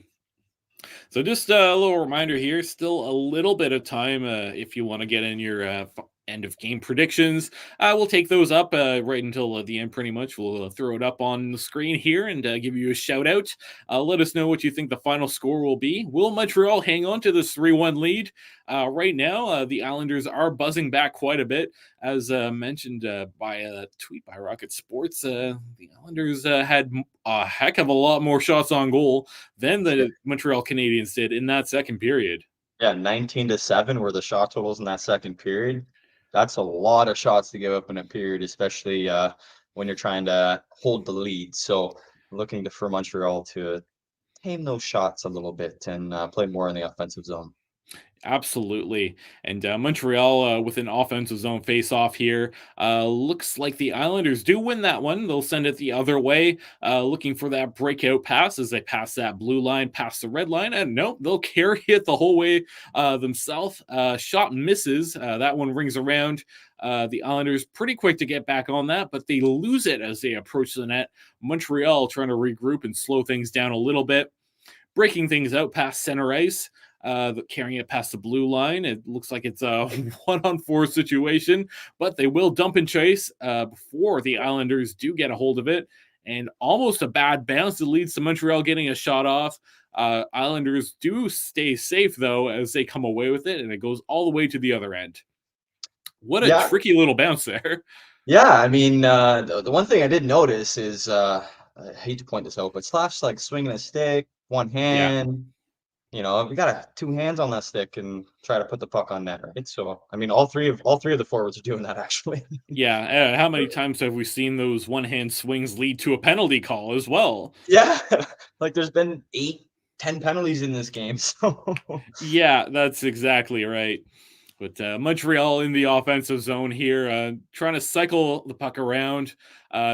So just a little reminder here, still a little bit of time if you want to get in your end of game predictions. We'll take those up right until the end pretty much. We'll throw it up on the screen here and give you a shout out. Let us know what you think the final score will be. Will Montreal hang on to this 3-1 lead? Right now, the Islanders are buzzing back quite a bit. As mentioned by a tweet by Rocket Sports, the Islanders had a heck of a lot more shots on goal than the Montreal Canadiens did in that second period. Yeah, 19-7 were the shot totals in that second period. That's a lot of shots to give up in a period, especially when you're trying to hold the lead. So looking for Montreal to tame those shots a little bit and play more in the offensive zone. Absolutely. And Montreal with an offensive zone face-off here. Looks like the Islanders do win that one. They'll send it the other way, looking for that breakout pass as they pass that blue line, past the red line. And nope, they'll carry it the whole way themselves. Shot misses. That one rings around. The Islanders pretty quick to get back on that, but they lose it as they approach the net. Montreal trying to regroup and slow things down a little bit. Breaking things out past center ice, carrying it past the blue line. It looks like it's a 1-on-4 situation, but they will dump and chase before the Islanders do get a hold of it. And almost a bad bounce that leads to Montreal getting a shot off. Islanders do stay safe, though, as they come away with it, and it goes all the way to the other end. What a Yeah, tricky little bounce there. yeah. I mean, the one thing I did notice is I hate to point this out, but Slash like swinging a stick, one Yeah. hand. You know, we got two hands on that stick and try to put the puck on net, right? So, I mean, all three of the forwards are doing that actually. Yeah. How many times have we seen those one-hand swings lead to a penalty call as well? Yeah, like there's been 8, 10 penalties in this game. So, Yeah, that's exactly right. But Montreal in the offensive zone here, trying to cycle the puck around,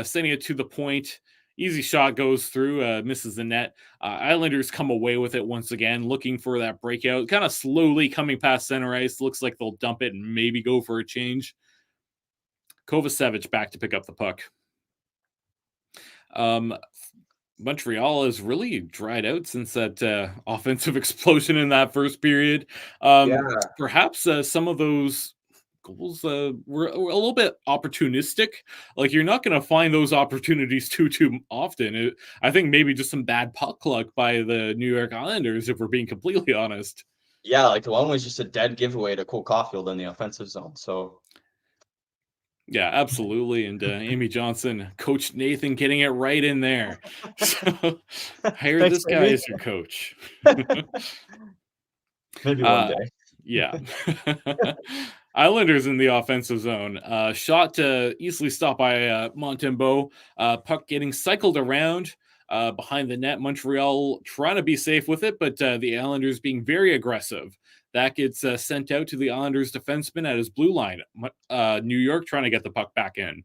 sending it to the point. Easy shot goes through, misses the net. Islanders come away with it once again, looking for that breakout. Kind of slowly coming past center ice. Looks like they'll dump it and maybe go for a change. Kovacevic back to pick up the puck. Um, Montreal has really dried out since that offensive explosion in that first period. yeah. Perhaps some of those goals were a little bit opportunistic. Like you're not going to find those opportunities too often. I think maybe just some bad puck luck by the New York Islanders, if we're being completely honest. Yeah, like the one was just a dead giveaway to Cole Caulfield in the offensive zone. So, Yeah, absolutely. And Amy Johnson, Coach Nathan getting it right in there. So hire thanks, this guy Amy. as your coach. Maybe one uh, day. Yeah. Islanders in the offensive zone. Shot easily stopped by Montembeault. Puck getting cycled around behind the net. Montreal trying to be safe with it, but the Islanders being very aggressive. That gets sent out to the Islanders defenseman at his blue line. New York trying to get the puck back in.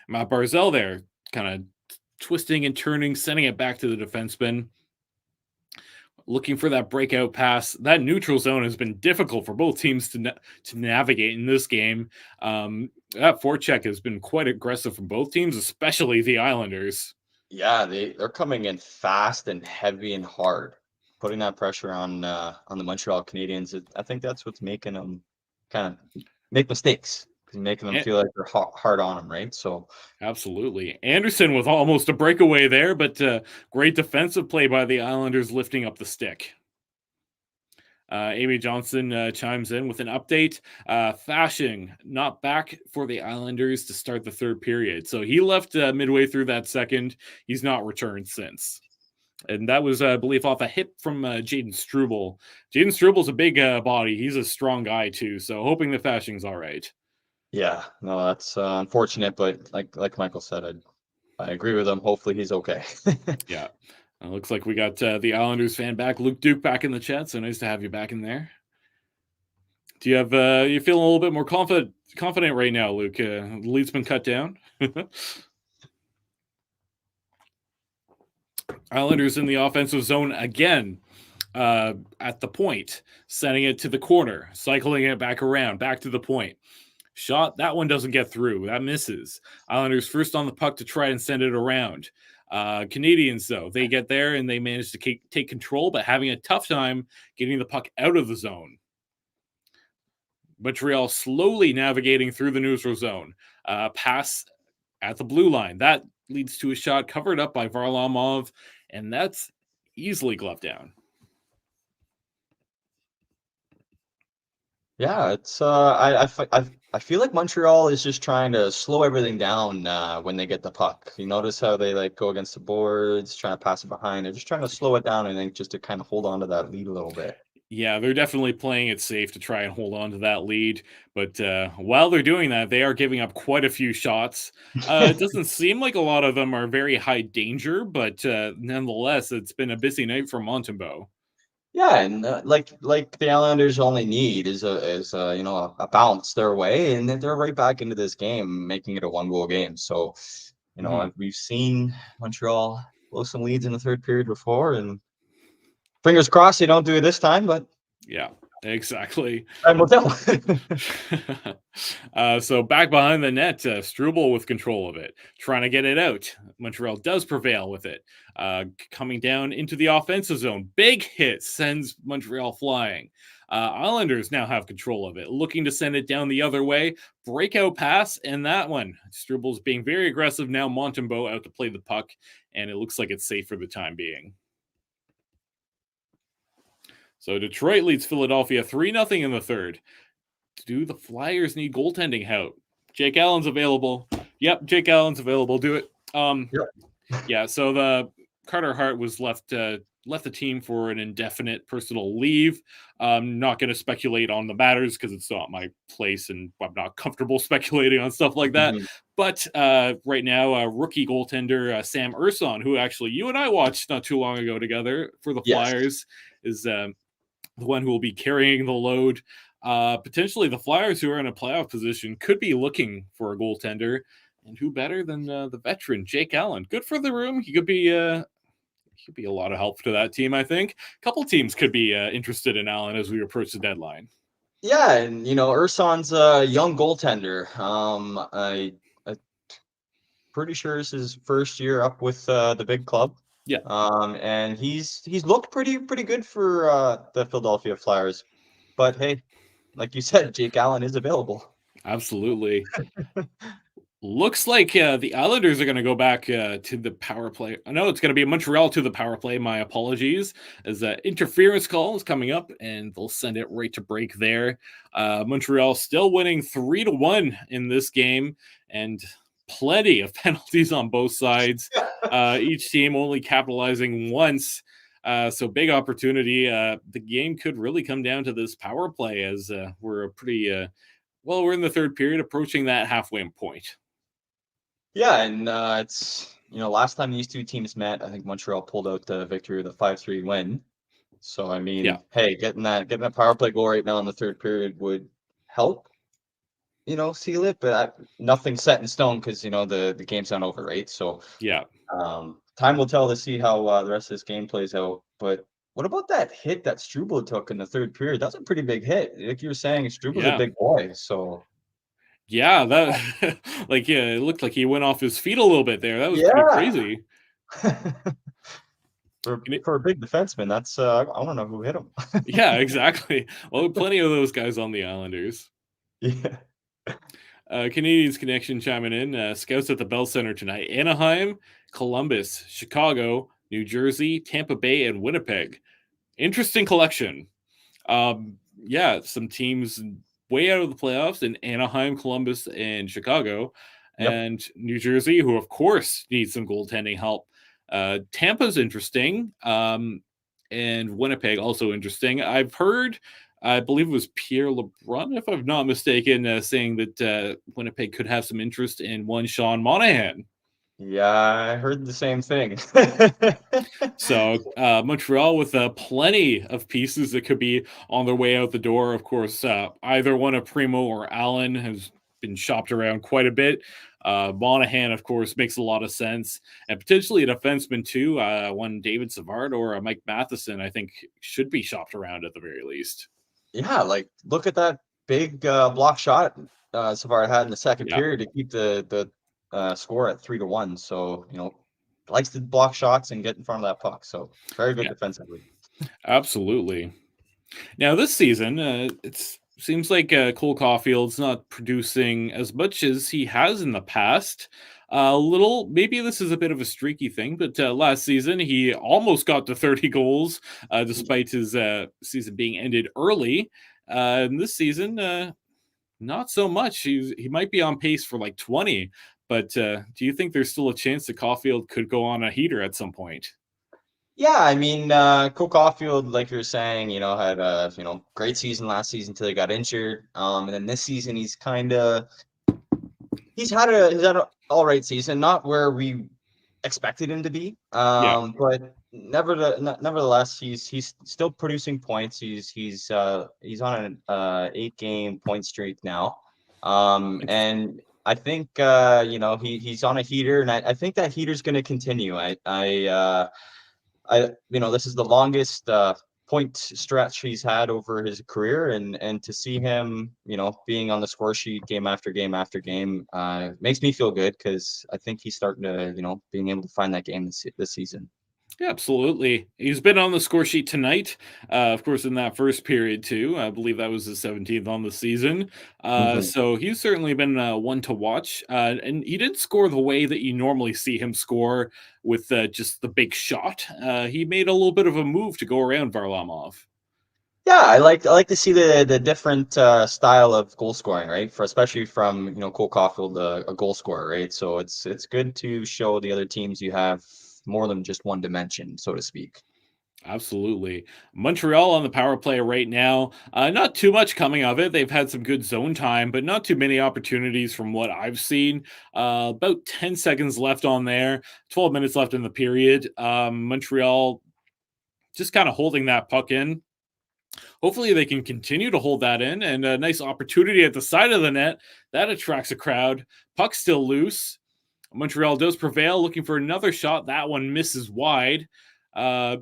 Matt Barzal there, kind of twisting and turning, sending it back to the defenseman, looking for that breakout pass. That neutral zone has been difficult for both teams to navigate in this game. That forecheck has been quite aggressive from both teams, especially the Islanders. Yeah, they're coming in fast and heavy and hard, putting that pressure on the Montreal Canadiens. I think that's what's making them kind of make mistakes, making them And, feel like they're hard on them, right? So, absolutely. Anderson with almost a breakaway there, but great defensive play by the Islanders lifting up the stick. Amy Johnson chimes in with an update. Fashing not back for the Islanders to start the third period. So he left midway through that second. He's not returned since. And that was, I believe, off a hit from Jaden Struble. Jaden Struble's a big body. He's a strong guy, too. So hoping the Fashing's all right. yeah, no, that's unfortunate, but like Michael said, I agree with him. Hopefully, he's okay. Yeah. Looks like we got the Islanders fan back, Luke Duke, back in the chat. So nice to have you back in there. Do you have you feeling a little bit more confident right now, Luke? The lead's been cut down. Islanders in the offensive zone again at the point, sending it to the corner, cycling it back around, back to the point. Shot, that one doesn't get through. That misses. Islanders first on the puck to try and send it around. Canadiens, though, they get there and they manage to take control, but having a tough time getting the puck out of the zone. Montreal slowly navigating through the neutral zone. Pass at the blue line. That leads to a shot covered up by Varlamov, and that's easily gloved down. Yeah, it's I feel like Montreal is just trying to slow everything down when they get the puck. You notice how they like go against the boards, trying to pass it behind. They're just trying to slow it down, I think, just to kind of hold on to that lead a little bit. Yeah, they're definitely playing it safe to try and hold on to that lead. But while they're doing that, they are giving up quite a few shots. It doesn't seem like a lot of them are very high danger, but nonetheless, it's been a busy night for Montembeault. Yeah, and like the Islanders only need is you know a bounce their way, and then they're right back into this game, making it a 1-goal game. So, you know, we've seen Montreal blow some leads in the third period before, and fingers crossed they don't do it this time. But Yeah, exactly. time will tell. So back behind the net, Struble with control of it, trying to get it out. Montreal does prevail with it. Coming down into the offensive zone. Big hit sends Montreal flying. Islanders now have control of it, looking to send it down the other way. Breakout pass, and that one. Struble's being very aggressive now. Montembeault out to play the puck, and it looks like it's safe for the time being. So Detroit leads Philadelphia 3-0 in the third. Do the Flyers need goaltending help? Jake Allen's available. Yep, Jake Allen's available. Do it. Yep. Yeah, so the Carter Hart was left the team for an indefinite personal leave. I'm not going to speculate on the matters because it's not my place and I'm not comfortable speculating on stuff like that. Mhm. But right now, rookie goaltender Sam Urson, who actually you and I watched not too long ago together for the Yes. Flyers, is the one who will be carrying the load. Potentially, the Flyers, who are in a playoff position, could be looking for a goaltender. And who better than the veteran Jake Allen? Good for the room. He could be a lot of help to that team. I think a couple teams could be interested in Allen as we approach the deadline. Yeah, and you know, Urson's a young goaltender. I pretty sure this is his first year up with the big club. Yeah, And he's looked pretty good for the Philadelphia Flyers. But hey, like you said, Jake Allen is available. absolutely. Looks like the Islanders are going to go back to the power play. I know it's going to be Montreal to the power play. My apologies. As interference call is coming up, and they'll send it right to break there. Montreal still winning 3-1 in this game, and plenty of penalties on both sides. Each team only capitalizing once. So big opportunity. The game could really come down to this power play as we're we're in the third period, approaching that halfway point. Yeah, and it's you know last time these two teams met, I think Montreal pulled out the victory with a 5-3 win. So I Yeah. mean, hey, getting that power play goal right now in the third period would help, you know, seal it. But nothing's set in stone because you know the game's not over, right? So Yeah. time will tell to see how the rest of this game plays out. But what about that hit that Struble took in the third period? That's a pretty big hit. Like you were saying, Struble's a Yeah. big boy, so Yeah, that it looked like he went off his feet a little bit there. That was pretty yeah. crazy. For a big defenseman, that's I don't know who hit him. Yeah, exactly. Well, plenty of those guys on the Islanders. Yeah. Canadiens Connection chiming in. Scouts at the Bell Center tonight. Anaheim, Columbus, Chicago, New Jersey, Tampa Bay, and Winnipeg. Interesting collection. Yeah, some teams way out of the playoffs in Anaheim, Columbus, and Chicago, Yep. and New Jersey, who of course needs some goaltending help. Tampa's interesting, and Winnipeg also interesting. I've heard, I believe it was Pierre LeBrun, if I'm not mistaken, saying that Winnipeg could have some interest in one Sean Monahan. Yeah, I heard the same thing. So Montreal with plenty of pieces that could be on their way out the door. Of course, either one of Primo or Allen has been shopped around quite a bit. Monahan, of course, makes a lot of sense, and potentially a defenseman too. One David Savard or Mike Matheson, I think, should be shopped around at the very least. Yeah, like look at that big block shot Savard had in the second Yeah, period to keep the score at 3-1. So likes to block shots and get in front of that puck. So very good yeah, defensively. absolutely. Now this season, it seems like Cole Caulfield's not producing as much as he has in the past. A little, maybe this is a bit of a streaky thing, but last season he almost got to 30 goals, despite his season being ended early. And this season, not so much. He might be on pace for like 20. But do you think there's still a chance that Caulfield could go on a heater at some point? Yeah, I mean, Cole Caulfield, like you were saying, had a great season last season until he got injured. And then this season he's had an all right season, not where we expected him to be. Yeah, But nevertheless, he's still producing points. He's on an 8-game point streak now. And I think he's on a heater, and I think that heater's going to continue. This is the longest point stretch he's had over his career, and to see him, being on the score sheet game after game after game, makes me feel good because I think he's starting to, being able to find that game this season. yeah, absolutely. He's been on the score sheet tonight. Of course, in that first period too. I believe that was the 17th on the season. Mhm. So he's certainly been one to watch. And he didn't score the way that you normally see him score with just the big shot. He made a little bit of a move to go around Varlamov. Yeah, I like to see the different style of goal scoring, right? For especially from Cole Caulfield, a goal scorer, right? So it's good to show the other teams you have more than just one dimension, so to speak. Absolutely. Montreal on the power play right now. Not too much coming of it. They've had some good zone time, but not too many opportunities from what I've seen. About 10 seconds left on there, 12 minutes left in the period. Montreal just kind of holding that puck in. Hopefully, they can continue to hold that in, and a nice opportunity at the side of the net that attracts a crowd. Puck still loose. Montreal does prevail, looking for another shot. That one misses wide. Uh,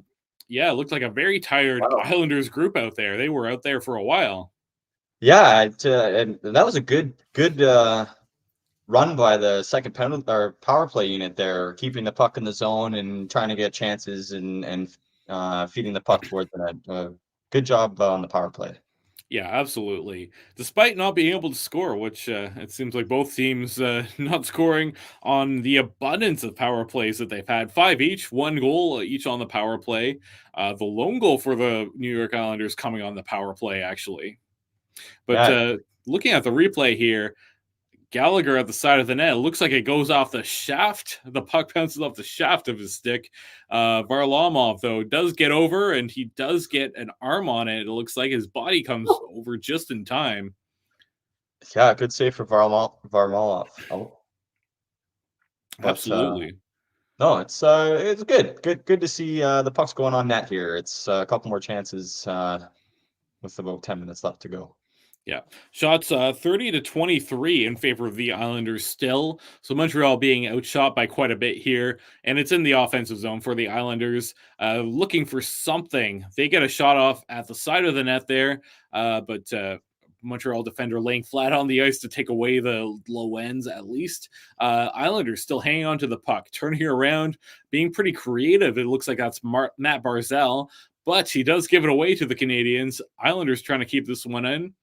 yeah, it looked like a very tired Wow. Islanders group out there. They were out there for a while. Yeah, and that was a good run by the second penalty or power play unit there, keeping the puck in the zone and trying to get chances and feeding the puck towards the net. Good job on the power play. Yeah, absolutely. Despite not being able to score, which it seems like both teams not scoring on the abundance of power plays that they've had. Five each, one goal each on the power play. The lone goal for the New York Islanders coming on the power play, actually. But Yeah, looking at the replay here, Gallagher at the side of the net. It looks like it goes off the shaft. The puck bounces off the shaft of his stick. Varlamov, though, does get over, and he does get an arm on it. It looks like his body comes over just in time. yeah, good save for Varlamov. Oh, but Absolutely. no, it's good to see the pucks going on net here. It's a couple more chances with about 10 minutes left to go. Yeah. Shots 30 to 23 in favor of the Islanders still. So Montreal being outshot by quite a bit here. And it's in the offensive zone for the Islanders. Looking for something. They get a shot off at the side of the net there. But Montreal defender laying flat on the ice to take away the low ends at least. Islanders still hanging on to the puck. Turning around, being pretty creative. It looks like that's Matt Barzell. But he does give it away to the Canadiens. Islanders trying to keep this one in.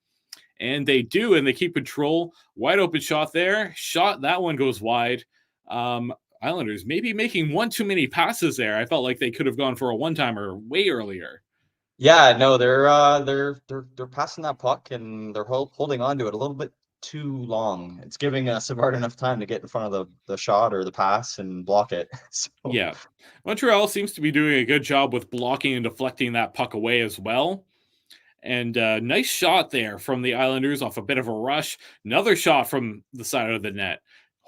And they do, and they keep control. Wide open shot there. Shot, that one goes wide. Islanders maybe making one too many passes there. I felt like they could have gone for a one-timer way earlier. Yeah, no, they're passing that puck and they're holding on to it a little bit too long. It's giving Savard enough time to get in front of the shot or the pass and block it. So Yeah. Montreal seems to be doing a good job with blocking and deflecting that puck away as well. And nice shot there from the Islanders off a bit of a rush. Another shot from the side of the net.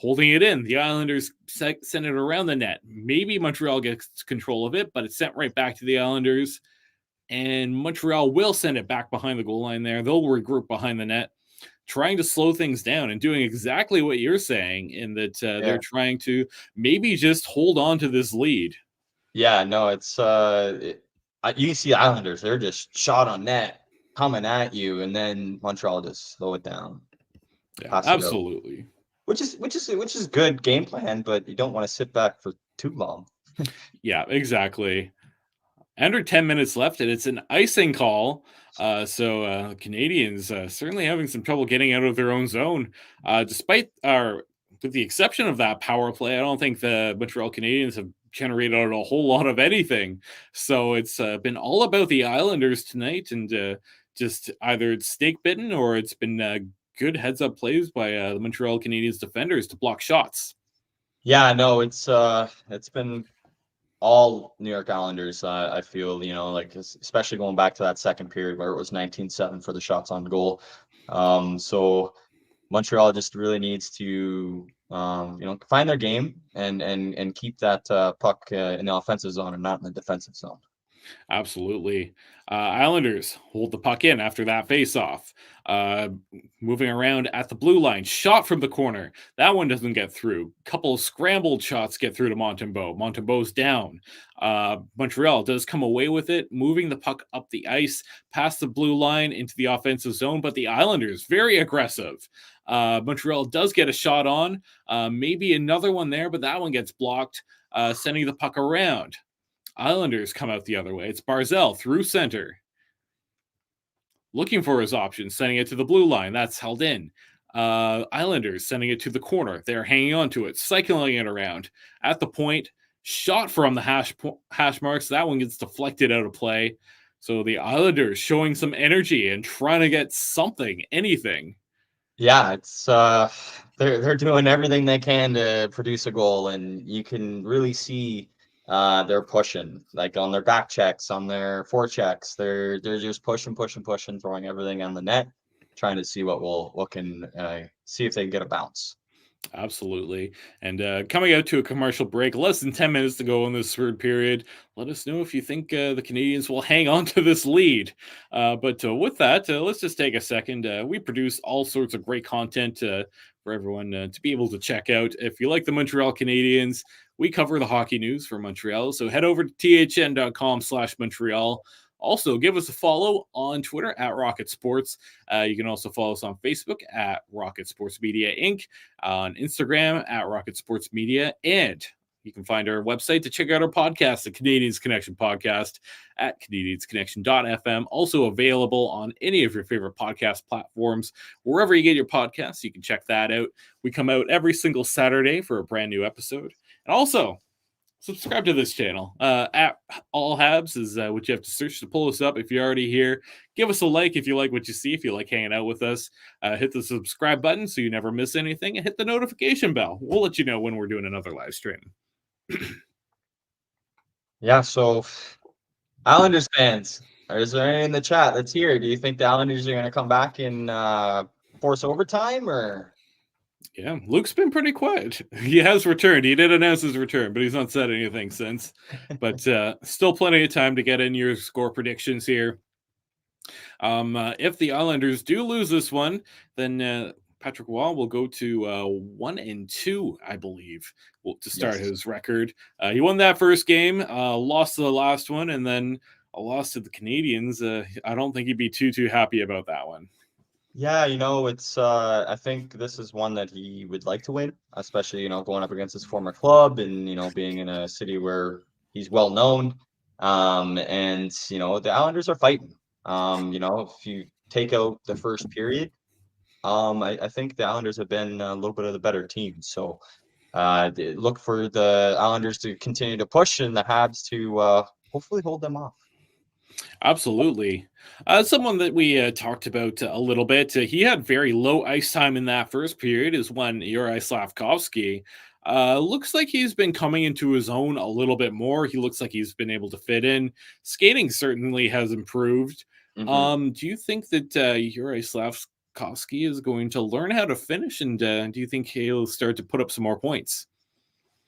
holding it in. The Islanders send it around the net. Maybe Montreal gets control of it, but it's sent right back to the Islanders. And Montreal will send it back behind the goal line there. They'll regroup behind the net, trying to slow things down and doing exactly what you're saying, in that they're trying to maybe just hold on to this lead. Yeah, no, it's you can see Islanders, they're just shot on net coming at you, and then Montreal just slow it down, Yeah, pass it out. absolutely. Which is good game plan, but you don't want to sit back for too long. Yeah, exactly. Under 10 minutes left, and it's an icing call. So Canadians certainly having some trouble getting out of their own zone. Despite with the exception of that power play, I don't think the Montreal Canadiens have generated a whole lot of anything. So it's been all about the Islanders tonight, and just either it's snake bitten or it's been good heads up plays by the Montreal Canadiens defenders to block shots. Yeah, no, it's been all New York Islanders. I feel, like especially going back to that second period where it was 19-7 for the shots on goal. So Montreal just really needs to find their game and keep that puck in the offensive zone and not in the defensive zone. Absolutely. Islanders hold the puck in after that face-off. Moving around at the blue line, shot from the corner. That one doesn't get through. Couple of scrambled shots get through to Montembeault. Montembeault's down. Montreal does come away with it, moving the puck up the ice, past the blue line into the offensive zone, but the Islanders, very aggressive. Montreal does get a shot on. Maybe another one there, but that one gets blocked, sending the puck around. Islanders come out the other way. It's Barzal through center, looking for his options, sending it to the blue line. That's held in. Islanders sending it to the corner. They're hanging on to it, cycling it around. At the point, shot from the hash marks. That one gets deflected out of play. So the Islanders showing some energy and trying to get something, anything. Yeah, it's they're doing everything they can to produce a goal, and you can really see they're pushing, like on their back checks, on their forechecks. They're just pushing, throwing everything on the net, trying to see what can see if they can get a bounce. Absolutely. And coming out to a commercial break, less than 10 minutes to go in this third period. Let us know if you think the Canadiens will hang on to this lead. But with that, let's just take a second. We produce all sorts of great content for everyone to be able to check out. If you like the Montreal Canadiens, we cover the hockey news for Montreal. So head over to thn.com/Montreal. Also, give us a follow on Twitter at Rocket Sports. You can also follow us on Facebook at Rocket Sports Media Inc., on Instagram at Rocket Sports Media, and you can find our website to check out our podcast, the Canadiens Connection podcast, at canadiensconnection.fm. Also available on any of your favorite podcast platforms. Wherever you get your podcasts, you can check that out. We come out every single Saturday for a brand new episode. And also, subscribe to this channel. At All Habs is what you have to search to pull us up. If you're already here, give us a like if you like what you see, if you like hanging out with us. Hit the subscribe button so you never miss anything, and hit the notification bell. We'll let you know when we're doing another live stream. Yeah, so Islanders fans, is there any in the chat that's here? Do you think the Islanders are going to come back and force overtime, or? Yeah, Luke's been pretty quiet. He has returned. He did announce his return, but he's not said anything since. But still plenty of time to get in your score predictions here. If the Islanders do lose this one, then Patrick Waugh will go to 1-2, I believe, to start his record. He won that first game, lost to the last one, and then a loss to the Canadiens. I don't think he'd be too happy about that one. Yeah, it's I think this is one that he would like to win, especially, going up against his former club and, being in a city where he's well known. And, the Islanders are fighting. If you take out the first period, I think the Islanders have been a little bit of the better team. So look for the Islanders to continue to push and the Habs to hopefully hold them off. Absolutely. Someone that we talked about a little bit, he had very low ice time in that first period, is one Uri Slavkovsky. Looks like he's been coming into his own a little bit more. He looks like he's been able to fit in. Skating certainly has improved. Mm-hmm. Do you think that Uri Slavkovsky is going to learn how to finish, and do you think he'll start to put up some more points?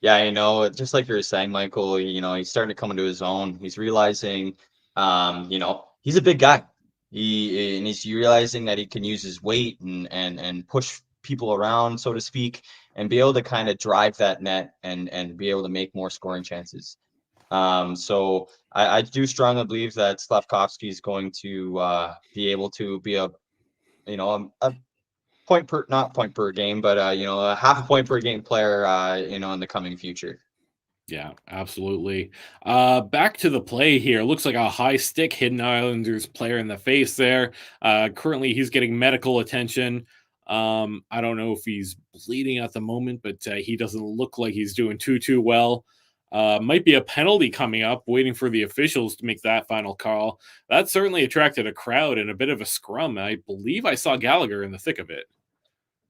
Yeah, just like you were saying, Michael, he's starting to come into his own. He's realizing, he's a big guy. He's realizing that he can use his weight and push people around, so to speak, and be able to kind of drive that net and be able to make more scoring chances. So I do strongly believe that Slavkovsky is going to be able to be a point per not point per game, but a half a point per game player, in the coming future. Yeah, absolutely. Back to the play here. Looks like a high stick hit an Islanders player in the face there. Currently, he's getting medical attention. I don't know if he's bleeding at the moment, but he doesn't look like he's doing too well. Might be a penalty coming up, waiting for the officials to make that final call. That certainly attracted a crowd and a bit of a scrum. I believe I saw Gallagher in the thick of it.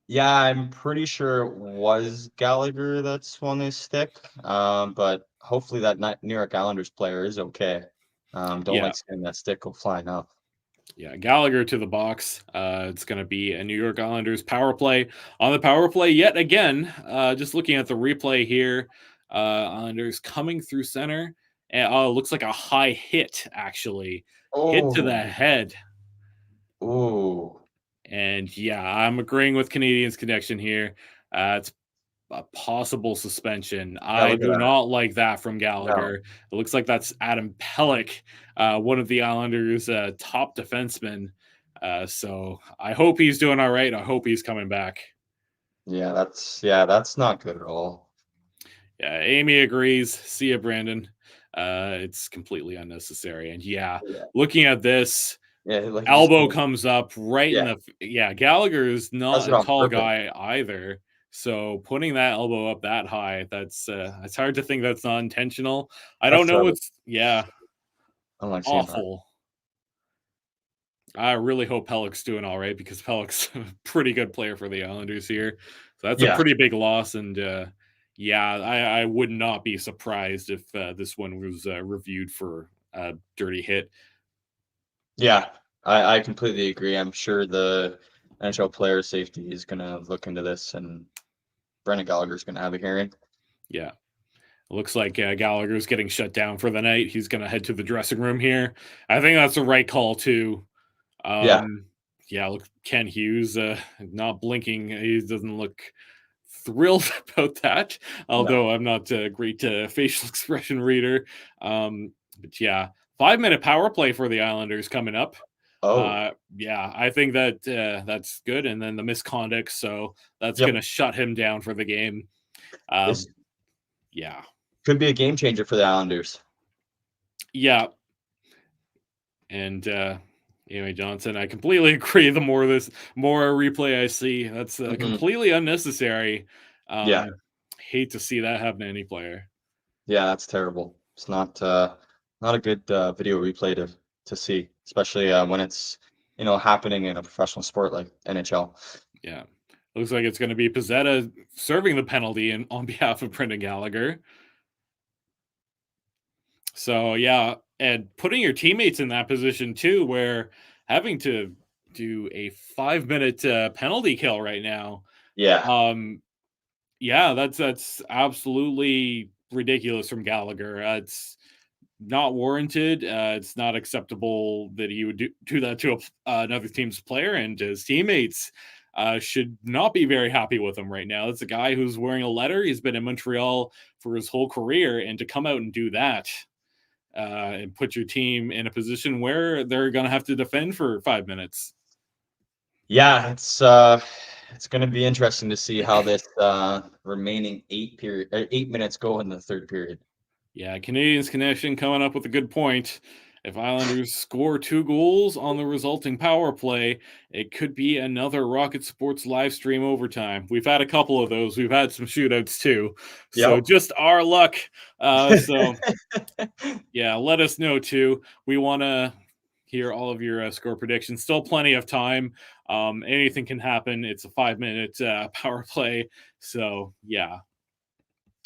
Yeah, I'm pretty sure it was Gallagher that swung his stick. But hopefully that New York Islanders player is okay. Don't Yeah, like seeing that stick go flying up. Yeah, Gallagher to the box. It's going to be a New York Islanders power play. On the power play yet again. Just looking at the replay here, Islanders coming through center. And looks like a high hit actually, hit to the Oh, head. oh, And yeah, I'm agreeing with Canadiens Connection here. It's a possible suspension. yeah, I look at do that. not like that from No. Gallagher. It looks like that's Adam Pelech, one of the Islanders' top defensemen. So I hope he's doing all right. I hope he's coming back. Yeah, that's not good at all. Yeah, Amy agrees. See ya, Brandon. It's completely unnecessary. And yeah, Yeah, looking at this, yeah, like he just elbow pulled. comes up right in Yeah, the yeah. Gallagher is does not it a on tall purpose. guy either, so putting that elbow up that high, that's it's hard to think that's not intentional. I don't That's know what's yeah I don't like seeing that. awful. I really hope Pellick's doing all right because Pellick's a pretty good player for the Islanders here. So that's a Yeah, pretty big loss, and yeah, I would not be surprised if this one was reviewed for a dirty hit. yeah, I completely agree. I'm sure the NHL player safety is gonna look into this, and Brendan Gallagher's gonna have a hearing. Yeah. Looks like Gallagher's getting shut down for the night. He's going to head to the dressing room here. I think that's the right call too. Yeah, Um, yeah, look, Ken Hughes not blinking. He doesn't look thrilled about that. no. Although I'm not a great facial expression reader. But yeah, 5 minute power play for the Islanders coming up. Oh, Yeah, I think that that's good. And then the misconduct, so that's going yep. to shut him down for the game. Uh, This yeah, could be a game changer for the Islanders. yeah. And anyway, Johnson, I completely agree. The more replay I see, that's Mhm. completely unnecessary. Yeah, Hate to see that happen to any player. yeah, that's terrible. It's not a good video replay to see, especially when it's happening in a professional sport like NHL. Yeah, looks like it's going to be Pizzetta serving the penalty on behalf of Brendan Gallagher. So yeah, and putting your teammates in that position too, where having to do a 5 minute penalty kill right now. Yeah, Um, Yeah, that's absolutely ridiculous from Gallagher. It's not warranted. It's not acceptable that he would do that to another team's player, and his teammates should not be very happy with him right now. It's a guy who's wearing a letter. He's been in Montreal for his whole career, and to come out and do that and put your team in a position where they're going to have to defend for 5 minutes. yeah, it's going to be interesting to see how this remaining 8 minutes go in the third period. Yeah, Canadiens Connection coming up with a good point. If Islanders score 2 goals on the resulting power play, it could be another Rocket Sports live stream overtime. We've had a couple of those. We've had some shootouts too. So Yep. just our luck. So yeah, let us know too. We want to hear all of your score predictions. Still plenty of time. Anything can happen. It's a 5 minute power play. So yeah,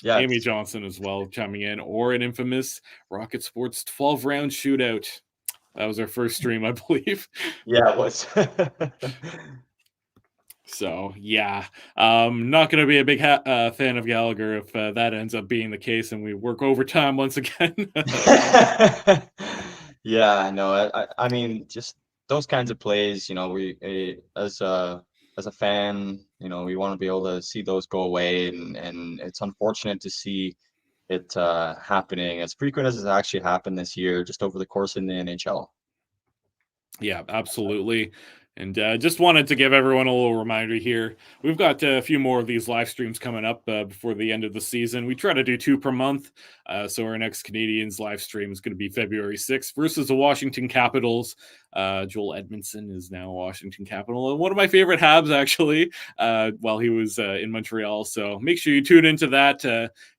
Yeah, Amy Johnson as well chiming in, or an infamous Rocket Sports 12 round shootout. That was our first stream, I believe. yeah, it was. So yeah, not going to be a big fan of Gallagher if that ends up being the case and we work overtime once again. Yeah, I know. I mean, just those kinds of plays, as a fan, we want to be able to see those go away, and it's unfortunate to see it happening as frequent as it's actually happened this year, just over the course in the NHL. Yeah, absolutely. And just wanted to give everyone a little reminder here. We've got a few more of these live streams coming up before the end of the season. We try to do two per month. So our next Canadiens live stream is going to be February 6th versus the Washington Capitals. Joel Edmondson is now a Washington Capital. And one of my favorite Habs, actually, while he was in Montreal. So make sure you tune into that.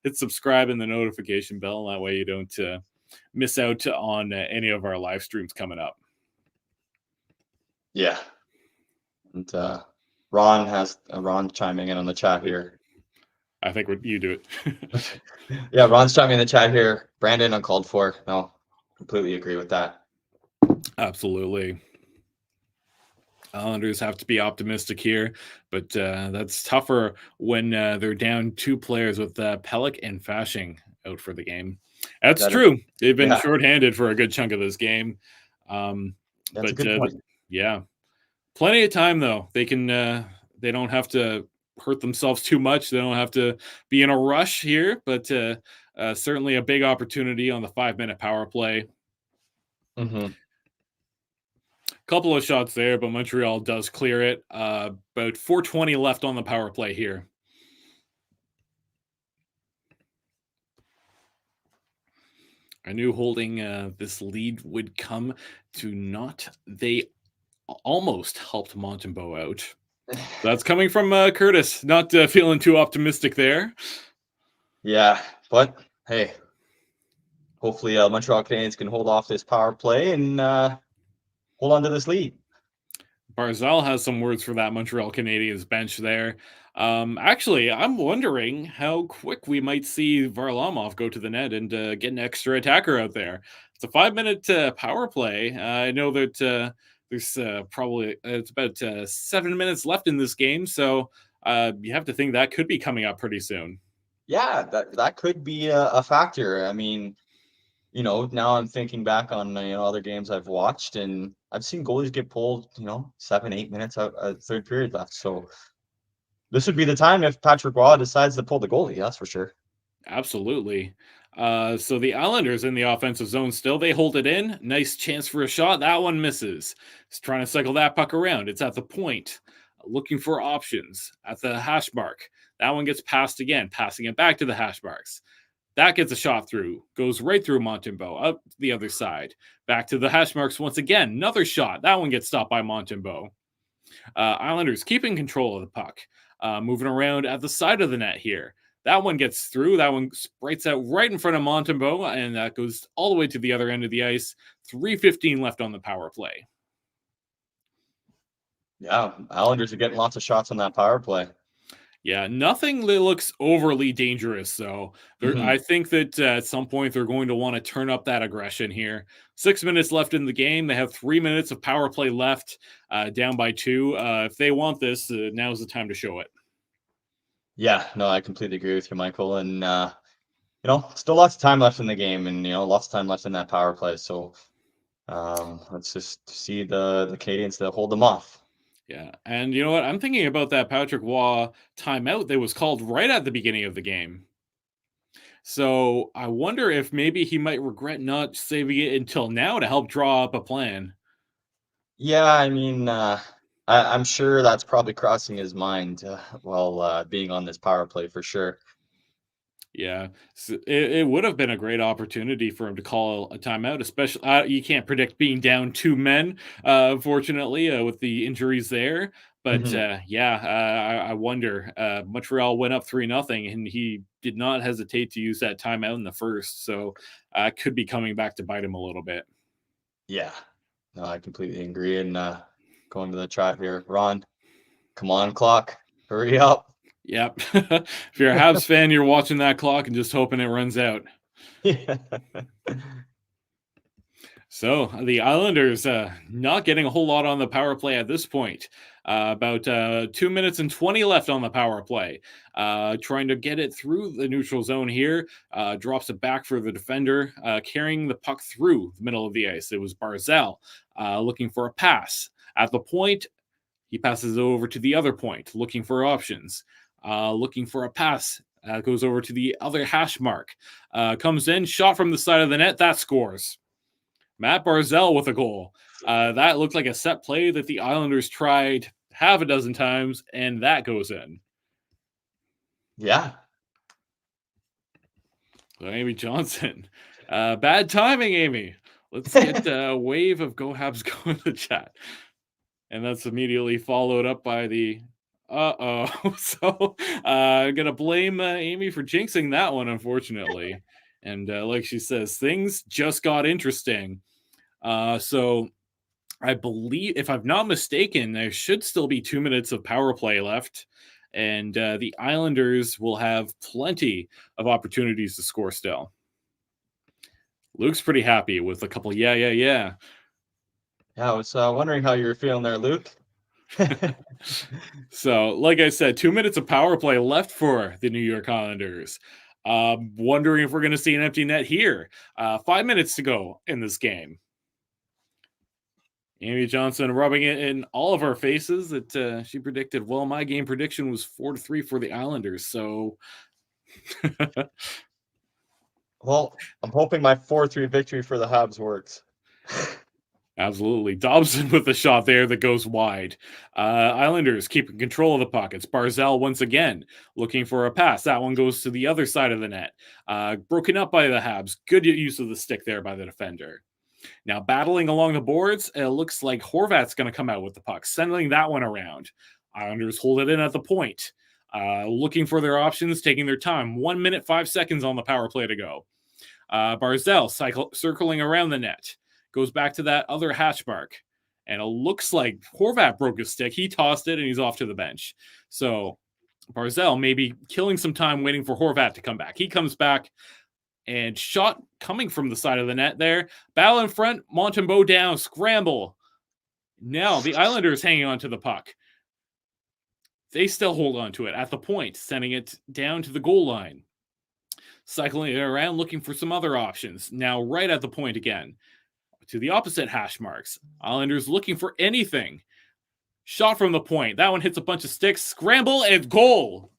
Hit subscribe and the notification bell. That way you don't miss out on any of our live streams coming up. Yeah, and Ron chiming in on the chat here. I think you do it. Yeah, Ron's chiming in the chat here. Brandon uncalled for. No, completely agree with that. Absolutely. Islanders have to be optimistic here, but that's tougher when they're down two players with Pellick and Fashing out for the game. That's That is, true. They've been yeah, shorthanded for a good chunk of this game. that's a But good point. yeah, plenty of time though. They can. They don't have to hurt themselves too much. They don't have to be in a rush here. But certainly a big opportunity on the 5-minute power play. Mm-hmm. Couple of shots there, but Montreal does clear it. About 4:20 left on the power play here. I knew holding this lead would come to naught. They almost helped Montembeault out. That's coming from Curtis. Not feeling too optimistic there. Yeah, but hey, hopefully Montreal Canadiens can hold off this power play and hold on to this lead. Barzal has some words for that Montreal Canadiens bench there. Actually, I'm wondering how quick we might see Varlamov go to the net and get an extra attacker out there. It's a 5-minute power play. I know that there's probably it's about 7 minutes left in this game, so you have to think that could be coming up pretty soon. Yeah, that could be a factor. I mean, now I'm thinking back on other games I've watched, and I've seen goalies get pulled, 7, 8 minutes out, third period left. So this would be the time if Patrick Roy decides to pull the goalie. That's for sure. Absolutely. So the Islanders in the offensive zone still. They hold it in. Nice chance for a shot. That one misses. He's trying to cycle that puck around. It's at the point. Looking for options at the hash mark. That one gets passed again, passing it back to the hash marks. That gets a shot through. Goes right through Montembeault. Up the other side. Back to the hash marks once again. Another shot. That one gets stopped by Montembeault. Islanders keeping control of the puck. Moving around at the side of the net here. That one gets through. That one sprites out right in front of Montembeault, and that goes all the way to the other end of the ice. 3:15 left on the power play. Yeah, Islanders are getting lots of shots on that power play. Yeah, nothing that looks overly dangerous, though. Mm-hmm. I think that at some point they're going to want to turn up that aggression here. 6 minutes left in the game. They have 3 minutes of power play left, down by 2. If they want this, now's the time to show it. Yeah, no, I completely agree with you, Michael. And still lots of time left in the game, and lots of time left in that power play. So let's just see the Canadiens to hold them off. Yeah, and you know what? I'm thinking about that Patrick Waugh timeout that was called right at the beginning of the game. So I wonder if maybe he might regret not saving it until now to help draw up a plan. Yeah, I mean, I'm sure that's probably crossing his mind while being on this power play for sure. Yeah, so it would have been a great opportunity for him to call a timeout, especially you can't predict being down 2 men, unfortunately, with the injuries there. But Hmm. yeah, I wonder. Montreal went up 3-0, and he did not hesitate to use that timeout in the first. So could be coming back to bite him a little bit. Yeah, no, I completely agree. And going to the chat here, Ron, come on, clock, hurry up. Yep. If you're a Habs fan, you're watching that clock and just hoping it runs out. Yeah. So the Islanders not getting a whole lot on the power play at this point. About 2 minutes and 20 left on the power play. Trying to get it through the neutral zone here. Drops it back for the defender, carrying the puck through the middle of the ice. It was Barzal looking for a pass. At the point, he passes it over to the other point, looking for options. Looking for a pass. Goes over to the other hash mark. Comes in, shot from the side of the net. That scores. Matt Barzal with a goal. That looked like a set play that the Islanders tried half a dozen times, and that goes in. Yeah. So Amy Johnson. Bad timing, Amy. Let's get a wave of Go Habs go in the chat. And that's immediately followed up by the So I'm going to blame Amy for jinxing that one, unfortunately. And like she says, things just got interesting. So I believe, if I'm not mistaken, there should still be 2 minutes of power play left. And the Islanders will have plenty of opportunities to score still. Luke's pretty happy with a couple yeah. Yeah, I was wondering how you were feeling there, Luke. So, like I said, 2 minutes of power play left for the New York Islanders. Wondering if we're going to see an empty net here. 5 minutes to go in this game. Amy Johnson rubbing it in all of our faces that she predicted, well, my game prediction was 4-3 for the Islanders. So, well, I'm hoping my 4-3 victory for the Habs works. Absolutely. Dobson with a shot there that goes wide. Islanders keeping control of the puck. It's Barzal once again looking for a pass. That one goes to the other side of the net. Broken up by the Habs. Good use of the stick there by the defender. Now battling along the boards, it looks like Horvat's going to come out with the puck, sending that one around. Islanders hold it in at the point. Looking for their options, taking their time. 1 minute, 5 seconds on the power play to go. Barzal circling around the net. Goes back to that other hatch mark. And it looks like Horvat broke his stick. He tossed it, and he's off to the bench. So Barzal maybe killing some time waiting for Horvat to come back. He comes back, and shot coming from the side of the net there. Battle in front, Montembeault down, scramble. Now the Islanders hanging on to the puck. They still hold on to it at the point, sending it down to the goal line. Cycling it around, looking for some other options. Now right at the point again. To the opposite hash marks. Islanders looking for anything. Shot from the point. That one hits a bunch of sticks. Scramble and goal.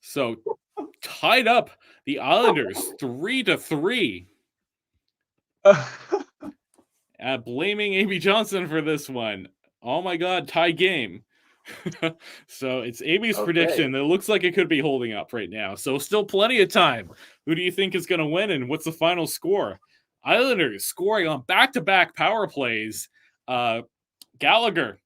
So tied up the Islanders 3-3. Blaming Amy Johnson for this one. Oh my God, tie game. So it's Amy's prediction that looks like it could be holding up right now. So still plenty of time. Who do you think is going to win, and what's the final score? Islanders scoring on back-to-back power plays. Gallagher,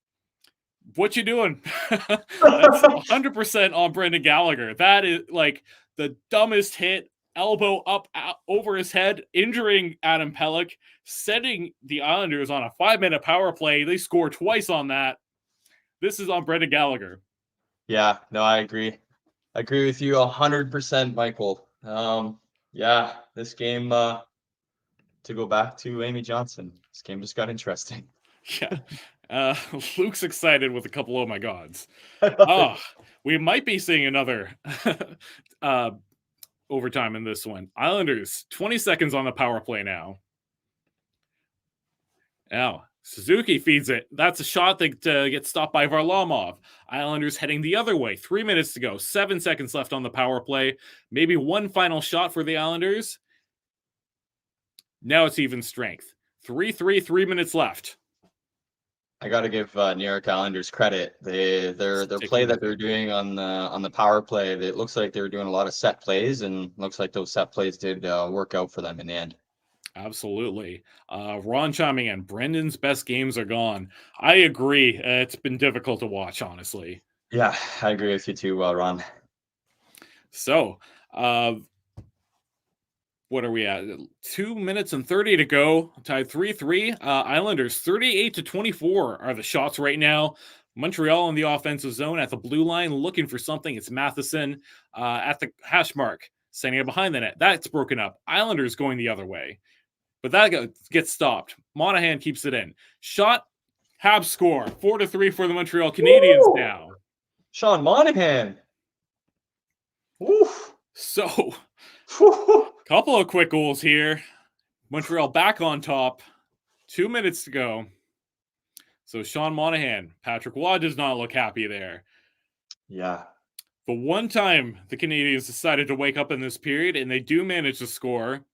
what you doing? That's 100% on Brendan Gallagher. That is like the dumbest hit. Elbow up over his head, injuring Adam Pelech, setting the Islanders on a 5-minute power play. They score twice on that. This is on Brendan Gallagher. Yeah, no, I agree. I agree with you 100%, Michael. Yeah, this game, to go back to Amy Johnson, this game just got interesting. Yeah. Luke's excited with a couple of my gods. We might be seeing another overtime in this one. Islanders, 20 seconds on the power play now. Now, Suzuki feeds it. That's a shot that gets stopped by Varlamov. Islanders heading the other way. 3 minutes to go. 7 seconds left on the power play. Maybe one final shot for the Islanders. Now it's even strength. 3-3, 3 minutes left. I got to give New York Islanders credit. Their play that they're doing on the power play, it looks like they were doing a lot of set plays, and looks like those set plays did work out for them in the end. Absolutely. Ron chiming in. Brendan's best games are gone. I agree. It's been difficult to watch, honestly. Yeah, I agree with you too, Ron. So, what are we at? 2 minutes and 30 to go. Tied 3-3. Islanders 38-24 are the shots right now. Montreal in the offensive zone at the blue line looking for something. It's Matheson at the hash mark, sending it behind the net. That's broken up. Islanders going the other way. But that gets stopped. Monahan keeps it in. Shot Habs score 4-3 for the Montreal Canadiens now. Sean Monahan. Oof. So, couple of quick goals here. Montreal back on top. 2 minutes to go. So Sean Monahan, Patrick Waugh does not look happy there. Yeah. But one time the Canadiens decided to wake up in this period, and they do manage to score.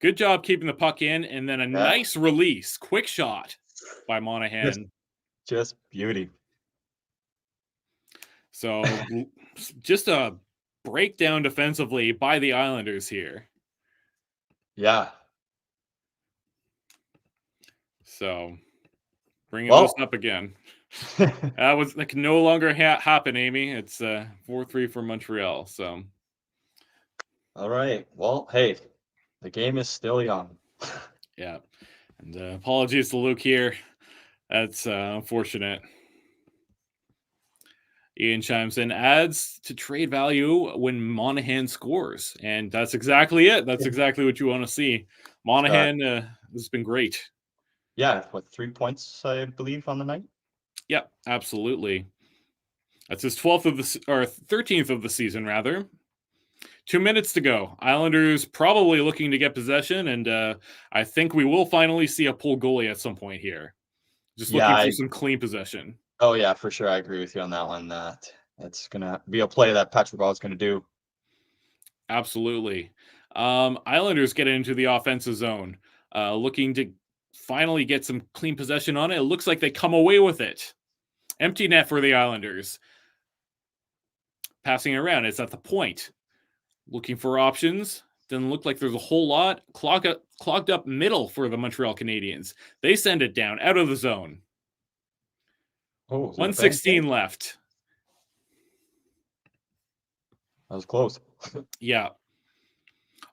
Good job keeping the puck in, and then a nice release, quick shot by Monahan. Just beauty. So just a breakdown defensively by the Islanders here. Yeah. So bringing this up again. That can no longer happen, Amy. It's 4-3 for Montreal. So, all right. Well, hey, the game is still young. Yeah, and apologies to Luke here. That's unfortunate. Ian chimes in, adds to trade value when Monahan scores, and that's exactly it. That's exactly what you want to see. Monahan has been great. Yeah, what, 3 points, I believe, on the night? Yeah, absolutely. That's his 12th of the or 13th of the season, rather. 2 minutes to go. Islanders probably looking to get possession, and I think we will finally see a pull goalie at some point here. Just looking for some clean possession. Oh, yeah, for sure. I agree with you on that one. That's going to be a play that Patrick Waugh is going to do. Absolutely. Islanders get into the offensive zone, looking to finally get some clean possession on it. It looks like they come away with it. Empty net for the Islanders. Passing around. It's at the point. Looking for options. Doesn't look like there's a whole lot. Clogged up middle for the Montreal Canadiens. They send it down out of the zone. 1:16 left. That was close. Yeah.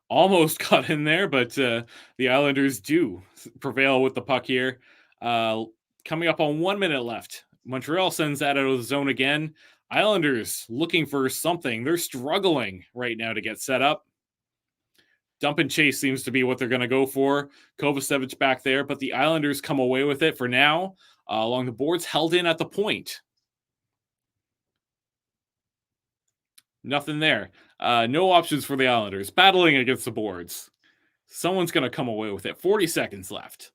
Almost got in there, but the Islanders do prevail with the puck here. Coming up on 1 minute left. Montreal sends that out of the zone again. Islanders looking for something. They're struggling right now to get set up. Dump and chase seems to be what they're going to go for. Kovacevic back there, but the Islanders come away with it for now. Along the boards, held in at the point. Nothing there. No options for the Islanders. Battling against the boards. Someone's going to come away with it. 40 seconds left.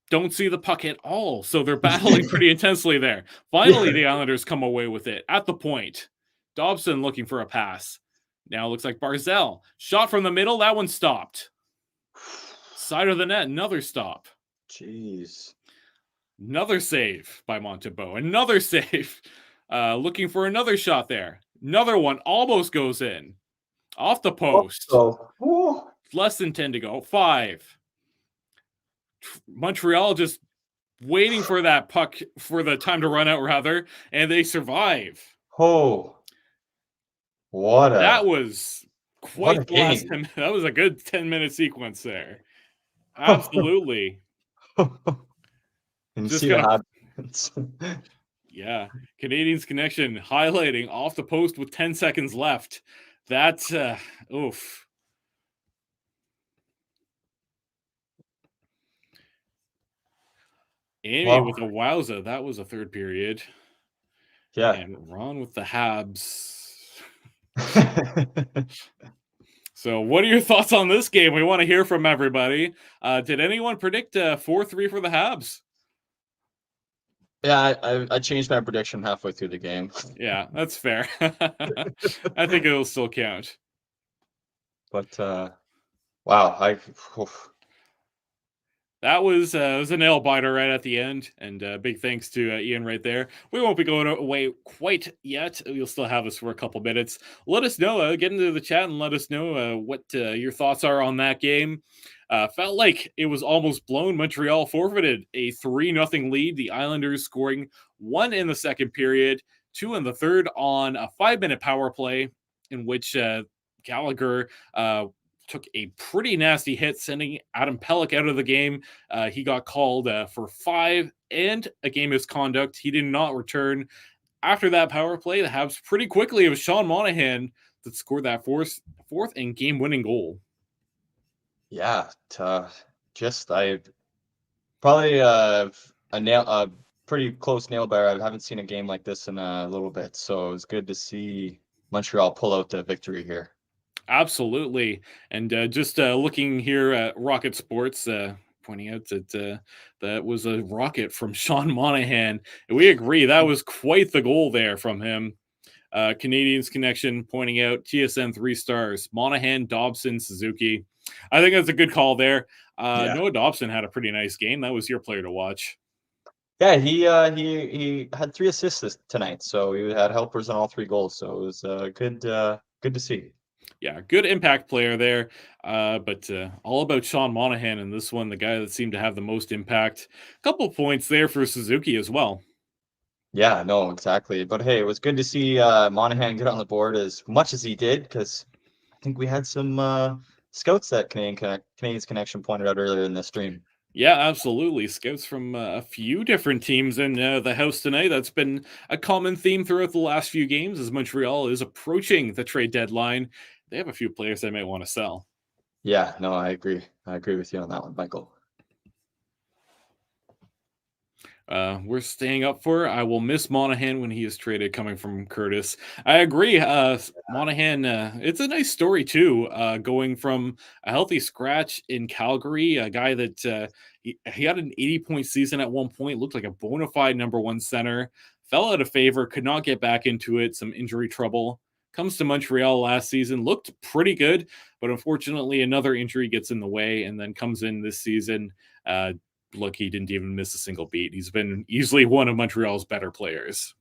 Don't see the puck at all, so they're battling pretty intensely there. Finally, the Islanders come away with it at the point. Dobson looking for a pass. Now it looks like Barzal. Shot from the middle. That one stopped. Side of the net. Another stop. Jeez. Another save by Montembeault. Another save. Looking for another shot there. Another one almost goes in. Off the post. Less than 10 to go. 5. Montreal just waiting for that puck, for the time to run out, rather, and they survive. Oh. That was quite the last 10. That was a good 10-minute sequence there. Absolutely. Just gonna... Yeah. Canadiens Connection highlighting off the post with 10 seconds left. That's oof. Amy with a wowza. That was a third period. Yeah. And Ron with the Habs. So what are your thoughts on this game? We want to hear from everybody. Did anyone predict 4-3 for the Habs? Yeah, I changed my prediction halfway through the game. Yeah, that's fair. I think it'll still count. But wow, that was a nail biter right at the end, and big thanks to Ian right there. We won't be going away quite yet. You'll still have us for a couple minutes. Let us know. Get into the chat and let us know what your thoughts are on that game. Felt like it was almost blown. Montreal forfeited a 3-0 lead. The Islanders scoring 1 in the second period, 2 in the third on a 5-minute power play in which Gallagher took a pretty nasty hit, sending Adam Pelech out of the game. He got called for 5 and a game misconduct. He did not return. After that power play, the Habs pretty quickly, it was Sean Monahan that scored that fourth and game-winning goal. Yeah, Probably a pretty close nail biter. I haven't seen a game like this in a little bit, so it was good to see Montreal pull out the victory here. Absolutely. And just looking here at Rocket Sports, pointing out that that was a rocket from Sean Monahan. And we agree that was quite the goal there from him. Canadiens Connection pointing out TSN 3 stars. Monahan, Dobson, Suzuki. I think that's a good call there. Yeah. Noah Dobson had a pretty nice game. That was your player to watch. Yeah, he had 3 assists tonight, so he had helpers on all 3 goals. So it was good to see. Yeah, good impact player there. But all about Sean Monahan in this one, the guy that seemed to have the most impact. A couple points there for Suzuki as well. Yeah, no, exactly. But hey, it was good to see Monahan get on the board as much as he did, because I think we had some scouts that Canadiens Connection pointed out earlier in the stream. Yeah, absolutely. Scouts from a few different teams in the house tonight. That's been a common theme throughout the last few games as Montreal is approaching the trade deadline. They have a few players they might want to sell. Yeah, no, I agree. I agree with you on that one, Michael. We're staying up for. I will miss Monahan when he is traded, coming from Curtis. I agree. Monahan, it's a nice story too. Going from a healthy scratch in Calgary, a guy that he had an 80-point season at one point, looked like a bona fide #1 center, fell out of favor, could not get back into it, some injury trouble. Comes to Montreal last season, looked pretty good, but unfortunately another injury gets in the way, and then comes in this season. Look, he didn't even miss a single beat. He's been easily one of Montreal's better players.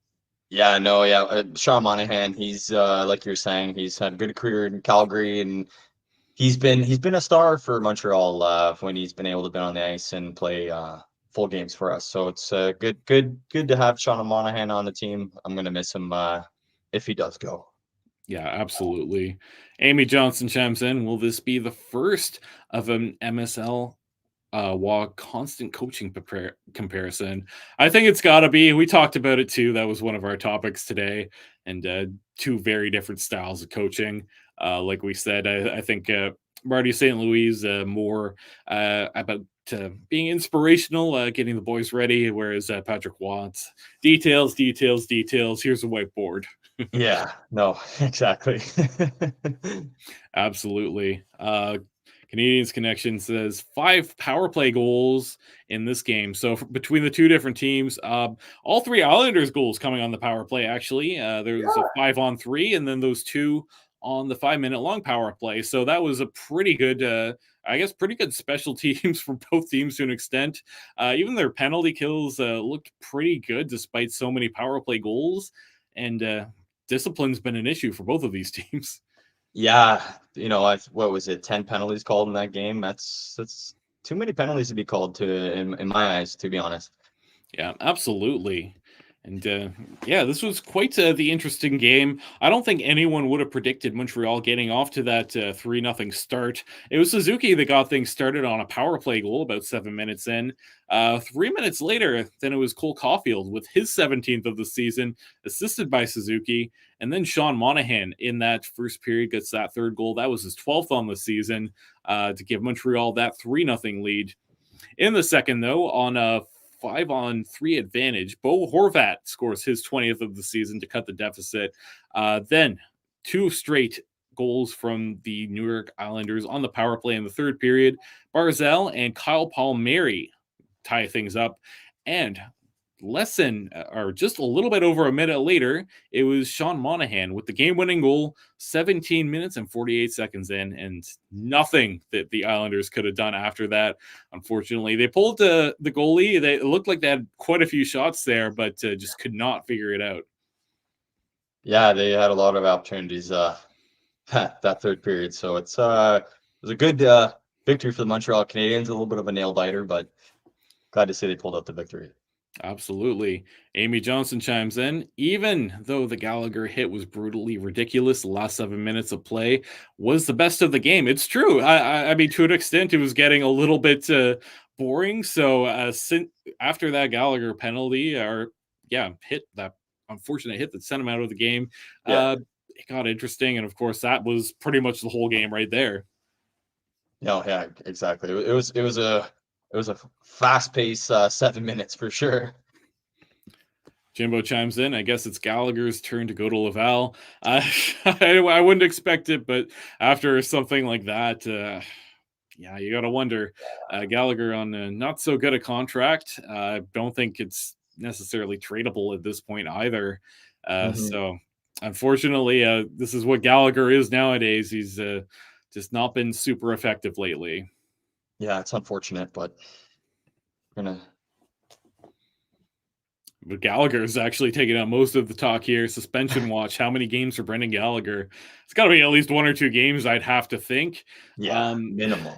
Yeah, no, yeah. Sean Monahan, he's like you're saying, he's had a good career in Calgary, and he's been a star for Montreal when he's been able to be on the ice and play full games for us. So it's good to have Sean Monahan on the team. I'm gonna miss him if he does go. Yeah, absolutely. Amy Johnson chimes in. Will this be the first of an MSL while constant coaching comparison? I think it's got to be. We talked about it too. That was one of our topics today, and two very different styles of coaching. Like we said, I think Marty St. Louis more about being inspirational, getting the boys ready, whereas Patrick Watts details, details, details. Here's a whiteboard. Yeah, no, exactly. Absolutely. Canadiens Connection says 5 power play goals in this game. So between the two different teams, all 3 Islanders goals coming on the power play. Actually, there's a 5-on-3, and then those 2 on the 5-minute long power play. So that was a pretty good, I guess, pretty good special teams for both teams to an extent. Even their penalty kills looked pretty good despite so many power play goals, and discipline's been an issue for both of these teams. Yeah, what was it? 10 penalties called in that game. That's too many penalties to be called in my eyes, to be honest. Yeah, absolutely. And yeah, this was quite the interesting game. I don't think anyone would have predicted Montreal getting off to that 3-0 start. It was Suzuki that got things started on a power play goal about 7 minutes in. 3 minutes later, then it was Cole Caulfield with his 17th of the season, assisted by Suzuki. And then Sean Monahan in that first period gets that 3rd goal. That was his 12th on the season to give Montreal that 3-0 lead. In the second, though, on a 5-on-3 advantage, Bo Horvat scores his 20th of the season to cut the deficit. Then 2 straight goals from the New York Islanders on the power play in the 3rd period. Barzal and Kyle Palmieri tie things up. And less than, or just a little bit over a minute later, it was Sean Monahan with the game-winning goal, 17 minutes and 48 seconds in, and nothing that the Islanders could have done after that. Unfortunately, they pulled the goalie. It looked like they had quite a few shots there, but just could not figure it out. Yeah, they had a lot of opportunities that 3rd period. So it was a good victory for the Montreal Canadiens. A little bit of a nail biter, but glad to see they pulled out the victory. Absolutely. Amy Johnson chimes in. Even though the Gallagher hit was brutally ridiculous, the last 7 minutes of play was the best of the game. It's true. I mean, to an extent, it was getting a little bit boring. So after that Gallagher penalty, hit, that unfortunate hit that sent him out of the game, Yeah. it got interesting. And of course, that was pretty much the whole game right there. No, yeah, exactly. It was was a fast-paced 7 minutes for sure. Jimbo chimes in. I guess it's Gallagher's turn to go to Laval. I wouldn't expect it, but after something like that, yeah, you got to wonder. Gallagher on not so good a contract. I don't think it's necessarily tradable at this point either. So, unfortunately, this is what Gallagher is nowadays. He's just not been super effective lately. Yeah, it's unfortunate, but we're gonna. But Gallagher is actually taking out most of the talk here. Suspension watch. How many games for Brendan Gallagher? It's got to be at least 1 or 2 games, I'd have to think. Yeah, minimum.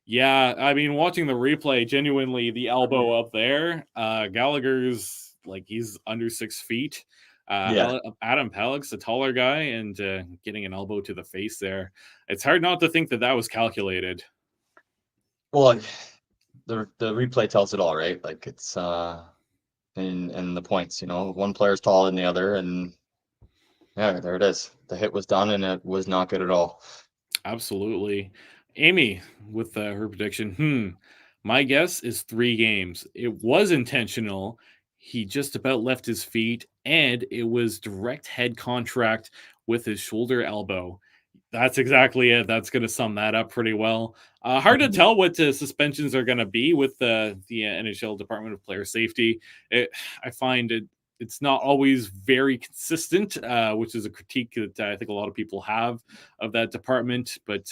Yeah, I mean, watching the replay, genuinely, the elbow up there, Gallagher's like he's under 6 feet. Yeah. Adam Pellick's a taller guy, and getting an elbow to the face there. It's hard not to think that that was calculated. Well, the replay tells it all, right? Like it's in the points, one player's taller than the other, and yeah, there it is. The hit was done, and it was not good at all. Absolutely. Amy with her prediction. My guess is 3 games. It was intentional. He just about left his feet, and it was direct head contact with his shoulder elbow. That's exactly it. That's going to sum that up pretty well. Hard to tell what the suspensions are going to be with the NHL Department of Player Safety. I find it's not always very consistent, which is a critique that I think a lot of people have of that department. But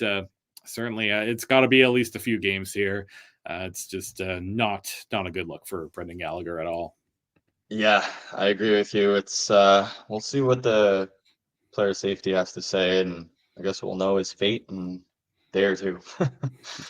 certainly, it's got to be at least a few games here. It's just not a good look for Brendan Gallagher at all. Yeah, I agree with you. It's we'll see what the player safety has to say, and I guess we'll know his fate in a day or two.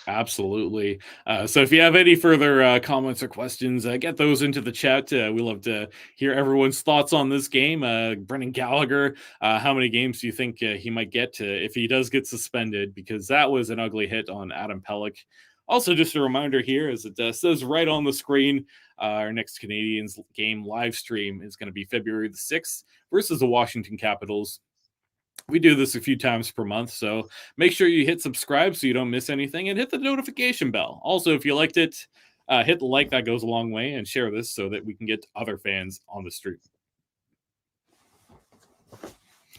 Absolutely. So if you have any further comments or questions, get those into the chat. We love to hear everyone's thoughts on this game. Brendan Gallagher, how many games do you think he might get if he does get suspended? Because that was an ugly hit on Adam Pellick. Also, just a reminder here, as it says right on the screen, our next Canadiens game live stream is going to be February the 6th versus the Washington Capitals. We do this a few times per month, so make sure you hit subscribe so you don't miss anything, and hit the notification bell. Also, if you liked it, hit the like, that goes a long way, and share this so that we can get other fans on the stream.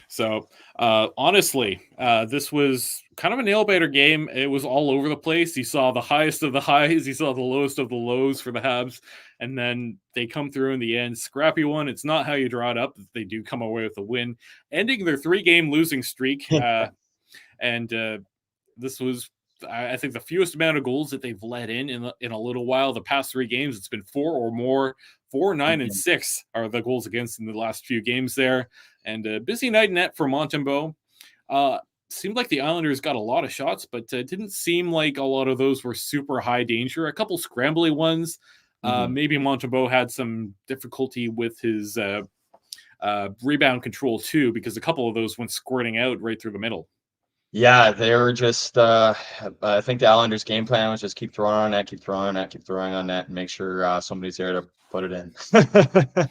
So, honestly, this was kind of a nail-biter game. It was all over the place. You saw the highest of the highs. You saw the lowest of the lows for the Habs. And then they come through in the end. Scrappy one. It's not how you draw it up. They do come away with a win, ending their 3-game losing streak. And this was, I think, the fewest amount of goals that they've let in a little while. The past 3 games, it's been 4 or more. 4, 9, and 6 are the goals against in the last few games there. And a busy night net for Montembeault. Seemed like the Islanders got a lot of shots, but didn't seem like a lot of those were super high danger. A couple scrambly ones. Maybe Montembeault had some difficulty with his rebound control too, because a couple of those went squirting out right through the middle. Yeah, they were just I think the Islanders' game plan was just keep throwing on net, keep throwing on net, keep throwing on net, and make sure somebody's there to put it in.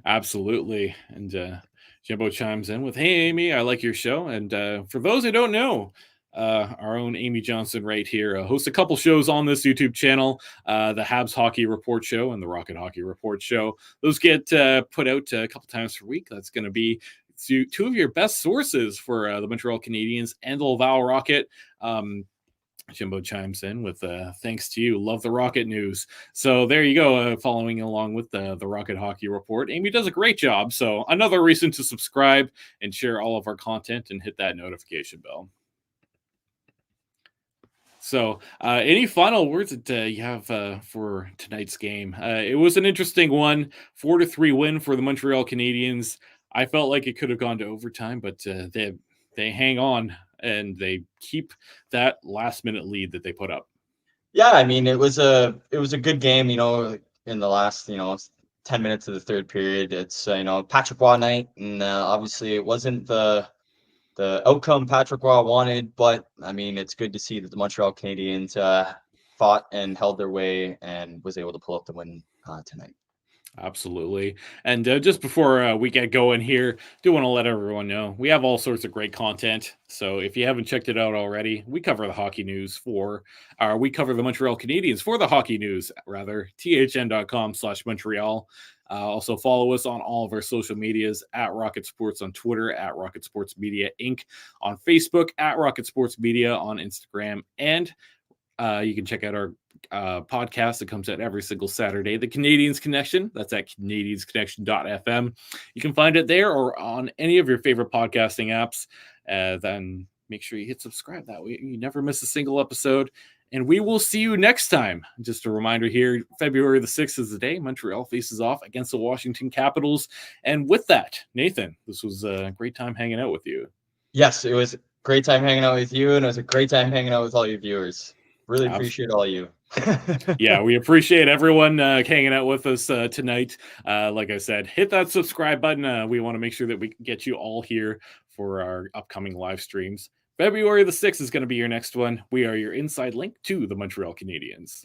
Absolutely. And Jimbo chimes in with, "Hey, Amy, I like your show." And for those who don't know, our own Amy Johnson right here hosts a couple shows on this YouTube channel, the Habs Hockey Report Show and the Rocket Hockey Report Show. Those get put out a couple times per week. That's going to be two of your best sources for the Montreal Canadiens and the Laval Rocket. Jimbo chimes in with thanks to you. Love the Rocket news. So there you go, following along with the Rocket Hockey Report. Amy does a great job. So another reason to subscribe and share all of our content and hit that notification bell. So any final words that you have for tonight's game? It was an interesting one, 4-3 win for the Montreal Canadiens. I felt like it could have gone to overtime, but they hang on and they keep that last minute lead that they put up. Yeah, I mean, it was a good game, in the last, 10 minutes of the third period. It's, Patrick Waugh night, and obviously it wasn't the outcome Patrick Waugh wanted, but I mean, it's good to see that the Montreal Canadiens fought and held their way and was able to pull up the win tonight. Absolutely. And just before we get going here, do want to let everyone know we have all sorts of great content. So if you haven't checked it out already, we cover the hockey news we cover the Montreal Canadiens for the hockey news, rather, thn.com/Montreal. Also follow us on all of our social medias at Rocket Sports on Twitter, at Rocket Sports Media Inc. on Facebook, at Rocket Sports Media on Instagram, and you can check out our podcast that comes out every single Saturday, the Canadiens Connection. That's at canadiensconnection.fm. You can find it there or on any of your favorite podcasting apps. Then make sure you hit subscribe. That way you never miss a single episode. And we will see you next time. Just a reminder here, February the 6th is the day Montreal faces off against the Washington Capitals. And with that, Nathan, this was a great time hanging out with you. Yes, it was a great time hanging out with you, and it was a great time hanging out with all your viewers. Really appreciate all you. Yeah, we appreciate everyone hanging out with us tonight. Like I said, hit that subscribe button. We want to make sure that we can get you all here for our upcoming live streams. February the 6th is going to be your next one. We are your inside link to the Montreal Canadiens.